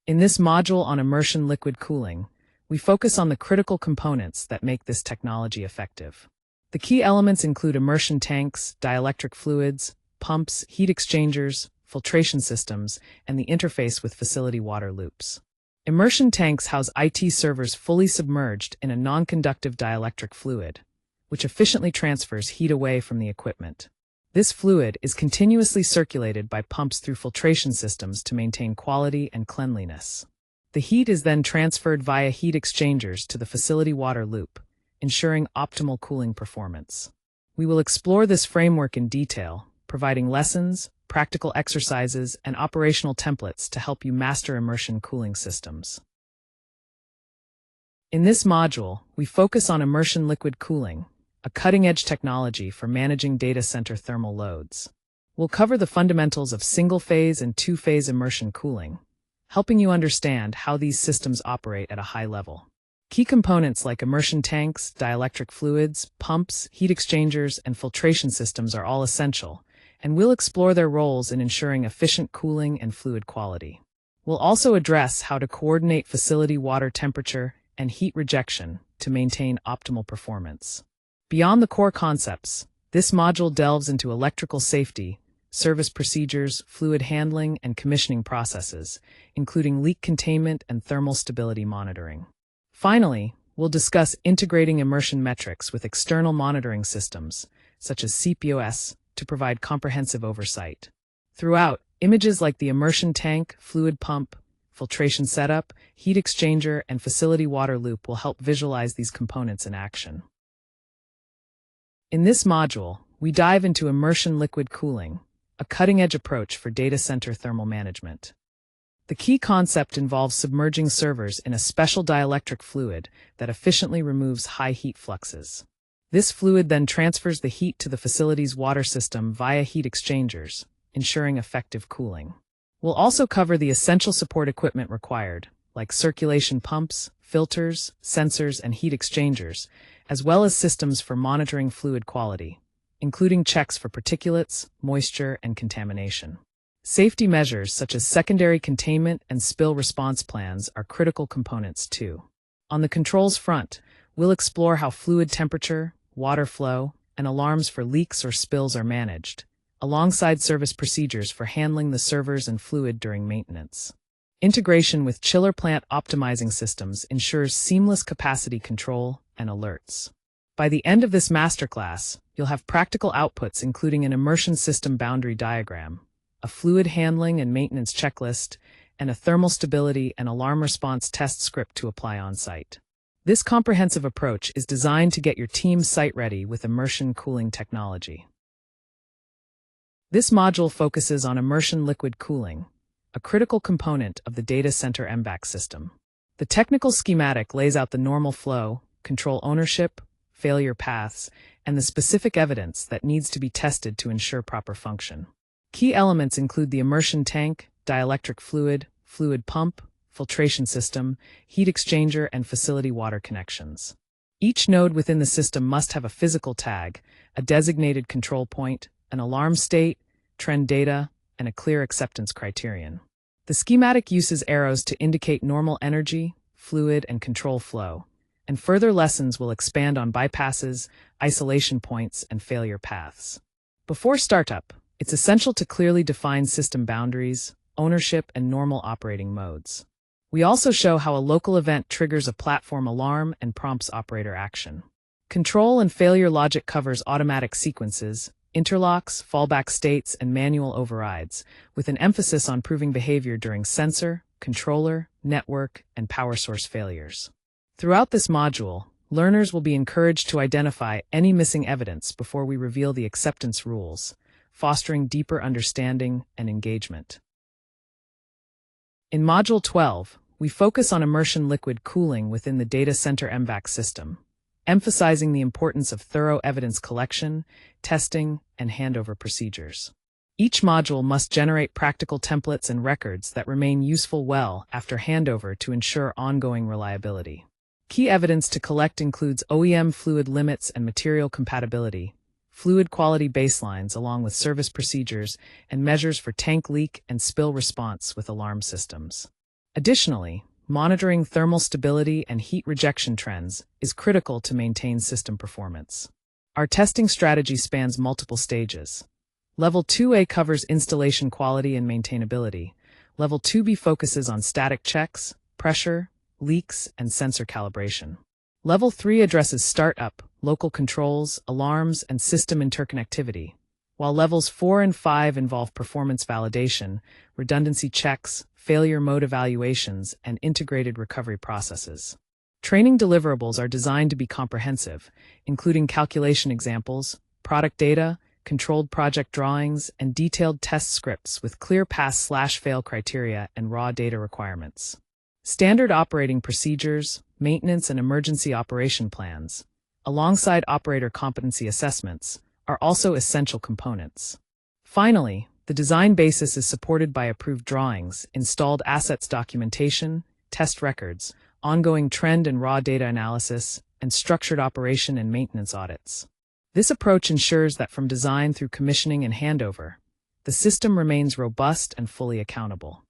In this module on immersion liquid cooling, we focus on the critical components that make this technology effective. The key elements include immersion tanks, dielectric fluids, pumps, heat exchangers, filtration systems, and the interface with facility water loops. Immersion tanks house IT servers fully submerged in a non-conductive dielectric fluid, which efficiently transfers heat away from the equipment. This fluid is continuously circulated by pumps through filtration systems to maintain quality and cleanliness. The heat is then transferred via heat exchangers to the facility water loop, ensuring optimal cooling performance. We will explore this framework in detail, providing lessons, practical exercises, and operational templates to help you master immersion cooling systems. In this module, we focus on immersion liquid cooling, a cutting-edge technology for managing data center thermal loads. We'll cover the fundamentals of single-phase and two-phase immersion cooling, helping you understand how these systems operate at a high level. Key components like immersion tanks, dielectric fluids, pumps, heat exchangers, and filtration systems are all essential, and we'll explore their roles in ensuring efficient cooling and fluid quality. We'll also address how to coordinate facility water temperature and heat rejection to maintain optimal performance. Beyond the core concepts, this module delves into electrical safety, service procedures, fluid handling, and commissioning processes, including leak containment and thermal stability monitoring. Finally, we'll discuss integrating immersion metrics with external monitoring systems, such as CPOS, to provide comprehensive oversight. Throughout, images like the immersion tank, fluid pump, filtration setup, heat exchanger, and facility water loop will help visualize these components in action. In this module, we dive into immersion liquid cooling, a cutting-edge approach for data center thermal management. The key concept involves submerging servers in a special dielectric fluid that efficiently removes high heat fluxes. This fluid then transfers the heat to the facility's water system via heat exchangers, ensuring effective cooling. We'll also cover the essential support equipment required, like circulation pumps, filters, sensors, and heat exchangers, as well as systems for monitoring fluid quality, including checks for particulates, moisture, and contamination. Safety measures such as secondary containment and spill response plans are critical components too. On the controls front, we'll explore how fluid temperature, water flow, and alarms for leaks or spills are managed, alongside service procedures for handling the servers and fluid during maintenance. Integration with chiller plant optimizing systems ensures seamless capacity control and alerts. By the end of this masterclass, you'll have practical outputs including an immersion system boundary diagram, a fluid handling and maintenance checklist, and a thermal stability and alarm response test script to apply on-site. This comprehensive approach is designed to get your team site-ready with immersion cooling technology. This module focuses on immersion liquid cooling, a critical component of the Data Center MVAC system. The technical schematic lays out the normal flow, control ownership, failure paths, and the specific evidence that needs to be tested to ensure proper function. Key elements include the immersion tank, dielectric fluid, fluid pump, filtration system, heat exchanger, and facility water connections. Each node within the system must have a physical tag, a designated control point, an alarm state, trend data, and a clear acceptance criterion. The schematic uses arrows to indicate normal energy, fluid, and control flow, and further lessons will expand on bypasses, isolation points, and failure paths. Before startup, it's essential to clearly define system boundaries, ownership, and normal operating modes. We also show how a local event triggers a platform alarm and prompts operator action. Control and failure logic covers automatic sequences, interlocks, fallback states, and manual overrides, with an emphasis on proving behavior during sensor, controller, network, and power source failures. Throughout this module, learners will be encouraged to identify any missing evidence before we reveal the acceptance rules, fostering deeper understanding and engagement. In Module 12, we focus on immersion liquid cooling within the Data Center MVAC system, emphasizing the importance of thorough evidence collection, testing, and handover procedures. Each module must generate practical templates and records that remain useful well after handover to ensure ongoing reliability. Key evidence to collect includes OEM fluid limits and material compatibility, fluid quality baselines along with service procedures, and measures for tank leak and spill response with alarm systems. Additionally, monitoring thermal stability and heat rejection trends is critical to maintain system performance. Our testing strategy spans multiple stages. Level 2A covers installation quality and maintainability. Level 2B focuses on static checks, pressure, leaks, and sensor calibration. Level 3 addresses startup, local controls, alarms, and system interconnectivity, while Levels 4 and 5 involve performance validation, redundancy checks, failure mode evaluations, and integrated recovery processes. Training deliverables are designed to be comprehensive, including calculation examples, product data, controlled project drawings, and detailed test scripts with clear pass/fail criteria and raw data requirements. Standard operating procedures, maintenance and emergency operation plans, alongside operator competency assessments, are also essential components. Finally, the design basis is supported by approved drawings, installed assets documentation, test records, ongoing trend and raw data analysis, and structured operation and maintenance audits. This approach ensures that from design through commissioning and handover, the system remains robust and fully accountable.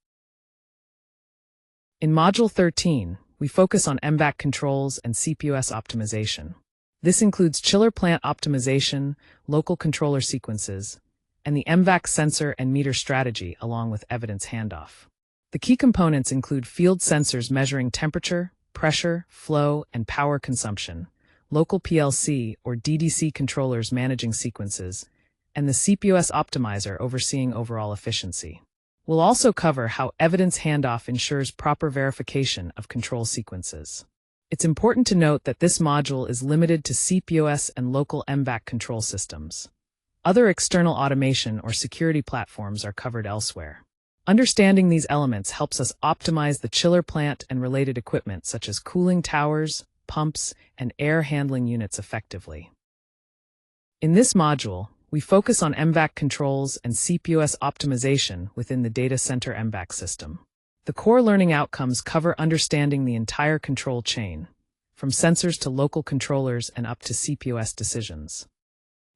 In Module 13, we focus on MVAC controls and CPOS optimization. This includes chiller plant optimization, local controller sequences, and the MVAC sensor and meter strategy along with evidence handoff. The key components include field sensors measuring temperature, pressure, flow, and power consumption, local PLC or DDC controllers managing sequences, and the CPOS optimizer overseeing overall efficiency. We'll also cover how evidence handoff ensures proper verification of control sequences. It's important to note that this module is limited to CPOS and local MVAC control systems. Other external automation or security platforms are covered elsewhere. Understanding these elements helps us optimize the chiller plant and related equipment such as cooling towers, pumps, and air handling units effectively. In this module, we focus on MVAC controls and CPOS optimization within the Data Center MVAC system. The core learning outcomes cover understanding the entire control chain, from sensors to local controllers and up to CPOS decisions.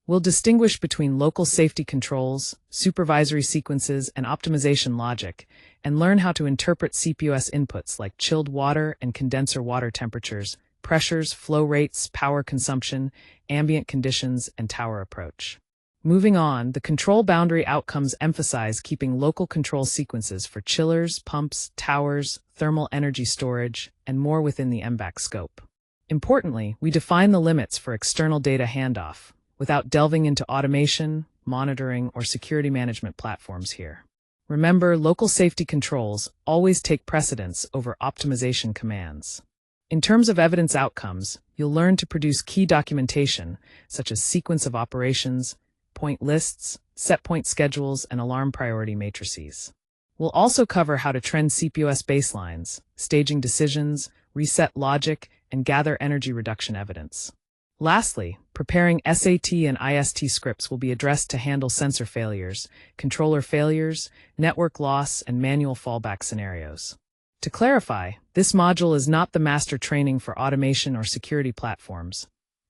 We'll distinguish between local safety controls, supervisory sequences, and optimization logic, and learn how to interpret CPOS inputs like chilled water and condenser water temperatures, pressures, flow rates, power consumption, ambient conditions, and tower approach. Moving on, the control boundary outcomes emphasize keeping local control sequences for chillers, pumps, towers, thermal energy storage, and more within the MVAC scope. Importantly, we define the limits for external data handoff, without delving into automation, monitoring, or security management platforms here. Remember, local safety controls always take precedence over optimization commands. In terms of evidence outcomes, you'll learn to produce key documentation, such as sequence of operations, point lists, set point schedules, and alarm priority matrices. We'll also cover how to trend CPOS baselines, staging decisions, reset logic, and gather energy reduction evidence. Lastly, preparing SAT and IST scripts will be addressed to handle sensor failures, controller failures, network loss, and manual fallback scenarios. To clarify, this module is not the master training for automation or security platforms,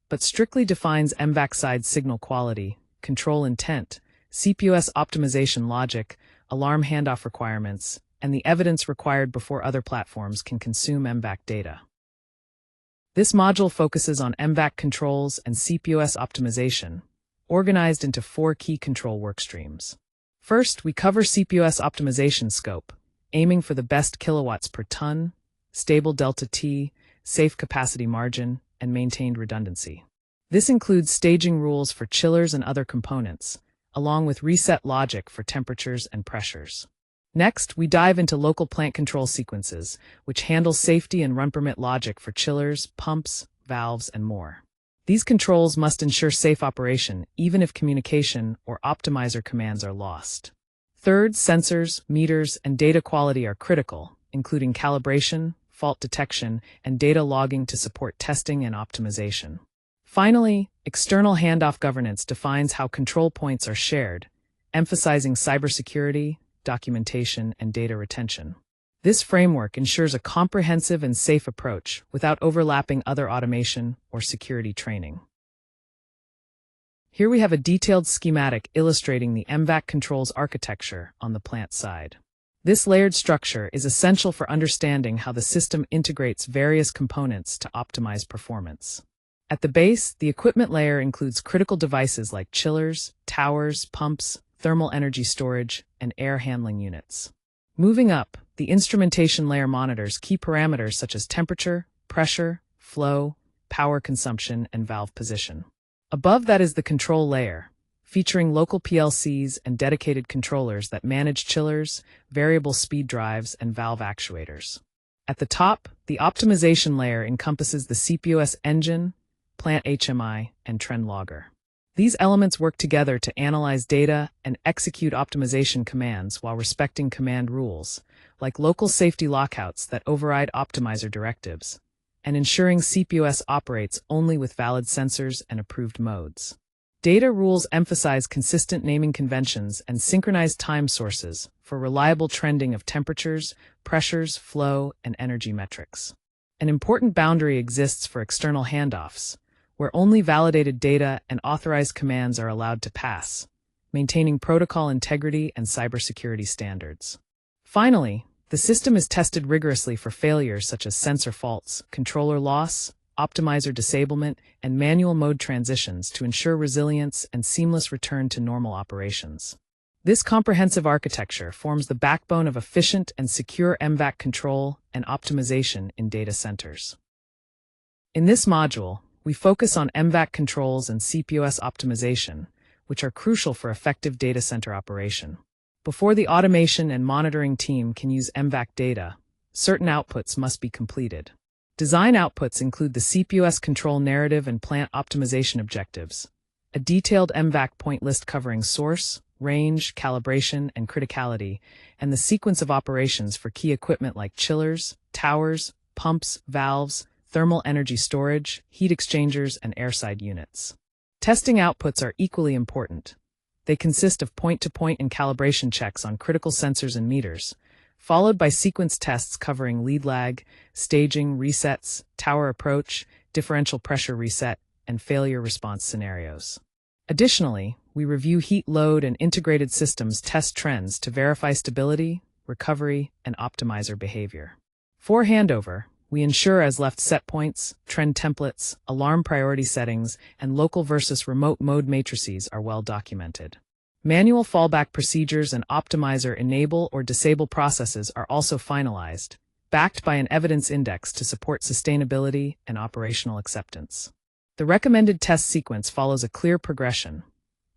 but strictly defines MVAC side signal quality, control intent, CPOS optimization logic, alarm handoff requirements, and the evidence required before other platforms can consume MVAC data. This module focuses on MVAC controls and CPOS optimization, organized into 4 key control workstreams. First, we cover CPOS optimization scope, aiming for the best kilowatts per ton, stable delta T, safe capacity margin, and maintained redundancy. This includes staging rules for chillers and other components, along with reset logic for temperatures and pressures. Next, we dive into local plant control sequences, which handle safety and run permit logic for chillers, pumps, valves, and more. These controls must ensure safe operation, even if communication or optimizer commands are lost. Third, sensors, meters, and data quality are critical, including calibration, fault detection, and data logging to support testing and optimization. Finally, external handoff governance defines how control points are shared, emphasizing cybersecurity, documentation, and data retention. This framework ensures a comprehensive and safe approach without overlapping other automation or security training. Here we have a detailed schematic illustrating the MVAC controls architecture on the plant side. This layered structure is essential for understanding how the system integrates various components to optimize performance. At the base, the equipment layer includes critical devices like chillers, towers, pumps, thermal energy storage, and air handling units. Moving up, the instrumentation layer monitors key parameters such as temperature, pressure, flow, power consumption, and valve position. Above that is the control layer, featuring local PLCs and dedicated controllers that manage chillers, variable speed drives, and valve actuators. At the top, the optimization layer encompasses the CPOS engine, plant HMI, and trend logger. These elements work together to analyze data and execute optimization commands while respecting command rules, like local safety lockouts that override optimizer directives, and ensuring CPOS operates only with valid sensors and approved modes. Data rules emphasize consistent naming conventions and synchronized time sources for reliable trending of temperatures, pressures, flow, and energy metrics. An important boundary exists for external handoffs, where only validated data and authorized commands are allowed to pass, maintaining protocol integrity and cybersecurity standards. Finally, the system is tested rigorously for failures such as sensor faults, controller loss, optimizer disablement, and manual mode transitions to ensure resilience and seamless return to normal operations. This comprehensive architecture forms the backbone of efficient and secure MVAC control and optimization in data centers. In this module, we focus on MVAC controls and CPOS optimization, which are crucial for effective data center operation. Before the automation and monitoring team can use MVAC data, certain outputs must be completed. Design outputs include the CPOS control narrative and plant optimization objectives, a detailed MVAC point list covering source, range, calibration, and criticality, and the sequence of operations for key equipment like chillers, towers, pumps, valves, thermal energy storage, heat exchangers, and airside units. Testing outputs are equally important. They consist of point-to-point and calibration checks on critical sensors and meters, followed by sequence tests covering lead lag, staging, resets, tower approach, differential pressure reset, and failure response scenarios. Additionally, we review heat load and integrated systems test trends to verify stability, recovery, and optimizer behavior. For handover, we ensure as left set points, trend templates, alarm priority settings, and local versus remote mode matrices are well documented. Manual fallback procedures and optimizer enable or disable processes are also finalized, backed by an evidence index to support sustainability and operational acceptance. The recommended test sequence follows a clear progression: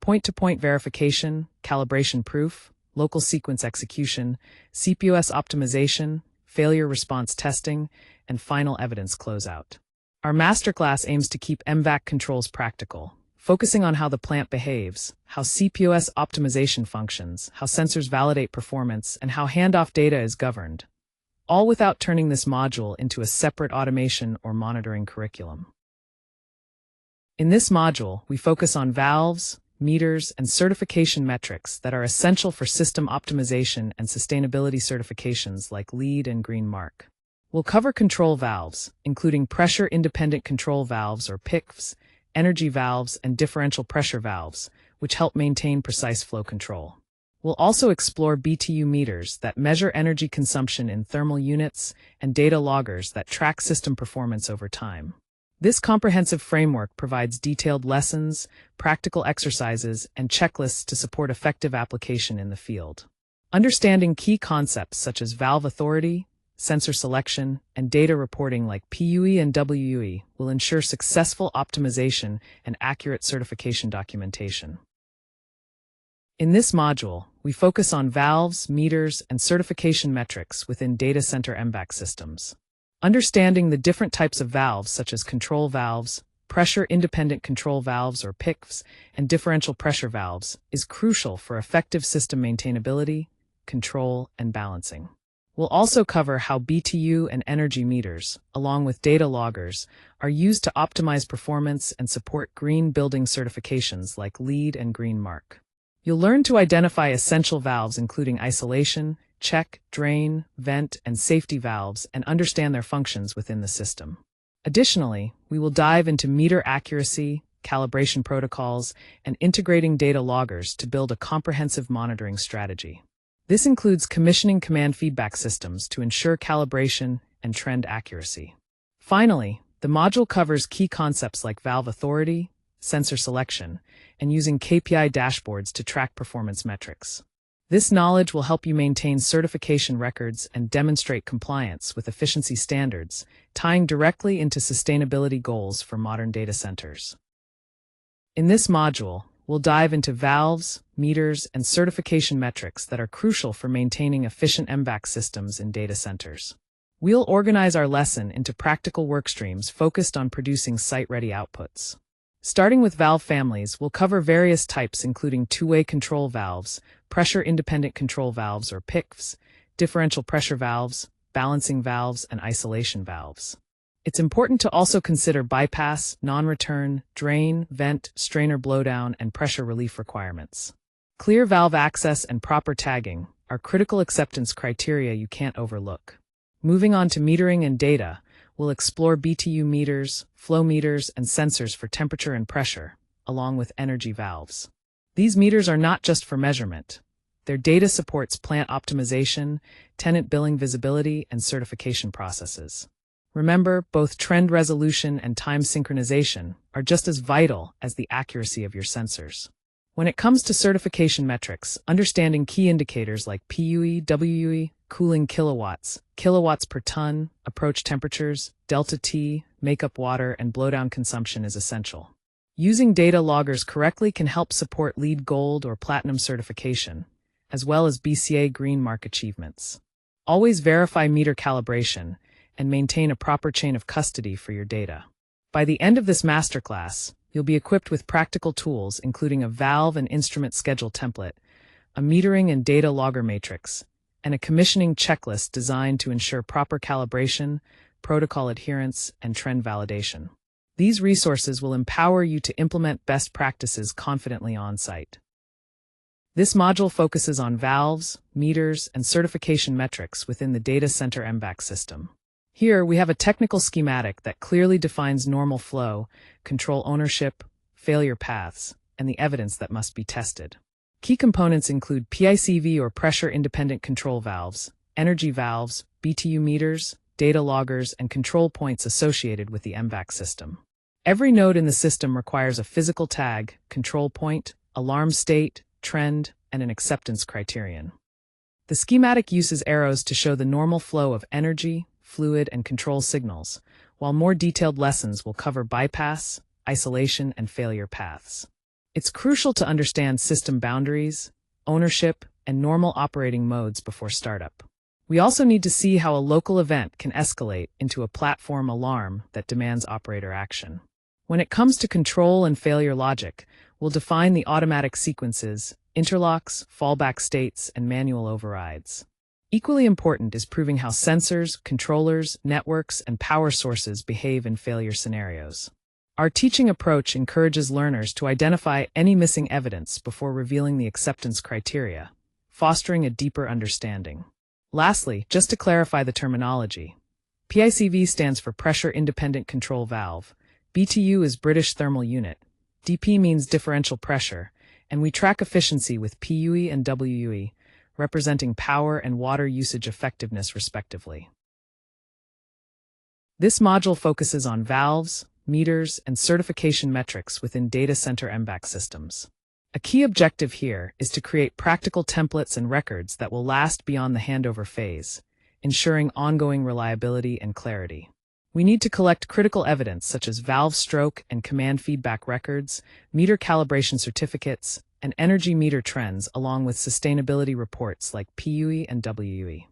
point-to-point verification, calibration proof, local sequence execution, CPOS optimization, failure response testing, and final evidence closeout. Our masterclass aims to keep MVAC controls practical, focusing on how the plant behaves, how CPOS optimization functions, how sensors validate performance, and how handoff data is governed, all without turning this module into a separate automation or monitoring curriculum. In this module, we focus on valves, meters, and certification metrics that are essential for system optimization and sustainability certifications like LEED and Green Mark. We'll cover control valves, including pressure-independent control valves or PICVs, energy valves, and differential pressure valves, which help maintain precise flow control. We'll also explore BTU meters that measure energy consumption in thermal units and data loggers that track system performance over time. This comprehensive framework provides detailed lessons, practical exercises, and checklists to support effective application in the field. Understanding key concepts such as valve authority, sensor selection, and data reporting like PUE and WUE will ensure successful optimization and accurate certification documentation. In this module, we focus on valves, meters, and certification metrics within Data Center MVAC systems. Understanding the different types of valves such as control valves, pressure-independent control valves or PICVs, and differential pressure valves is crucial for effective system maintainability, control, and balancing. We'll also cover how BTU and energy meters, along with data loggers, are used to optimize performance and support green building certifications like LEED and Green Mark. You'll learn to identify essential valves including isolation, check, drain, vent, and safety valves and understand their functions within the system. Additionally, we will dive into meter accuracy, calibration protocols, and integrating data loggers to build a comprehensive monitoring strategy. This includes commissioning command feedback systems to ensure calibration and trend accuracy. Finally, the module covers key concepts like valve authority, sensor selection, and using KPI dashboards to track performance metrics. This knowledge will help you maintain certification records and demonstrate compliance with efficiency standards, tying directly into sustainability goals for modern data centers. In this module, we'll dive into valves, meters, and certification metrics that are crucial for maintaining efficient MVAC systems in data centers. We'll organize our lesson into practical workstreams focused on producing site-ready outputs. Starting with valve families, we'll cover various types including two-way control valves, pressure-independent control valves or PICVs, differential pressure valves, balancing valves, and isolation valves. It's important to also consider bypass, non-return, drain, vent, strainer blowdown, and pressure relief requirements. Clear valve access and proper tagging are critical acceptance criteria you can't overlook. Moving on to metering and data, we'll explore BTU meters, flow meters, and sensors for temperature and pressure, along with energy valves. These meters are not just for measurement. Their data supports plant optimization, tenant billing visibility, and certification processes. Remember, both trend resolution and time synchronization are just as vital as the accuracy of your sensors. When it comes to certification metrics, understanding key indicators like PUE, WUE, cooling kilowatts, kilowatts per ton, approach temperatures, delta T, makeup water, and blowdown consumption is essential. Using data loggers correctly can help support LEED Gold or Platinum certification, as well as BCA Green Mark achievements. Always verify meter calibration and maintain a proper chain of custody for your data. By the end of this masterclass, you'll be equipped with practical tools including a valve and instrument schedule template, a metering and data logger matrix, and a commissioning checklist designed to ensure proper calibration, protocol adherence, and trend validation. These resources will empower you to implement best practices confidently on-site. This module focuses on valves, meters, and certification metrics within the Data Center MVAC system. Here, we have a technical schematic that clearly defines normal flow, control ownership, failure paths, and the evidence that must be tested. Key components include PICV or pressure-independent control valves, energy valves, BTU meters, data loggers, and control points associated with the MVAC system. Every node in the system requires a physical tag, control point, alarm state, trend, and an acceptance criterion. The schematic uses arrows to show the normal flow of energy, fluid, and control signals, while more detailed lessons will cover bypass, isolation, and failure paths. It's crucial to understand system boundaries, ownership, and normal operating modes before startup. We also need to see how a local event can escalate into a platform alarm that demands operator action. When it comes to control and failure logic, we'll define the automatic sequences, interlocks, fallback states, and manual overrides. Equally important is proving how sensors, controllers, networks, and power sources behave in failure scenarios. Our teaching approach encourages learners to identify any missing evidence before revealing the acceptance criteria, fostering a deeper understanding. Lastly, just to clarify the terminology, PICV stands for Pressure Independent Control Valve, BTU is British Thermal Unit, DP means differential pressure, and we track efficiency with PUE and WUE, representing power and water usage effectiveness respectively. This module focuses on valves, meters, and certification metrics within Data Center MVAC systems. A key objective here is to create practical templates and records that will last beyond the handover phase, ensuring ongoing reliability and clarity. We need to collect critical evidence such as valve stroke and command feedback records, meter calibration certificates, and energy meter trends along with sustainability reports like PUE and WUE.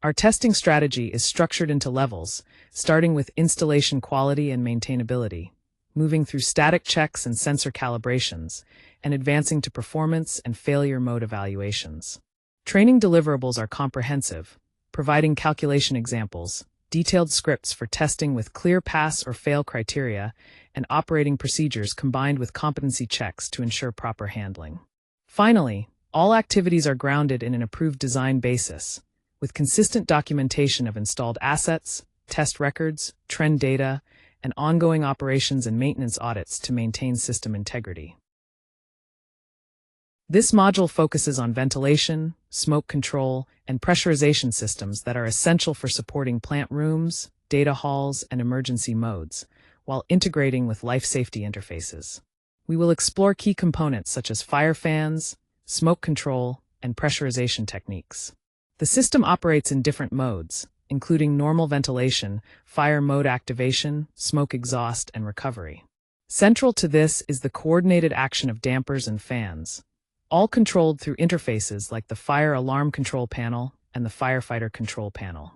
Our testing strategy is structured into levels, starting with installation quality and maintainability, moving through static checks and sensor calibrations, and advancing to performance and failure mode evaluations. Training deliverables are comprehensive, providing calculation examples, detailed scripts for testing with clear pass or fail criteria, and operating procedures combined with competency checks to ensure proper handling. Finally, all activities are grounded in an approved design basis, with consistent documentation of installed assets, test records, trend data, and ongoing operations and maintenance audits to maintain system integrity. This module focuses on ventilation, smoke control, and pressurization systems that are essential for supporting plant rooms, data halls, and emergency modes, while integrating with life safety interfaces. We will explore key components such as fire fans, smoke control, and pressurization techniques. The system operates in different modes, including normal ventilation, fire mode activation, smoke exhaust, and recovery. Central to this is the coordinated action of dampers and fans, all controlled through interfaces like the Fire Alarm Control Panel and the Firefighter Control Panel.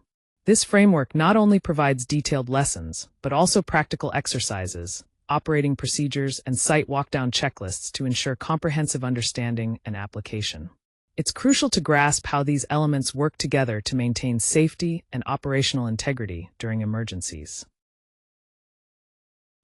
This framework not only provides detailed lessons, but also practical exercises, operating procedures, and site walkdown checklists to ensure comprehensive understanding and application. It's crucial to grasp how these elements work together to maintain safety and operational integrity during emergencies.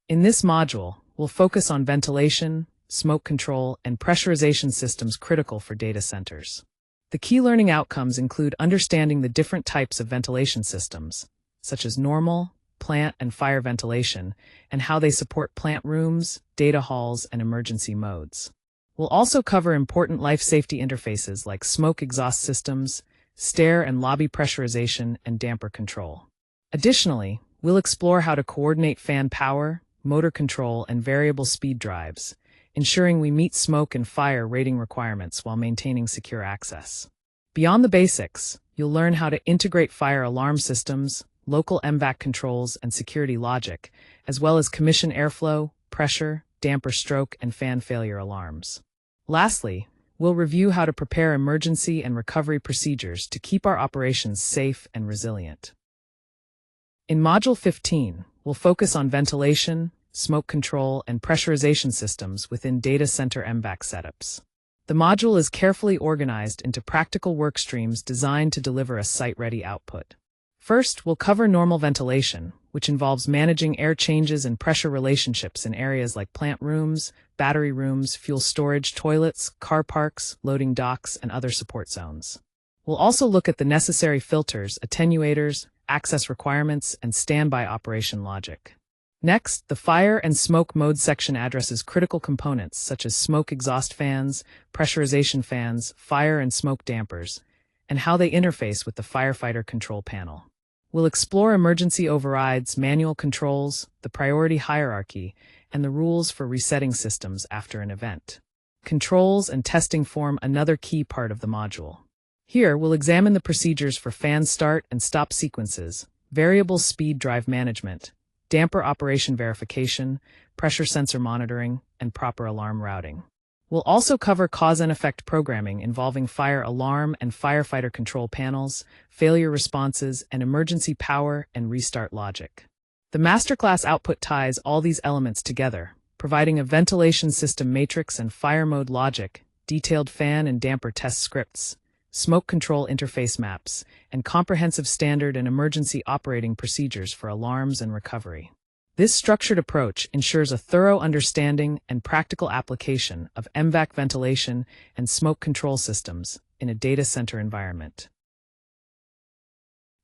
In this module, we'll focus on ventilation, smoke control, and pressurization systems critical for data centers. The key learning outcomes include understanding the different types of ventilation systems, such as normal, plant, and fire ventilation, and how they support plant rooms, data halls, and emergency modes. We'll also cover important life safety interfaces like smoke exhaust systems, stair and lobby pressurization, and damper control. Additionally, we'll explore how to coordinate fan power, motor control, and variable speed drives, ensuring we meet smoke and fire rating requirements while maintaining secure access. Beyond the basics, you'll learn how to integrate fire alarm systems, local MVAC controls, and security logic, as well as commission airflow, pressure, damper stroke, and fan failure alarms. Lastly, we'll review how to prepare emergency and recovery procedures to keep our operations safe and resilient. In Module 15, we'll focus on ventilation, smoke control, and pressurization systems within Data Center MVAC setups. The module is carefully organized into practical work streams designed to deliver a site-ready output. First, we'll cover normal ventilation, which involves managing air changes and pressure relationships in areas like plant rooms, battery rooms, fuel storage, toilets, car parks, loading docks, and other support zones. We'll also look at the necessary filters, attenuators, access requirements, and standby operation logic. Next, the fire and smoke mode section addresses critical components such as smoke exhaust fans, pressurization fans, fire and smoke dampers, and how they interface with the firefighter control panel. We'll explore emergency overrides, manual controls, the priority hierarchy, and the rules for resetting systems after an event. Controls and testing form another key part of the module. Here, we'll examine the procedures for fan start and stop sequences, variable speed drive management, damper operation verification, pressure sensor monitoring, and proper alarm routing. We'll also cover cause and effect programming involving fire alarm and firefighter control panels, failure responses, and emergency power and restart logic. The Masterclass output ties all these elements together, providing a ventilation system matrix and fire mode logic, detailed fan and damper test scripts, smoke control interface maps, and comprehensive standard and emergency operating procedures for alarms and recovery. This structured approach ensures a thorough understanding and practical application of MVAC ventilation and smoke control systems in a data center environment.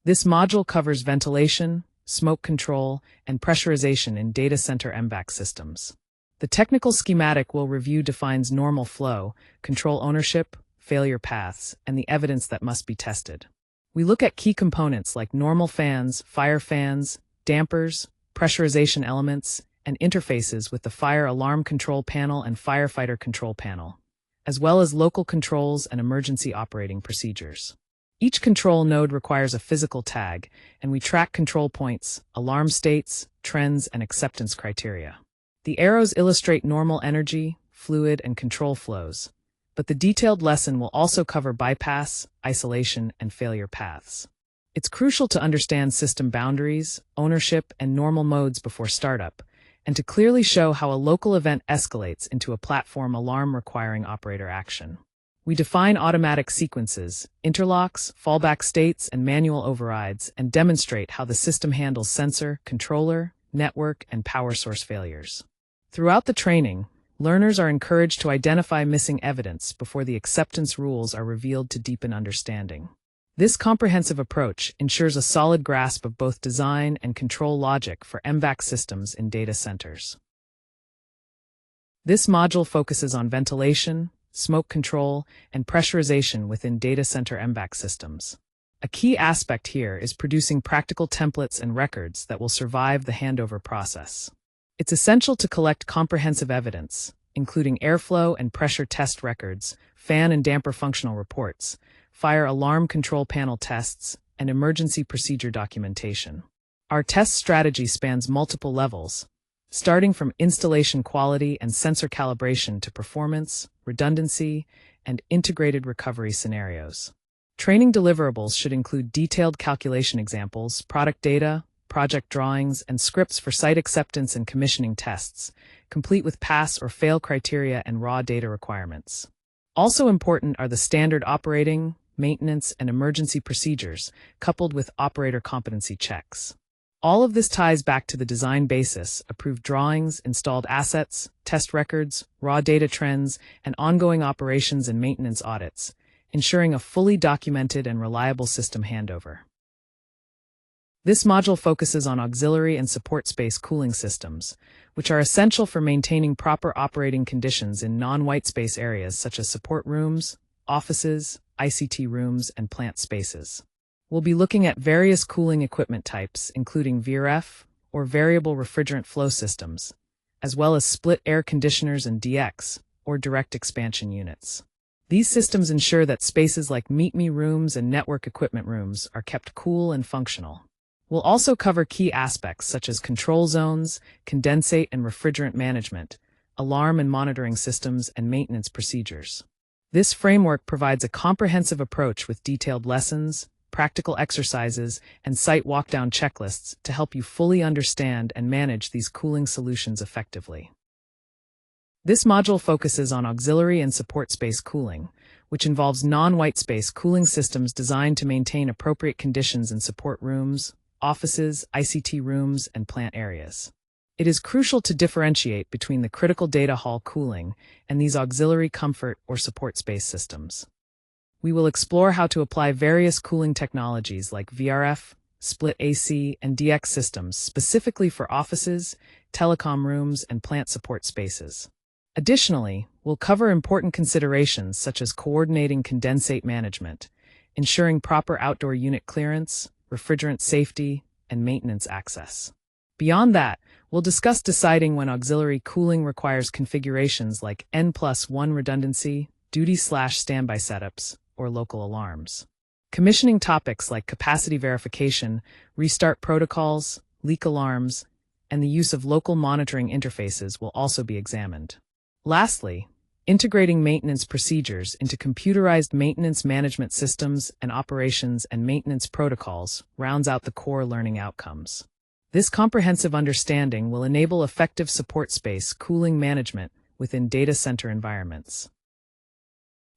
This module covers ventilation, smoke control, and pressurization in data center MVAC systems. The technical schematic we'll review defines normal flow, control ownership, failure paths, and the evidence that must be tested. We look at key components like normal fans, fire fans, dampers, pressurization elements, and interfaces with the fire alarm control panel and firefighter control panel, as well as local controls and emergency operating procedures. Each control node requires a physical tag, and we track control points, alarm states, trends, and acceptance criteria. The arrows illustrate normal energy, fluid, and control flows, but the detailed lesson will also cover bypass, isolation, and failure paths. It's crucial to understand system boundaries, ownership, and normal modes before startup, and to clearly show how a local event escalates into a platform alarm requiring operator action. We define automatic sequences, interlocks, fallback states, and manual overrides, and demonstrate how the system handles sensor, controller, network, and power source failures. Throughout the training, learners are encouraged to identify missing evidence before the acceptance rules are revealed to deepen understanding. This comprehensive approach ensures a solid grasp of both design and control logic for MVAC systems in data centers. This module focuses on ventilation, smoke control, and pressurization within data center MVAC systems. A key aspect here is producing practical templates and records that will survive the handover process. It's essential to collect comprehensive evidence, including airflow and pressure test records, fan and damper functional reports, fire alarm control panel tests, and emergency procedure documentation. Our test strategy spans multiple levels, starting from installation quality and sensor calibration to performance, redundancy, and integrated recovery scenarios. Training deliverables should include detailed calculation examples, product data, project drawings, and scripts for site acceptance and commissioning tests, complete with pass or fail criteria and raw data requirements. Also important are the standard operating, maintenance, and emergency procedures, coupled with operator competency checks. All of this ties back to the design basis, approved drawings, installed assets, test records, raw data trends, and ongoing operations and maintenance audits, ensuring a fully documented and reliable system handover. This module focuses on auxiliary and support space cooling systems, which are essential for maintaining proper operating conditions in non-white space areas such as support rooms, offices, ICT rooms, and plant spaces. We'll be looking at various cooling equipment types, including VRF, or variable refrigerant flow systems, as well as split air conditioners and DX, or direct expansion units. These systems ensure that spaces like Meet Me rooms and network equipment rooms are kept cool and functional. We'll also cover key aspects such as control zones, condensate and refrigerant management, alarm and monitoring systems, and maintenance procedures. This framework provides a comprehensive approach with detailed lessons, practical exercises, and site walkdown checklists to help you fully understand and manage these cooling solutions effectively. This module focuses on auxiliary and support space cooling, which involves non-white space cooling systems designed to maintain appropriate conditions in support rooms, offices, ICT rooms, and plant areas. It is crucial to differentiate between the critical data hall cooling and these auxiliary comfort or support space systems. We will explore how to apply various cooling technologies like VRF, split AC, and DX systems specifically for offices, telecom rooms, and plant support spaces. Additionally, we'll cover important considerations such as coordinating condensate management, ensuring proper outdoor unit clearance, refrigerant safety, and maintenance access. Beyond that, we'll discuss deciding when auxiliary cooling requires configurations like N+1 redundancy, duty/standby setups, or local alarms. Commissioning topics like capacity verification, restart protocols, leak alarms, and the use of local monitoring interfaces will also be examined. Lastly, integrating maintenance procedures into computerized maintenance management systems and operations and maintenance protocols rounds out the core learning outcomes. This comprehensive understanding will enable effective support space cooling management within data center environments.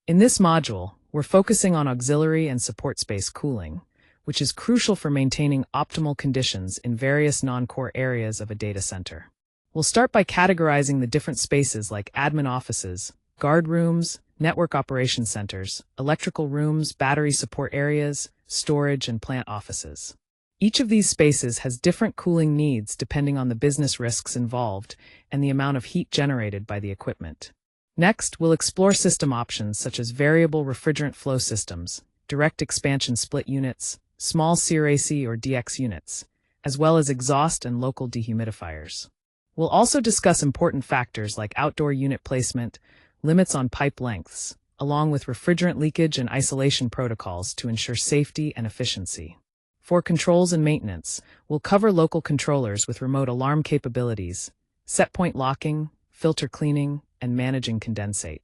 In this module, we're focusing on auxiliary and support space cooling, which is crucial for maintaining optimal conditions in various non-core areas of a data center. We'll start by categorizing the different spaces like admin offices, guard rooms, network operations centers, electrical rooms, battery support areas, storage, and plant offices. Each of these spaces has different cooling needs depending on the business risks involved and the amount of heat generated by the equipment. Next, we'll explore system options such as variable refrigerant flow systems, direct expansion split units, small CRAH or DX units, as well as exhaust and local dehumidifiers. We'll also discuss important factors like outdoor unit placement, limits on pipe lengths, along with refrigerant leakage and isolation protocols to ensure safety and efficiency. For controls and maintenance, we'll cover local controllers with remote alarm capabilities, set point locking, filter cleaning, and managing condensate.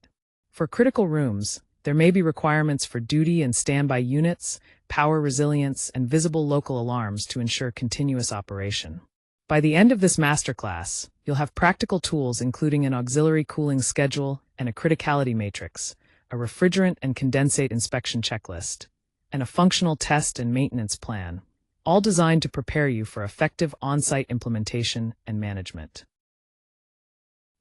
For critical rooms, there may be requirements for duty and standby units, power resilience, and visible local alarms to ensure continuous operation. By the end of this masterclass, you'll have practical tools including an auxiliary cooling schedule and a criticality matrix, a refrigerant and condensate inspection checklist, and a functional test and maintenance plan, all designed to prepare you for effective on-site implementation and management.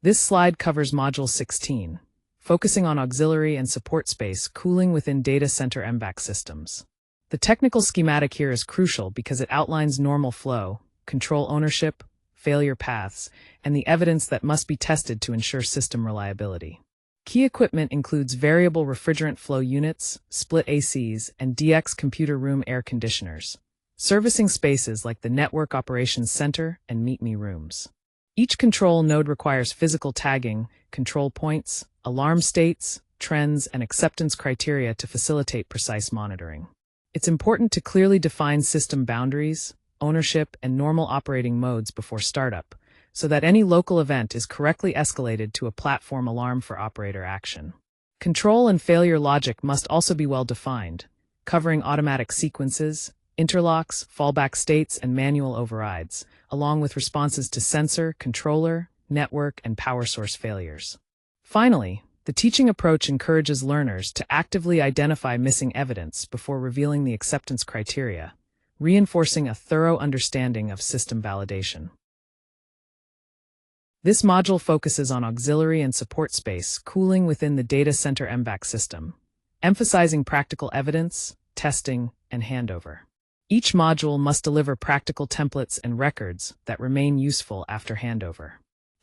This slide covers Module 16, focusing on auxiliary and support space cooling within Data Center MVAC systems. The technical schematic here is crucial because it outlines normal flow, control ownership, failure paths, and the evidence that must be tested to ensure system reliability. Key equipment includes variable refrigerant flow units, split ACs, and DX computer room air conditioners, servicing spaces like the Network Operations Center and Meet Me rooms. Each control node requires physical tagging, control points, alarm states, trends, and acceptance criteria to facilitate precise monitoring. It's important to clearly define system boundaries, ownership, and normal operating modes before startup, so that any local event is correctly escalated to a platform alarm for operator action. Control and failure logic must also be well defined, covering automatic sequences, interlocks, fallback states, and manual overrides, along with responses to sensor, controller, network, and power source failures. Finally, the teaching approach encourages learners to actively identify missing evidence before revealing the acceptance criteria, reinforcing a thorough understanding of system validation. This module focuses on auxiliary and support space cooling within the Data Center MVAC system, emphasizing practical evidence, testing, and handover. Each module must deliver practical templates and records that remain useful after handover.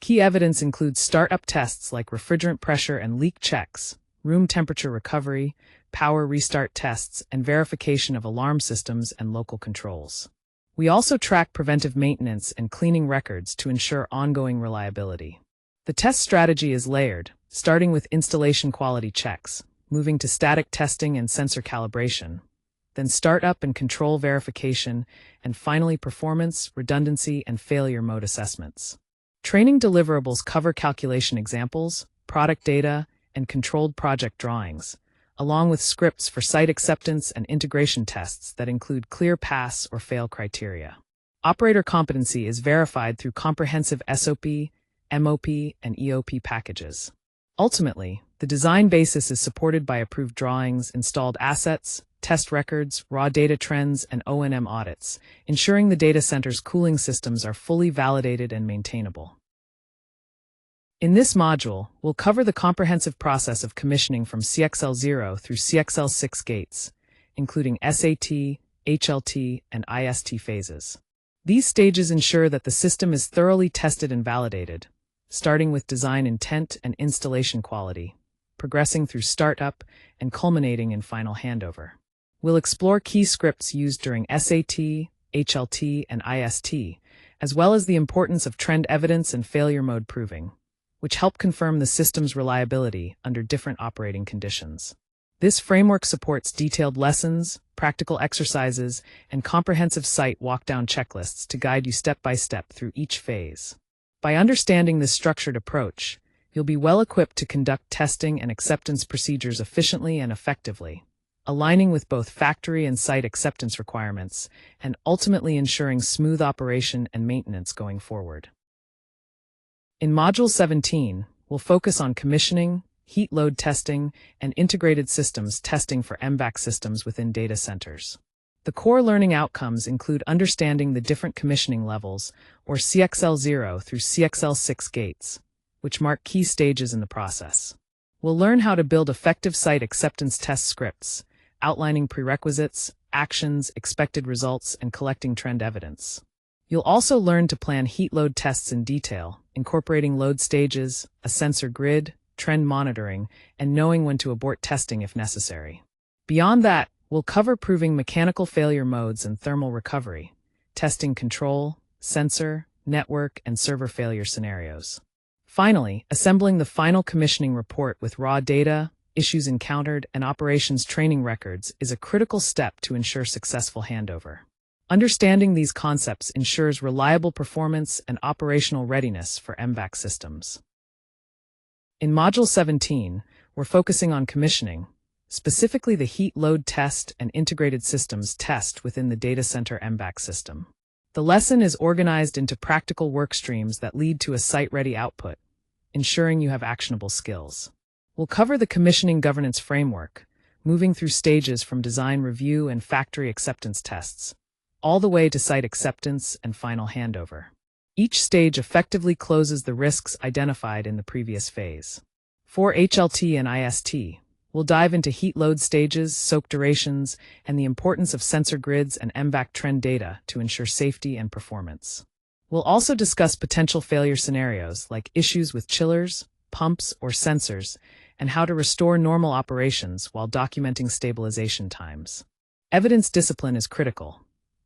Key evidence includes startup tests like refrigerant pressure and leak checks, room temperature recovery, power restart tests, and verification of alarm systems and local controls. We also track preventive maintenance and cleaning records to ensure ongoing reliability. The test strategy is layered, starting with installation quality checks, moving to static testing and sensor calibration, then startup and control verification, and finally performance, redundancy, and failure mode assessments. Training deliverables cover calculation examples, product data, and controlled project drawings, along with scripts for site acceptance and integration tests that include clear pass or fail criteria. Operator competency is verified through comprehensive SOP, MOP, and EOP packages. Ultimately, the design basis is supported by approved drawings, installed assets, test records, raw data trends, and O&M audits, ensuring the data center's cooling systems are fully validated and maintainable. In this module, we'll cover the comprehensive process of commissioning from CXL0 through CXL6 gates, including SAT, HLT, and IST phases. These stages ensure that the system is thoroughly tested and validated, starting with design intent and installation quality, progressing through startup, and culminating in final handover. We'll explore key scripts used during SAT, HLT, and IST, as well as the importance of trend evidence and failure mode proving, which help confirm the system's reliability under different operating conditions. This framework supports detailed lessons, practical exercises, and comprehensive site walkdown checklists to guide you step by step through each phase. By understanding this structured approach, you'll be well equipped to conduct testing and acceptance procedures efficiently and effectively, aligning with both factory and site acceptance requirements, and ultimately ensuring smooth operation and maintenance going forward. In Module 17, we'll focus on commissioning, heat load testing, and integrated systems testing for MVAC systems within data centers. The core learning outcomes include understanding the different commissioning levels, or CXL0 through CXL6 gates, which mark key stages in the process. We'll learn how to build effective site acceptance test scripts, outlining prerequisites, actions, expected results, and collecting trend evidence. You'll also learn to plan heat load tests in detail, incorporating load stages, a sensor grid, trend monitoring, and knowing when to abort testing if necessary. Beyond that, we'll cover proving mechanical failure modes and thermal recovery, testing control, sensor, network, and server failure scenarios. Finally, assembling the final commissioning report with raw data, issues encountered, and operations training records is a critical step to ensure successful handover. Understanding these concepts ensures reliable performance and operational readiness for MVAC systems. In Module 17, we're focusing on commissioning, specifically the heat load test and integrated systems test within the Data Center MVAC system. The lesson is organized into practical work streams that lead to a site-ready output, ensuring you have actionable skills. We'll cover the commissioning governance framework, moving through stages from design review and factory acceptance tests, all the way to site acceptance and final handover. Each stage effectively closes the risks identified in the previous phase. For HLT and IST, we'll dive into heat load stages, soak durations, and the importance of sensor grids and MVAC trend data to ensure safety and performance. We'll also discuss potential failure scenarios like issues with chillers, pumps, or sensors, and how to restore normal operations while documenting stabilization times. Evidence discipline is critical.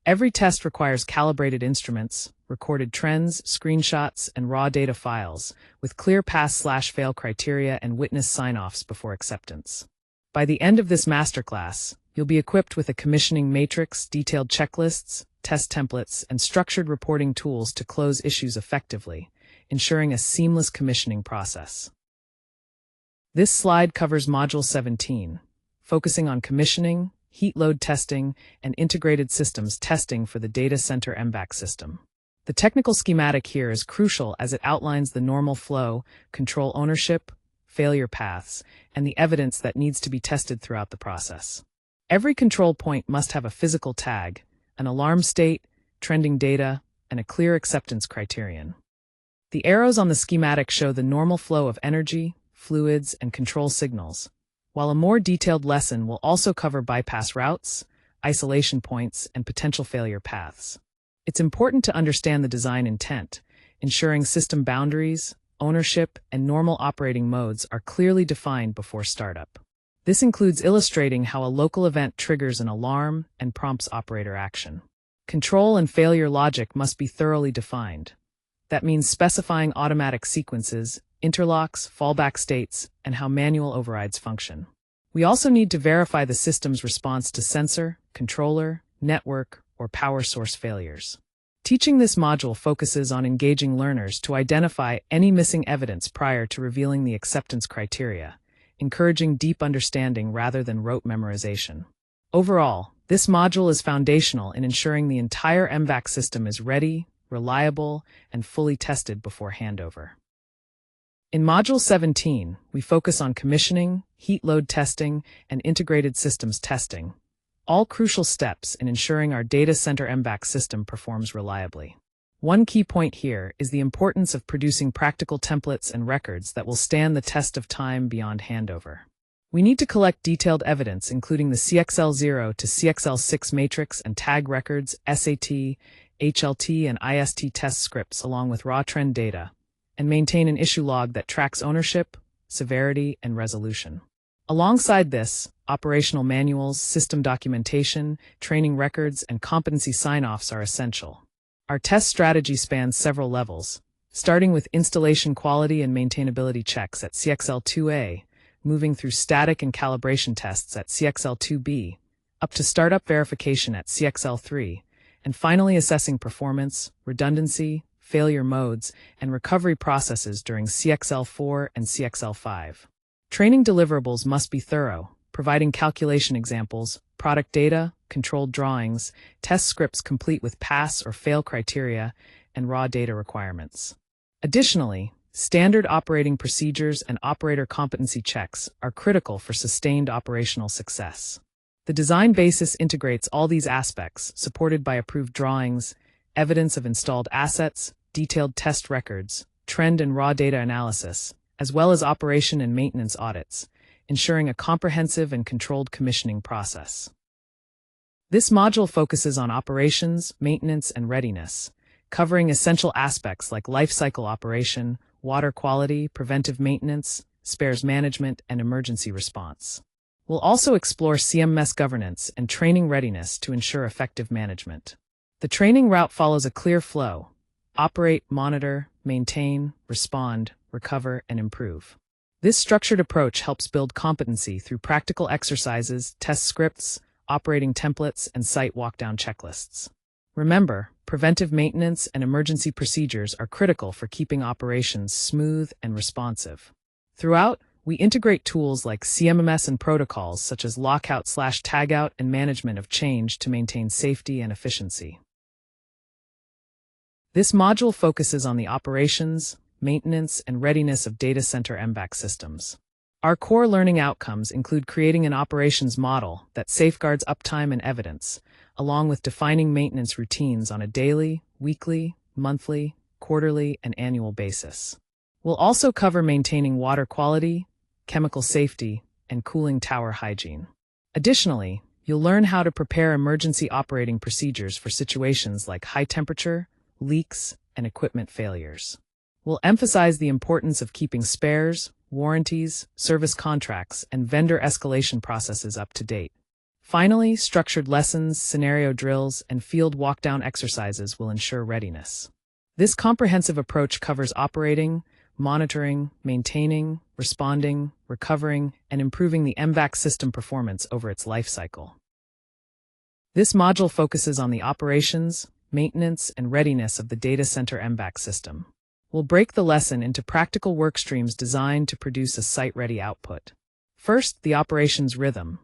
Every test requires calibrated instruments, recorded trends, screenshots, and raw data files, with clear pass/fail criteria and witness sign-offs before acceptance. By the end of this masterclass, you'll be equipped with a commissioning matrix, detailed checklists, test templates, and structured reporting tools to close issues effectively, ensuring a seamless commissioning process. This slide covers Module 17, focusing on commissioning, heat load testing, and integrated systems testing for the Data Center MVAC system. The technical schematic here is crucial as it outlines the normal flow, control ownership, failure paths, and the evidence that needs to be tested throughout the process. Every control point must have a physical tag, an alarm state, trending data, and a clear acceptance criterion. The arrows on the schematic show the normal flow of energy, fluids, and control signals, while a more detailed lesson will also cover bypass routes, isolation points, and potential failure paths. It's important to understand the design intent, ensuring system boundaries, ownership, and normal operating modes are clearly defined before startup. This includes illustrating how a local event triggers an alarm and prompts operator action. Control and failure logic must be thoroughly defined. That means specifying automatic sequences, interlocks, fallback states, and how manual overrides function. We also need to verify the system's response to sensor, controller, network, or power source failures. Teaching this module focuses on engaging learners to identify any missing evidence prior to revealing the acceptance criteria, encouraging deep understanding rather than rote memorization. Overall, this module is foundational in ensuring the entire MVAC system is ready, reliable, and fully tested before handover. In Module 17, we focus on commissioning, heat load testing, and integrated systems testing, all crucial steps in ensuring our Data Center MVAC system performs reliably. One key point here is the importance of producing practical templates and records that will stand the test of time beyond handover. We need to collect detailed evidence including the CXL0 to CXL6 matrix and tag records, SAT, HLT, and IST test scripts along with raw trend data, and maintain an issue log that tracks ownership, severity, and resolution. Alongside this, operational manuals, system documentation, training records, and competency sign-offs are essential. Our test strategy spans several levels, starting with installation quality and maintainability checks at CXL2A, moving through static and calibration tests at CXL2B, up to startup verification at CXL3, and finally assessing performance, redundancy, failure modes, and recovery processes during CXL4 and CXL5. Training deliverables must be thorough, providing calculation examples, product data, controlled drawings, test scripts complete with pass or fail criteria, and raw data requirements. Additionally, standard operating procedures and operator competency checks are critical for sustained operational success. The design basis integrates all these aspects, supported by approved drawings, evidence of installed assets, detailed test records, trend and raw data analysis, as well as operation and maintenance audits, ensuring a comprehensive and controlled commissioning process. This module focuses on operations, maintenance, and readiness, covering essential aspects like lifecycle operation, water quality, preventive maintenance, spares management, and emergency response. We'll also explore CMMS governance and training readiness to ensure effective management. The training route follows a clear flow: operate, monitor, maintain, respond, recover, and improve. This structured approach helps build competency through practical exercises, test scripts, operating templates, and site walkdown checklists. Remember, preventive maintenance and emergency procedures are critical for keeping operations smooth and responsive. Throughout, we integrate tools like CMMS and protocols such as lockout/tagout and management of change to maintain safety and efficiency. This module focuses on the operations, maintenance, and readiness of data center MVAC systems. Our core learning outcomes include creating an operations model that safeguards uptime and evidence, along with defining maintenance routines on a daily, weekly, monthly, quarterly, and annual basis. We'll also cover maintaining water quality, chemical safety, and cooling tower hygiene. Additionally, you'll learn how to prepare emergency operating procedures for situations like high temperature, leaks, and equipment failures. We'll emphasize the importance of keeping spares, warranties, service contracts, and vendor escalation processes up to date. Finally, structured lessons, scenario drills, and field walkdown exercises will ensure readiness. This comprehensive approach covers operating, monitoring, maintaining, responding, recovering, and improving the MVAC system performance over its lifecycle. This module focuses on the operations, maintenance, and readiness of the data center MVAC system. We'll break the lesson into practical work streams designed to produce a site-ready output. First, the operations rhythm.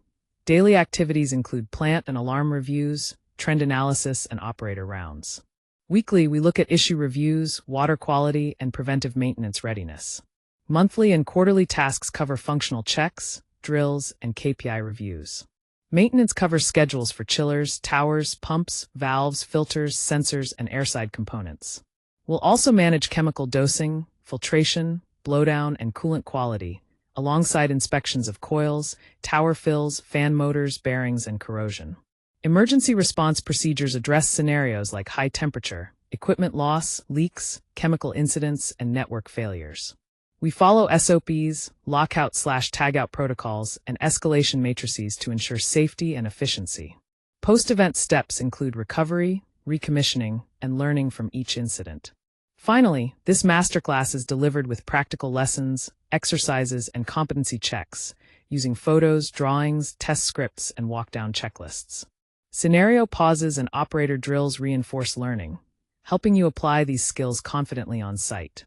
Daily activities include plant and alarm reviews, trend analysis, and operator rounds. Weekly, we look at issue reviews, water quality, and preventive maintenance readiness. Monthly and quarterly tasks cover functional checks, drills, and KPI reviews. Maintenance covers schedules for chillers, towers, pumps, valves, filters, sensors, and airside components. We'll also manage chemical dosing, filtration, blowdown, and coolant quality, alongside inspections of coils, tower fills, fan motors, bearings, and corrosion. Emergency response procedures address scenarios like high temperature, equipment loss, leaks, chemical incidents, and network failures. We follow SOPs, lockout/tagout protocols, and escalation matrices to ensure safety and efficiency. Post-event steps include recovery, recommissioning, and learning from each incident. Finally, this masterclass is delivered with practical lessons, exercises, and competency checks, using photos, drawings, test scripts, and walkdown checklists. Scenario pauses and operator drills reinforce learning, helping you apply these skills confidently on site.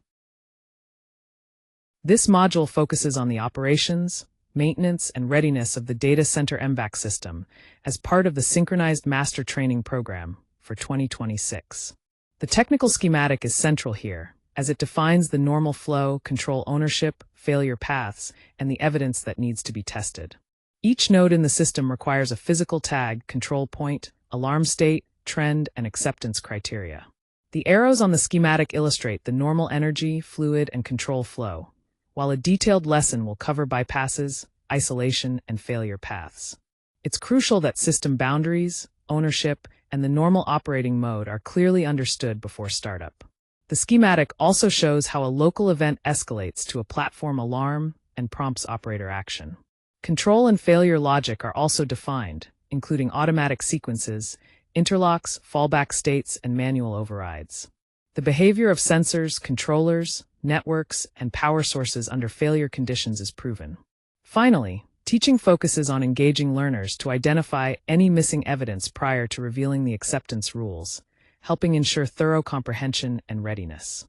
This module focuses on the operations, maintenance, and readiness of the Data Center MVAC system as part of the Synchronized Master Training Program for 2026. The technical schematic is central here, as it defines the normal flow, control ownership, failure paths, and the evidence that needs to be tested. Each node in the system requires a physical tag, control point, alarm state, trend, and acceptance criteria. The arrows on the schematic illustrate the normal energy, fluid, and control flow, while a detailed lesson will cover bypasses, isolation, and failure paths. It's crucial that system boundaries, ownership, and the normal operating mode are clearly understood before startup. The schematic also shows how a local event escalates to a platform alarm and prompts operator action. Control and failure logic are also defined, including automatic sequences, interlocks, fallback states, and manual overrides. The behavior of sensors, controllers, networks, and power sources under failure conditions is proven. Finally, teaching focuses on engaging learners to identify any missing evidence prior to revealing the acceptance rules, helping ensure thorough comprehension and readiness.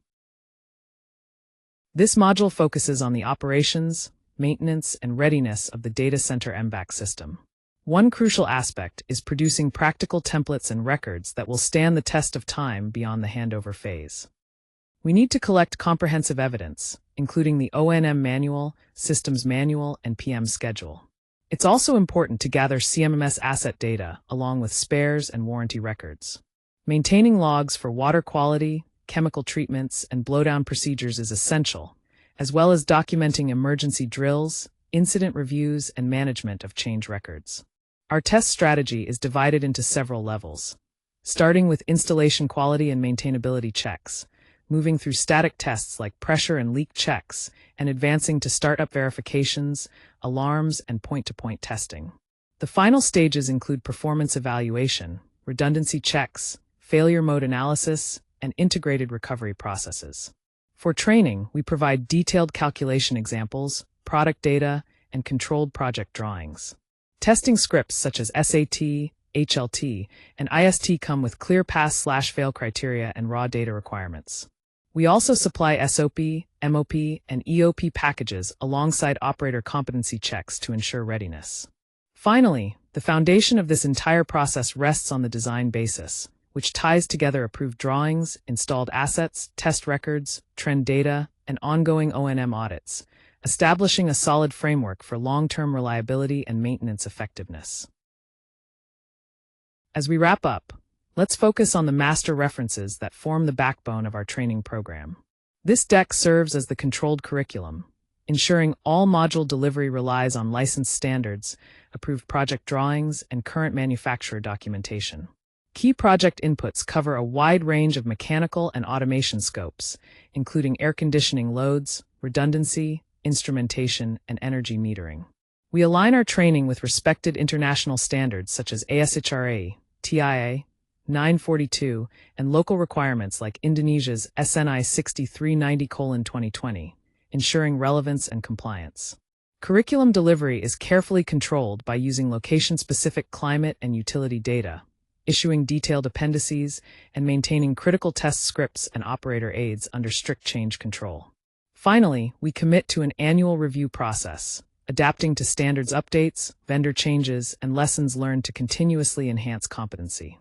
This module focuses on the operations, maintenance, and readiness of the Data Center MVAC system. One crucial aspect is producing practical templates and records that will stand the test of time beyond the handover phase. We need to collect comprehensive evidence, including the O&M manual, systems manual, and PM schedule. It's also important to gather CMMS asset data along with spares and warranty records. Maintaining logs for water quality, chemical treatments, and blowdown procedures is essential, as well as documenting emergency drills, incident reviews, and management of change records. Our test strategy is divided into several levels, starting with installation quality and maintainability checks, moving through static tests like pressure and leak checks, and advancing to startup verifications, alarms, and point-to-point testing. The final stages include performance evaluation, redundancy checks, failure mode analysis, and integrated recovery processes. For training, we provide detailed calculation examples, product data, and controlled project drawings. Testing scripts such as SAT, HLT, and IST come with clear pass/fail criteria and raw data requirements. We also supply SOP, MOP, and EOP packages alongside operator competency checks to ensure readiness. Finally, the foundation of this entire process rests on the design basis, which ties together approved drawings, installed assets, test records, trend data, and ongoing O&M audits, establishing a solid framework for long-term reliability and maintenance effectiveness. As we wrap up, let's focus on the master references that form the backbone of our training program. This deck serves as the controlled curriculum, ensuring all module delivery relies on licensed standards, approved project drawings, and current manufacturer documentation. Key project inputs cover a wide range of mechanical and automation scopes, including air conditioning loads, redundancy, instrumentation, and energy metering. We align our training with respected international standards such as ASHRAE, TIA, 942, and local requirements like Indonesia's SNI 6390:2020, ensuring relevance and compliance. Curriculum delivery is carefully controlled by using location-specific climate and utility data, issuing detailed appendices, and maintaining critical test scripts and operator aids under strict change control. Finally, we commit to an annual review process, adapting to standards updates, vendor changes, and lessons learned to continuously enhance competency.